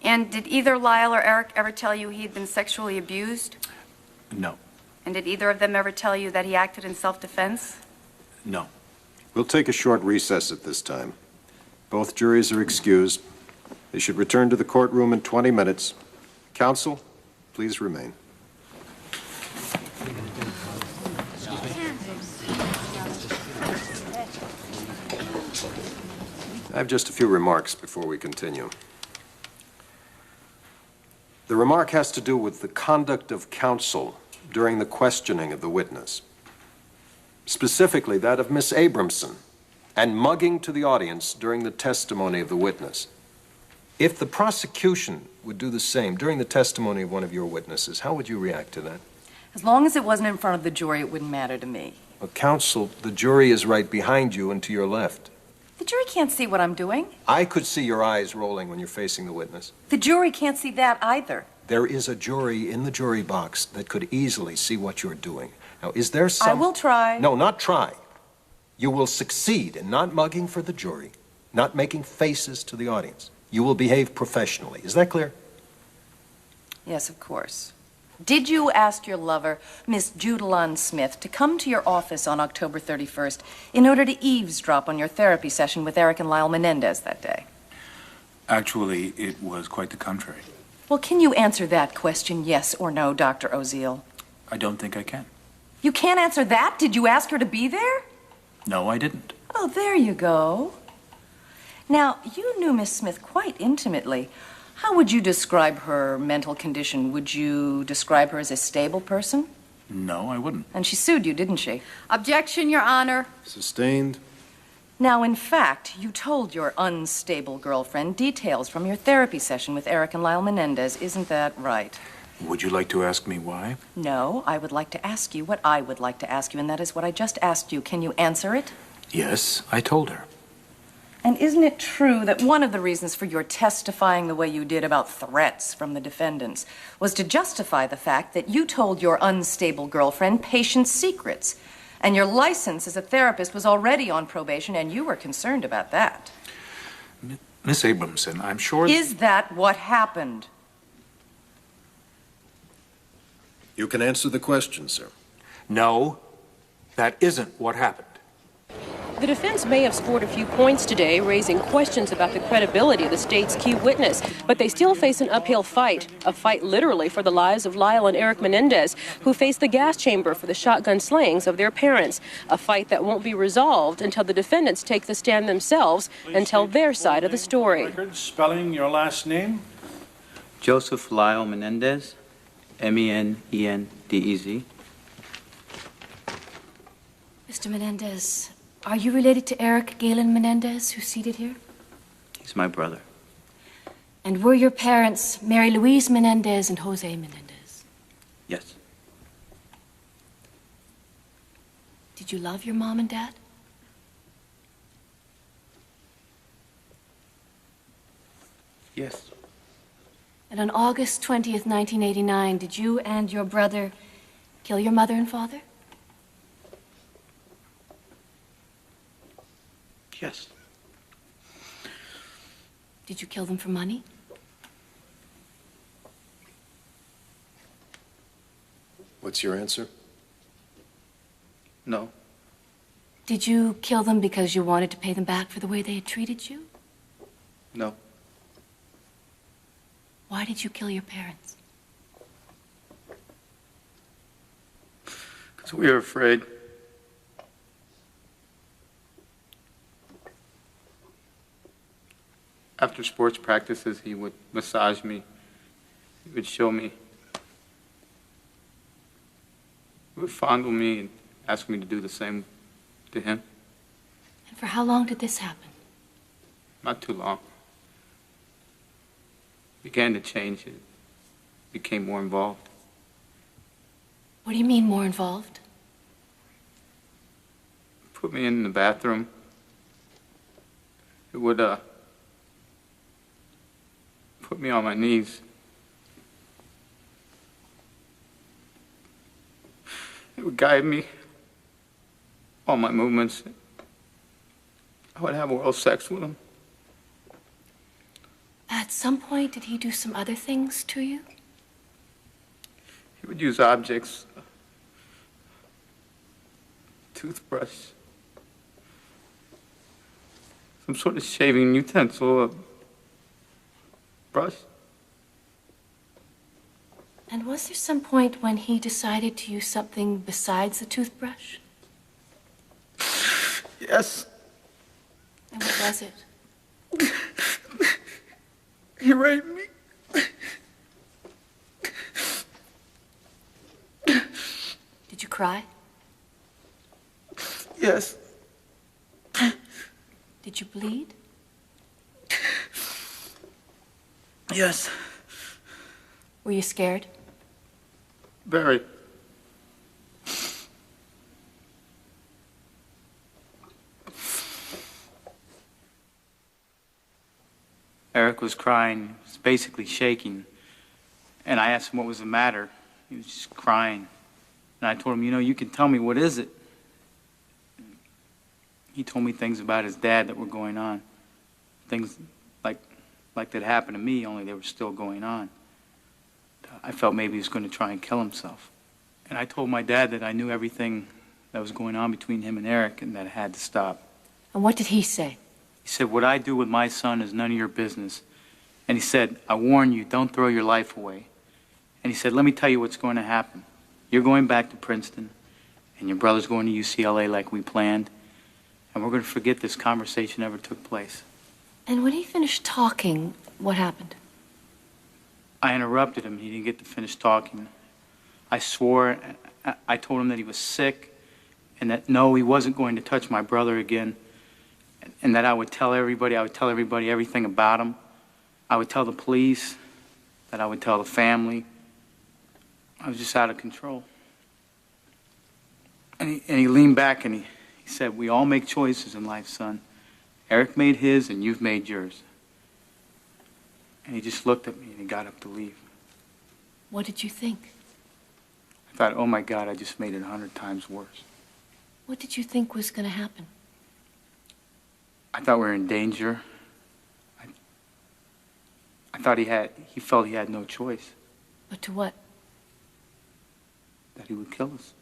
And did either Lyle or Eric ever tell you he had been sexually abused? No. And did either of them ever tell you that he acted in self-defense? No. We'll take a short recess at this time. Both juries are excused. They should return to the courtroom in 20 minutes. Counsel, please remain. I have just a few remarks before we continue. The remark has to do with the conduct of counsel during the questioning of the witness, specifically that of Miss Abramson, and mugging to the audience during the testimony of the witness. If the prosecution would do the same during the testimony of one of your witnesses, how would you react to that? As long as it wasn't in front of the jury, it wouldn't matter to me. Well, counsel, the jury is right behind you and to your left. The jury can't see what I'm doing. I could see your eyes rolling when you're facing the witness. The jury can't see that either. There is a jury in the jury box that could easily see what you're doing. Now, is there some... I will try. No, not try. You will succeed in not mugging for the jury, not making faces to the audience. You will behave professionally. Is that clear? Yes, of course. Did you ask your lover, Miss Judalyn Smith, to come to your office on October 31st in order to eavesdrop on your therapy session with Eric and Lyle Menendez that day? Actually, it was quite the contrary. Well, can you answer that question, yes or no, Dr. Oziel? I don't think I can. You can't answer that? Did you ask her to be there? No, I didn't. Oh, there you go. Now, you knew Miss Smith quite intimately. How would you describe her mental condition? Would you describe her as a stable person? No, I wouldn't. And she sued you, didn't she? Objection, Your Honor. Sustained. Now, in fact, you told your unstable girlfriend details from your therapy session with Eric and Lyle Menendez. Isn't that right? Would you like to ask me why? No, I would like to ask you what I would like to ask you, and that is what I just asked you. Can you answer it? Yes, I told her. And isn't it true that one of the reasons for your testifying the way you did about threats from the defendants was to justify the fact that you told your unstable girlfriend patient secrets, and your license as a therapist was already on probation, and you were concerned about that? Miss Abramson, I'm sure... Is that what happened? You can answer the question, sir. No, that isn't what happened. The defense may have scored a few points today, raising questions about the credibility of the state's key witness, but they still face an uphill fight, a fight literally for the lives of Lyle and Eric Menendez, who face the gas chamber for the shotgun slayings of their parents, a fight that won't be resolved until the defendants take the stand themselves and tell their side of the story. Spelling your last name? Joseph Lyle Menendez, Menendez. Mr. Menendez, are you related to Eric Galen Menendez, who's seated here? He's my brother. And were your parents Mary Louise Menendez and Jose Menendez? Yes. Did you love your mom and dad? Yes. And on August 20th, 1989, did you and your brother kill your mother and father? Yes. Did you kill them for money? What's your answer? No. Did you kill them because you wanted to pay them back for the way they had treated you? No. Why did you kill your parents? Because we were afraid. After sports practices, he would massage me. He would show me. He would fondle me and ask me to do the same to him. And for how long did this happen? Not too long. Began to change. It became more involved. What do you mean, more involved? Put me in the bathroom. It would, put me on my knees. It would guide me, all my movements. I would have oral sex with him. At some point, did he do some other things to you? He would use objects, toothbrush, some sort of shaving utensil, a brush. And was there some point when he decided to use something besides the toothbrush? Yes. And what was it? He raped me. Did you cry? Yes. Did you bleed? Yes. Were you scared? Very. Eric was crying, he was basically shaking. And I asked him what was the matter. He was just crying. And I told him, you know, you can tell me, what is it? He told me things about his dad that were going on. Things like that happened to me, only they were still going on. I felt maybe he was going to try and kill himself. And I told my dad that I knew everything that was going on between him and Eric and that it had to stop. And what did he say? He said, what I do with my son is none of your business. And he said, I warn you, don't throw your life away. And he said, let me tell you what's going to happen. You're going back to Princeton, and your brother's going to UCLA like we planned, and we're going to forget this conversation ever took place. And when he finished talking, what happened? I interrupted him. He didn't get to finish talking. I swore. I told him that he was sick and that, no, he wasn't going to touch my brother again, and that I would tell everybody everything about him. I would tell the police, that I would tell the family. I was just out of control. And he leaned back and he said, we all make choices in life, son. Eric made his and you've made yours. And he just looked at me and he got up to leave. What did you think? I thought, oh my God, I just made it 100 times worse. What did you think was going to happen? I thought we were in danger. I thought he felt he had no choice. But to what? That he would kill us.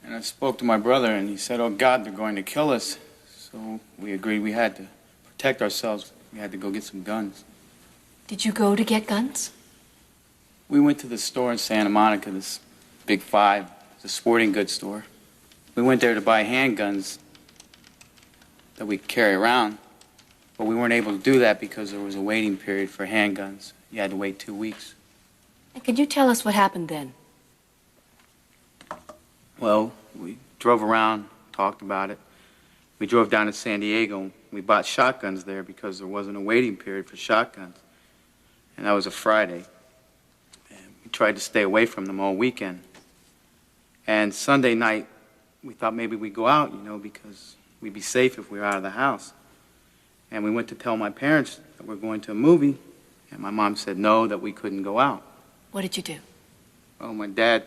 And I spoke to my brother and he said, oh God, they're going to kill us. So we agreed we had to protect ourselves. We had to go get some guns. Did you go to get guns? We went to the store in Santa Monica, this Big Five, the sporting goods store. We went there to buy handguns that we could carry around, but we weren't able to do that because there was a waiting period for handguns. You had to wait 2 weeks. And can you tell us what happened then? Well, we drove around, talked about it. We drove down to San Diego. We bought shotguns there because there wasn't a waiting period for shotguns. And that was a Friday. And we tried to stay away from them all weekend. And Sunday night, we thought maybe we'd go out, you know, because we'd be safe if we were out of the house. And we went to tell my parents that we're going to a movie. And my mom said no, that we couldn't go out. What did you do? Well, my dad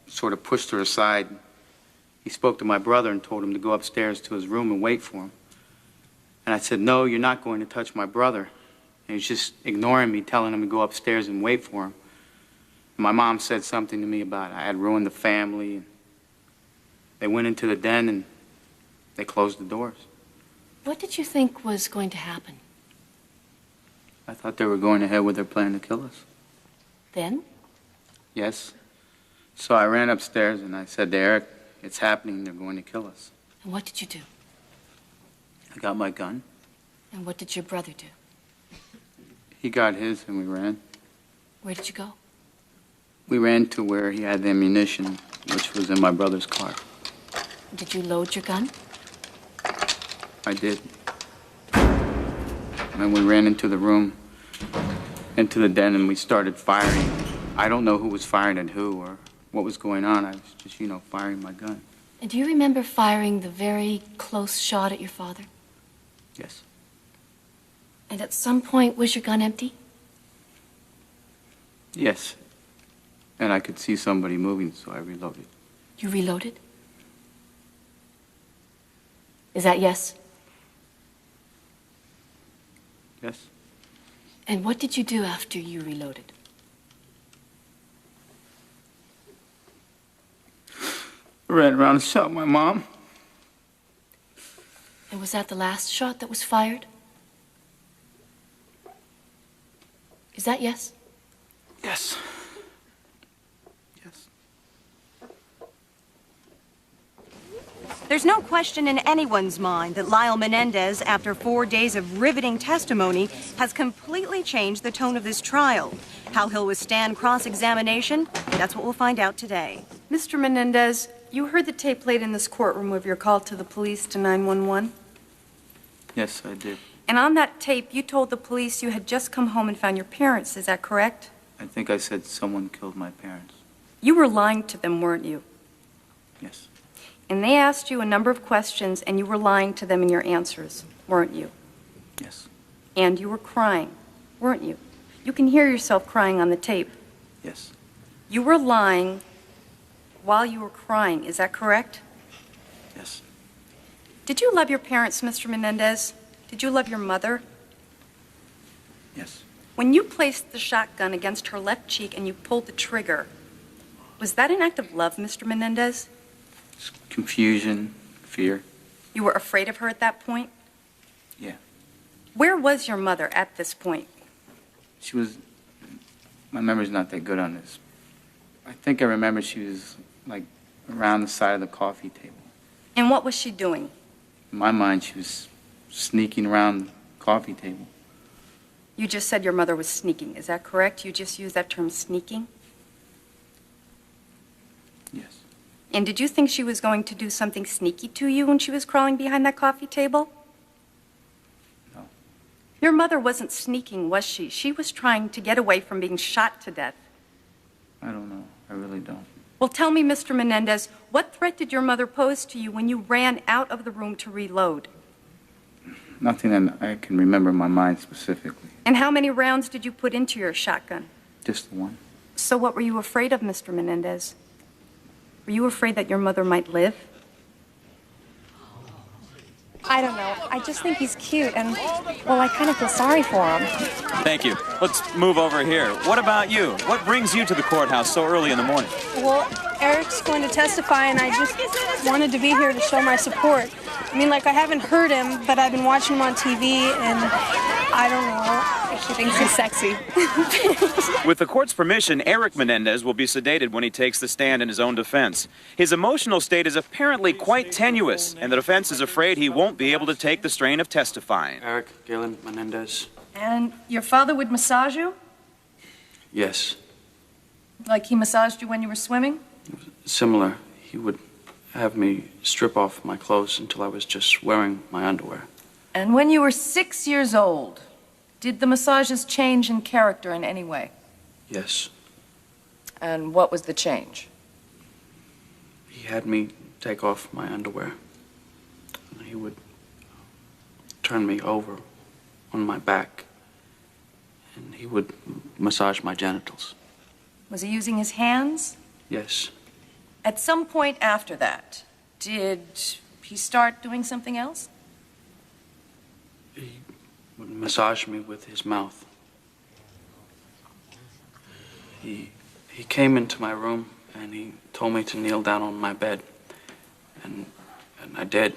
sort of pushed her aside. He spoke to my brother and told him to go upstairs to his room and wait for him. And I said, no, you're not going to touch my brother. And he's just ignoring me, telling him to go upstairs and wait for him. And my mom said something to me about I had ruined the family. And they went into the den and they closed the doors. What did you think was going to happen? I thought they were going ahead with their plan to kill us. Then? Yes. So I ran upstairs and I said to Eric, it's happening, they're going to kill us. And what did you do? I got my gun. And what did your brother do? He got his and we ran. Where did you go? We ran to where he had the ammunition, which was in my brother's car. Did you load your gun? I did. And we ran into the room, into the den, and we started firing. I don't know who was firing at who or what was going on. I was just, firing my gun. And do you remember firing the very close shot at your father? Yes. And at some point, was your gun empty? Yes. And I could see somebody moving, so I reloaded. You reloaded? Is that yes? Yes. And what did you do after you reloaded? I ran around and shot my mom. And was that the last shot that was fired? Is that yes? Yes. There's no question in anyone's mind that Lyle Menendez, after 4 days of riveting testimony, has completely changed the tone of this trial. How he'll withstand cross-examination, that's what we'll find out today. Mr. Menendez, you heard the tape played in this courtroom of your call to the police to 911? Yes, I did. And on that tape, you told the police you had just come home and found your parents. Is that correct? I think I said someone killed my parents. You were lying to them, weren't you? Yes. And they asked you a number of questions, and you were lying to them in your answers, weren't you? Yes. And you were crying, weren't you? You can hear yourself crying on the tape. Yes. You were lying while you were crying. Is that correct? Yes. Did you love your parents, Mr. Menendez? Did you love your mother? Yes. When you placed the shotgun against her left cheek and you pulled the trigger, was that an act of love, Mr. Menendez? Confusion, fear. You were afraid of her at that point? Yeah. Where was your mother at this point? She was... My memory's not that good on this. I think I remember she was, like, around the side of the coffee table. And what was she doing? In my mind, she was sneaking around the coffee table. You just said your mother was sneaking. Is that correct? You just used that term, sneaking? Yes. And did you think she was going to do something sneaky to you when she was crawling behind that coffee table? No. Your mother wasn't sneaking, was she? She was trying to get away from being shot to death. I don't know. I really don't. Well, tell me, Mr. Menendez, what threat did your mother pose to you when you ran out of the room to reload? Nothing that I can remember in my mind specifically. And how many rounds did you put into your shotgun? Just the one. So what were you afraid of, Mr. Menendez? Were you afraid that your mother might live? I don't know. I just think he's cute, and, well, I kind of feel sorry for him. Thank you. Let's move over here. What about you? What brings you to the courthouse so early in the morning? Well, Eric's going to testify, and I just wanted to be here to show my support. I mean, like, I haven't heard him, but I've been watching him on TV, and I don't know. He thinks he's sexy. With the court's permission, Eric Menendez will be sedated when he takes the stand in his own defense. His emotional state is apparently quite tenuous, and the defense is afraid he won't be able to take the strain of testifying. Eric Galen Menendez. And your father would massage you? Yes. Like he massaged you when you were swimming? Similar. He would have me strip off my clothes until I was just wearing my underwear. And when you were 6 years old, did the massages change in character in any way? Yes. And what was the change? He had me take off my underwear. He would turn me over on my back, and he would massage my genitals. Was he using his hands? Yes. At some point after that, did he start doing something else? He would massage me with his mouth. He came into my room and he told me to kneel down on my bed. And I did.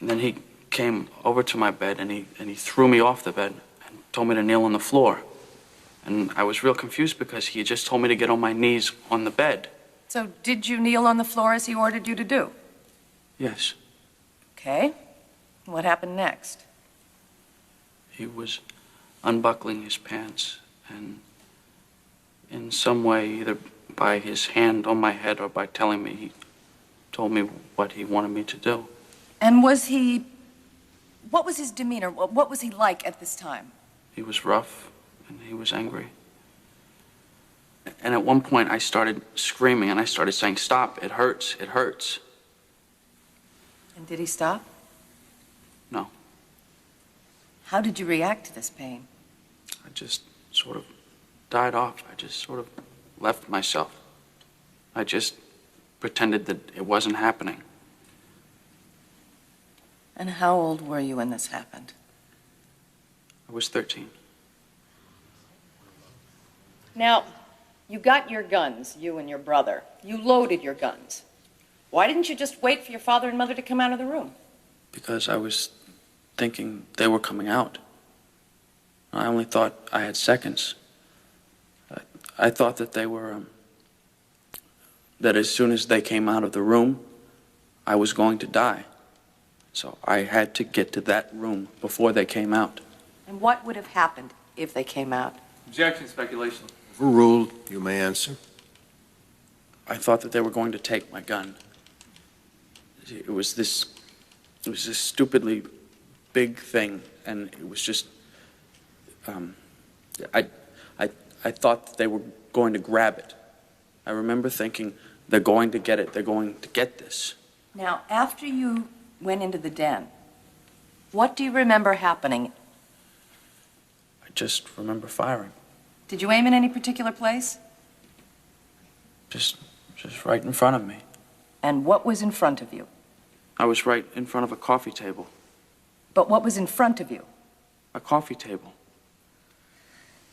And then he came over to my bed and he threw me off the bed and told me to kneel on the floor. And I was real confused because he had just told me to get on my knees on the bed. So did you kneel on the floor as he ordered you to do? Yes. Okay. What happened next? He was unbuckling his pants and in some way, either by his hand on my head or by telling me, he told me what he wanted me to do. And what was his demeanor? What was he like at this time? He was rough and he was angry. And at one point I started screaming and I started saying, "Stop, it hurts, it hurts." And did he stop? No. How did you react to this pain? I just sort of died off. I just sort of left myself. I just pretended that it wasn't happening. And how old were you when this happened? I was 13. Now, you got your guns, you and your brother. You loaded your guns. Why didn't you just wait for your father and mother to come out of the room? Because I was thinking they were coming out. I only thought I had seconds. I thought that they were, that as soon as they came out of the room, I was going to die. So I had to get to that room before they came out. And what would have happened if they came out? Objection, speculation. Overruled. You may answer. I thought that they were going to take my gun. It was this stupidly big thing, and it was just, I thought that they were going to grab it. I remember thinking, they're going to get it, they're going to get this. Now, after you went into the den, what do you remember happening? I just remember firing. Did you aim in any particular place? Just right in front of me. And what was in front of you? I was right in front of a coffee table. But what was in front of you? A coffee table.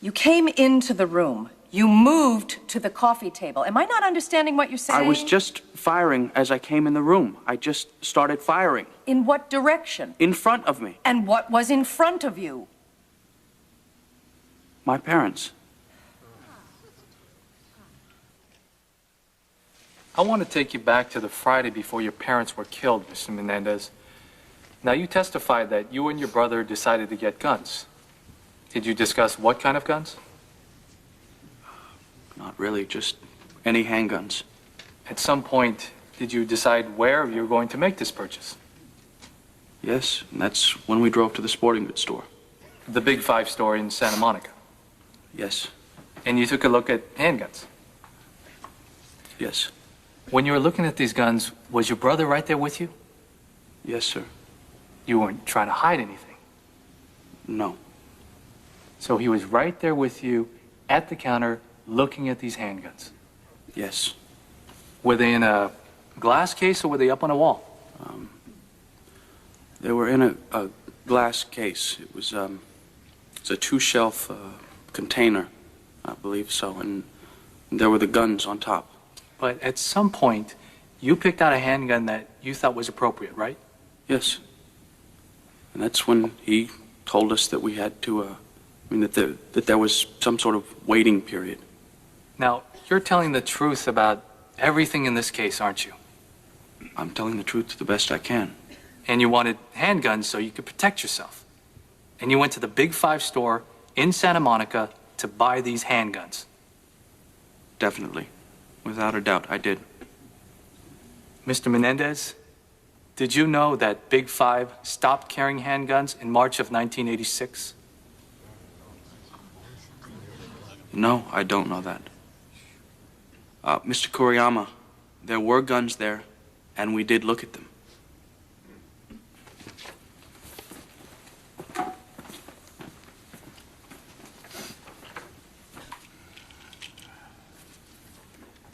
You came into the room. You moved to the coffee table. Am I not understanding what you're saying? I was just firing as I came in the room. I just started firing. In what direction? In front of me. And what was in front of you? My parents. I want to take you back to the Friday before your parents were killed, Mr. Menendez. Now, you testified that you and your brother decided to get guns. Did you discuss what kind of guns? Not really, just any handguns. At some point, did you decide where you were going to make this purchase? Yes, and that's when we drove to the sporting goods store. The Big Five store in Santa Monica. Yes. And you took a look at handguns? Yes. When you were looking at these guns, was your brother right there with you? Yes, sir. You weren't trying to hide anything? No. So he was right there with you at the counter looking at these handguns? Yes. Were they in a glass case or were they up on a wall? They were in a glass case. It was it's a two-shelf container, I believe so, and there were the guns on top. But at some point, you picked out a handgun that you thought was appropriate, right? Yes. And that's when he told us that we had to, that there was some sort of waiting period. Now, you're telling the truth about everything in this case, aren't you? I'm telling the truth the best I can. And you wanted handguns so you could protect yourself. And you went to the Big Five store in Santa Monica to buy these handguns. Definitely. Without a doubt, I did. Mr. Menendez, did you know that Big Five stopped carrying handguns in March of 1986? No, I don't know that. Mr. Kuriyama, there were guns there, and we did look at them.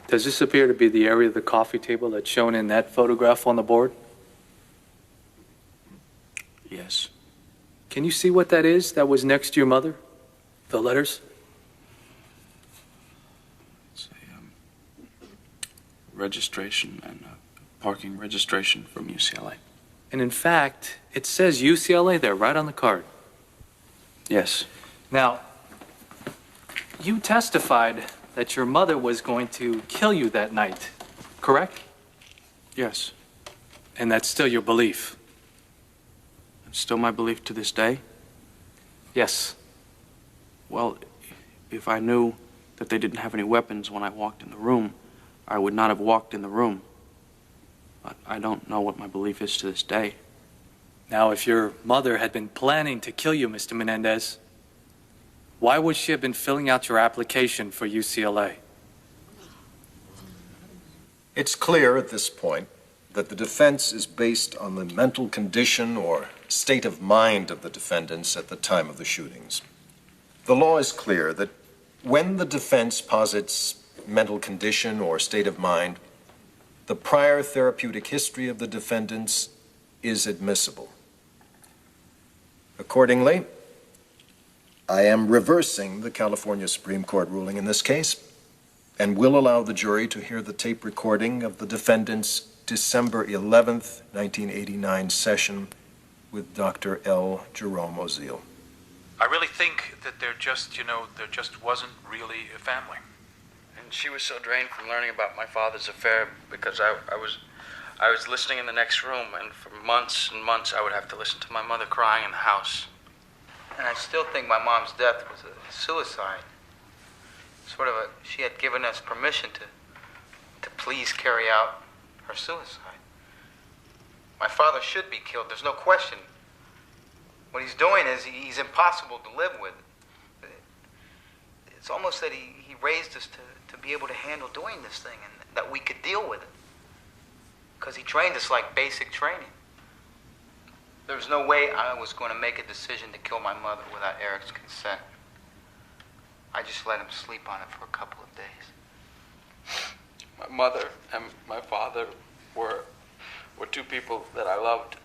Does this appear to be the area of the coffee table that's shown in that photograph on the board? Yes. Can you see what that is that was next to your mother? The letters? It's a registration and parking registration from UCLA. And in fact, it says UCLA there, right on the card. Yes. Now, you testified that your mother was going to kill you that night, correct? Yes. And that's still your belief? It's still my belief to this day. Yes. Well, if I knew that they didn't have any weapons when I walked in the room, I would not have walked in the room. But I don't know what my belief is to this day. Now, if your mother had been planning to kill you, Mr. Menendez, why would she have been filling out your application for UCLA? It's clear at this point that the defense is based on the mental condition or state of mind of the defendants at the time of the shootings. The law is clear that when the defense posits mental condition or state of mind, the prior therapeutic history of the defendants is admissible. Accordingly, I am reversing the California Supreme Court ruling in this case and will allow the jury to hear the tape recording of the defendant's December 11th, 1989 session with Dr. L. Jerome Oziel. I really think that there just wasn't really a family. And she was so drained from learning about my father's affair because I was listening in the next room, and for months and months I would have to listen to my mother crying in the house. And I still think my mom's death was a suicide. She had given us permission to please carry out her suicide. My father should be killed, there's no question. What he's doing is he's impossible to live with. It's almost that he raised us to be able to handle doing this thing and that we could deal with it. Because he trained us like basic training. There was no way I was going to make a decision to kill my mother without Eric's consent. I just let him sleep on it for a couple of days. My mother and my father were two people that I loved.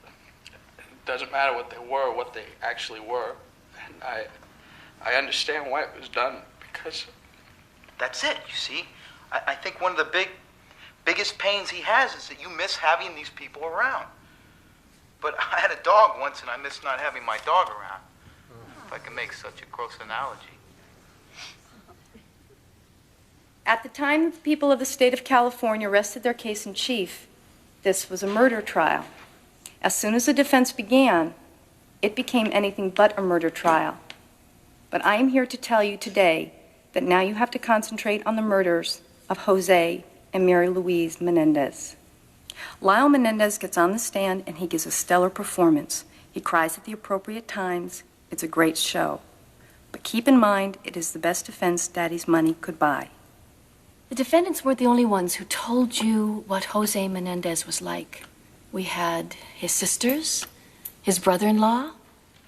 It doesn't matter what they were, what they actually were. And I understand why it was done, because... That's it, you see. I think one of the biggest pains he has is that you miss having these people around. But I had a dog once, and I miss not having my dog around. If I can make such a gross analogy. At the time the people of the state of California rested their case in chief, this was a murder trial. As soon as the defense began, it became anything but a murder trial. But I am here to tell you today that now you have to concentrate on the murders of Jose and Mary Louise Menendez. Lyle Menendez gets on the stand and he gives a stellar performance. He cries at the appropriate times. It's a great show. But keep in mind, it is the best defense Daddy's money could buy. The defendants weren't the only ones who told you what Jose Menendez was like. We had his sisters, his brother-in-law,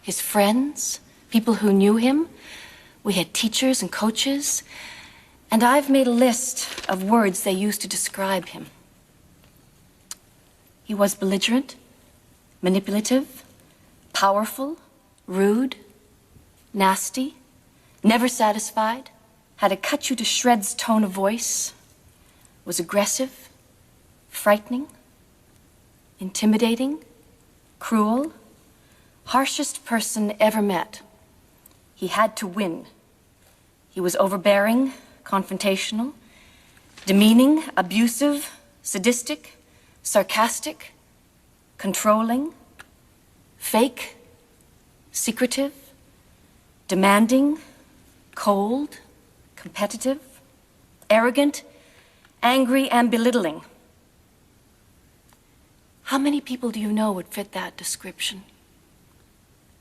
his friends, people who knew him. We had teachers and coaches. And I've made a list of words they used to describe him. He was belligerent, manipulative, powerful, rude, nasty, never satisfied, had a cut-you-to-shreds tone of voice, was aggressive, frightening, intimidating, cruel, harshest person ever met. He had to win. He was overbearing, confrontational, demeaning, abusive, sadistic, sarcastic, controlling, fake, secretive, demanding, cold, competitive, arrogant, angry, and belittling. How many people do you know would fit that description?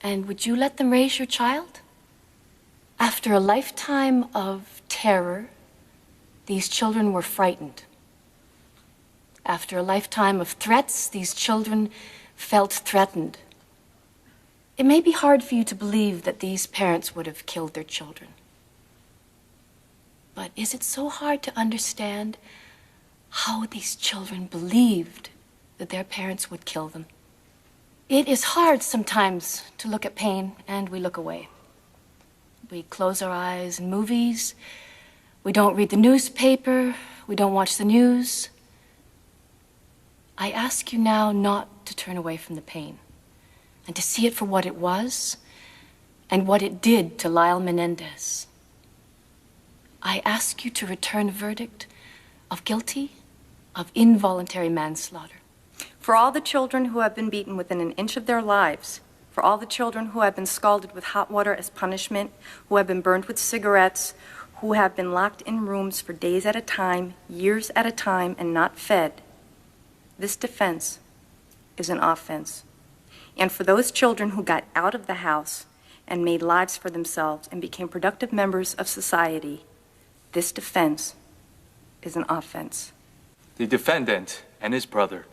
And would you let them raise your child? After a lifetime of terror, these children were frightened. After a lifetime of threats, these children felt threatened. It may be hard for you to believe that these parents would have killed their children. But is it so hard to understand how these children believed that their parents would kill them. It is hard sometimes to look at pain, and we look away. We close our eyes in movies. We don't read the newspaper. We don't watch the news. I ask you now not to turn away from the pain and to see it for what it was and what it did to Lyle Menendez. I ask you to return a verdict of guilty of involuntary manslaughter. For all the children who have been beaten within an inch of their lives, for all the children who have been scalded with hot water as punishment, who have been burned with cigarettes, who have been locked in rooms for days at a time, years at a time, and not fed, this defense is an offense. And for those children who got out of the house and made lives for themselves and became productive members of society, this defense is an offense. The defendant and his brother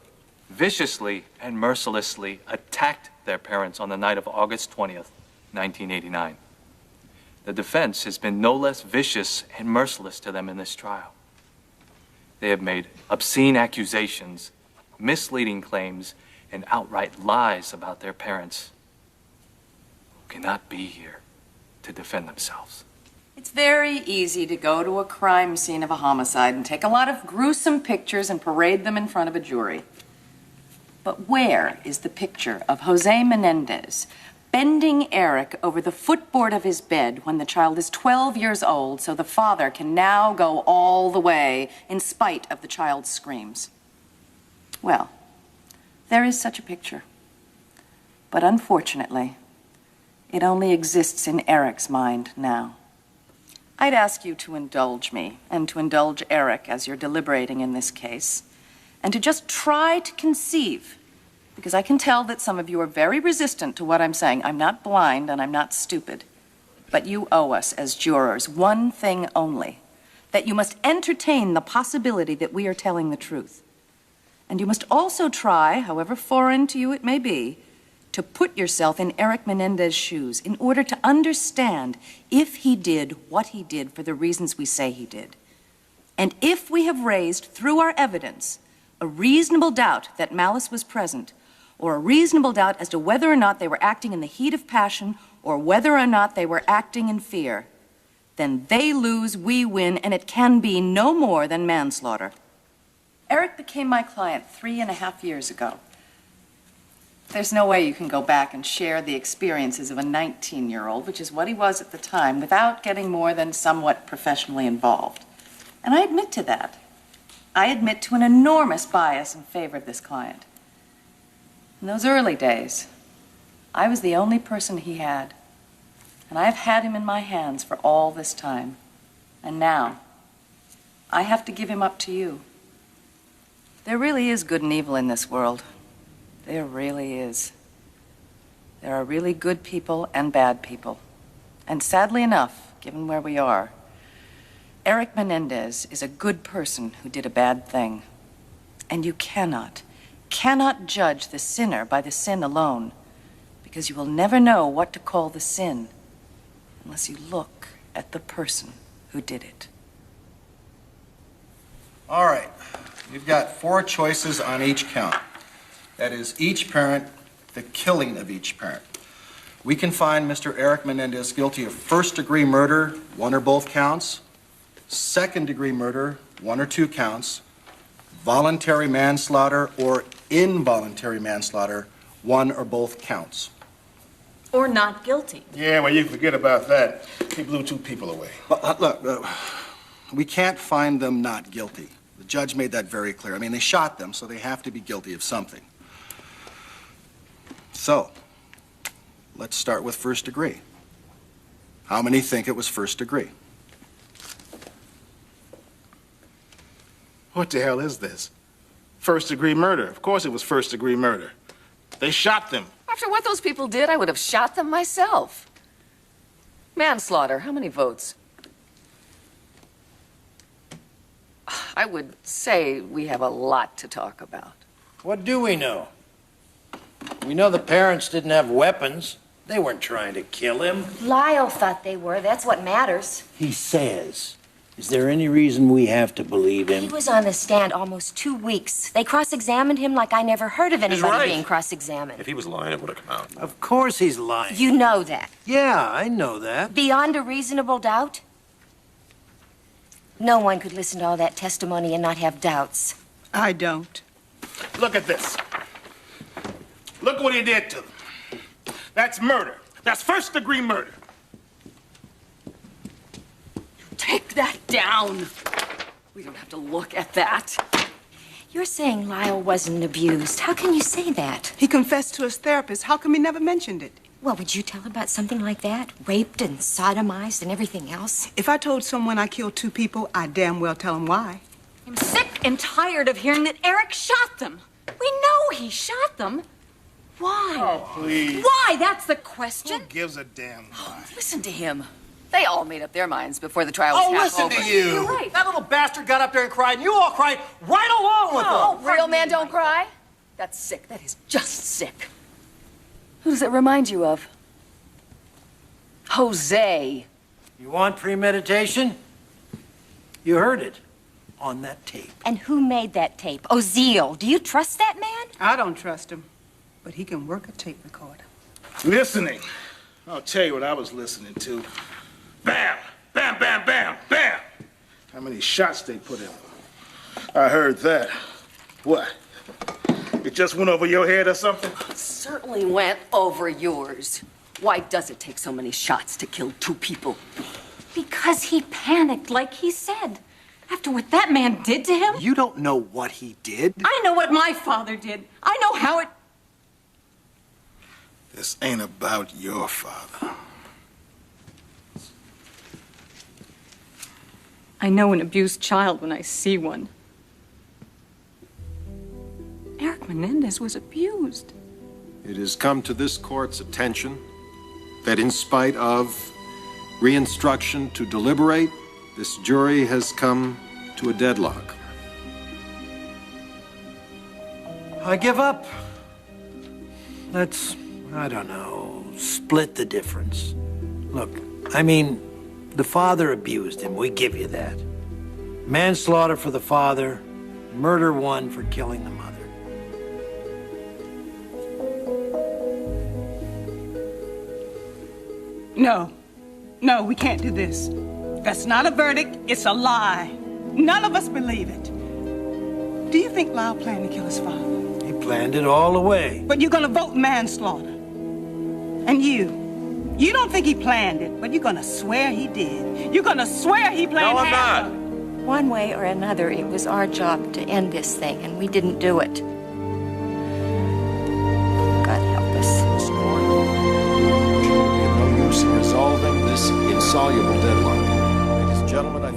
viciously and mercilessly attacked their parents on the night of August 20th, 1989. The defense has been no less vicious and merciless to them in this trial. They have made obscene accusations, misleading claims, and outright lies about their parents who cannot be here to defend themselves. It's very easy to go to a crime scene of a homicide and take a lot of gruesome pictures and parade them in front of a jury. But where is the picture of Jose Menendez bending Eric over the footboard of his bed when the child is 12 years old so the father can now go all the way in spite of the child's screams? Well, there is such a picture. But unfortunately, it only exists in Eric's mind now. I'd ask you to indulge me and to indulge Eric as you're deliberating in this case, and to just try to conceive, because I can tell that some of you are very resistant to what I'm saying. I'm not blind and I'm not stupid, but you owe us as jurors one thing only, that you must entertain the possibility that we are telling the truth. And you must also try, however foreign to you it may be, to put yourself in Eric Menendez's shoes in order to understand if he did what he did for the reasons we say he did. And if we have raised, through our evidence, a reasonable doubt that malice was present, or a reasonable doubt as to whether or not they were acting in the heat of passion, or whether or not they were acting in fear, then they lose, we win, and it can be no more than manslaughter. Eric became my client 3.5 years ago. There's no way you can go back and share the experiences of a 19-year-old, which is what he was at the time, without getting more than somewhat professionally involved. And I admit to that. I admit to an enormous bias in favor of this client. In those early days, I was the only person he had. And I've had him in my hands for all this time. And now, I have to give him up to you. There really is good and evil in this world. There really is. There are really good people and bad people. And sadly enough, given where we are, Eric Menendez is a good person who did a bad thing. And you cannot judge the sinner by the sin alone, because you will never know what to call the sin unless you look at the person who did it. All right. You've got 4 choices on each count. That is, each parent, the killing of each parent. We can find Mr. Eric Menendez guilty of first-degree murder, 1 or both counts, second-degree murder, 1 or 2 counts, voluntary manslaughter or involuntary manslaughter, 1 or both counts. Or not guilty. Yeah, well, you forget about that. He blew 2 people away. Well, look, we can't find them not guilty. The judge made that very clear. I mean, they shot them, so they have to be guilty of something. So, let's start with first degree. How many think it was first degree? What the hell is this? First-degree murder. Of course it was first-degree murder. They shot them. After what those people did, I would have shot them myself. Manslaughter, how many votes? I would say we have a lot to talk about. What do we know? We know the parents didn't have weapons. They weren't trying to kill him. Lyle thought they were. That's what matters. He says. Is there any reason we have to believe him? He was on the stand almost 2 weeks. They cross-examined him like I never heard of anybody being cross-examined. If he was lying, it would have come out. Of course he's lying. You know that. Yeah, I know that. Beyond a reasonable doubt? No one could listen to all that testimony and not have doubts. I don't. Look at this. Look what he did to them. That's murder. That's first-degree murder. Take that down. We don't have to look at that. You're saying Lyle wasn't abused. How can you say that? He confessed to his therapist. How come he never mentioned it? Well, would you tell about something like that? Raped and sodomized and everything else? If I told someone I killed 2 people, I'd damn well tell them why. I'm sick and tired of hearing that Eric shot them. We know he shot them. Why? Oh, please. Why? That's the question. Who gives a damn why? Listen to him. They all made up their minds before the trial was half over. Listen to you. You're right. That little bastard got up there and cried, and you all cried right along with him. Oh, real men don't cry? That's sick. That is just sick. Who does it remind you of? Jose. You want premeditation? You heard it on that tape. And who made that tape? Oziel. Do you trust that man? I don't trust him, but he can work a tape recorder. Listening. I'll tell you what I was listening to. Bam! Bam, bam, bam, bam! How many shots they put in? I heard that. What? It just went over your head or something? It certainly went over yours. Why does it take so many shots to kill 2 people? Because he panicked, like he said. After what that man did to him? You don't know what he did. I know what my father did. I know how it... This ain't about your father. I know an abused child when I see one. Eric Menendez was abused. It has come to this court's attention that in spite of re-instruction to deliberate, this jury has come to a deadlock. I give up. Let's, I don't know, split the difference. Look, I mean, the father abused him, we give you that. Manslaughter for the father, murder 1 for killing the mother. No, we can't do this. That's not a verdict, it's a lie. None of us believe it. Do you think Lyle planned to kill his father? He planned it all the way. But you're gonna vote manslaughter. And you don't think he planned it, but you're gonna swear he did. You're gonna swear he planned it. No, I'm not. One way or another, it was our job to end this thing, and we didn't do it. God help us. This court will be of no use in resolving this insoluble deadlock. Ladies and gentlemen, I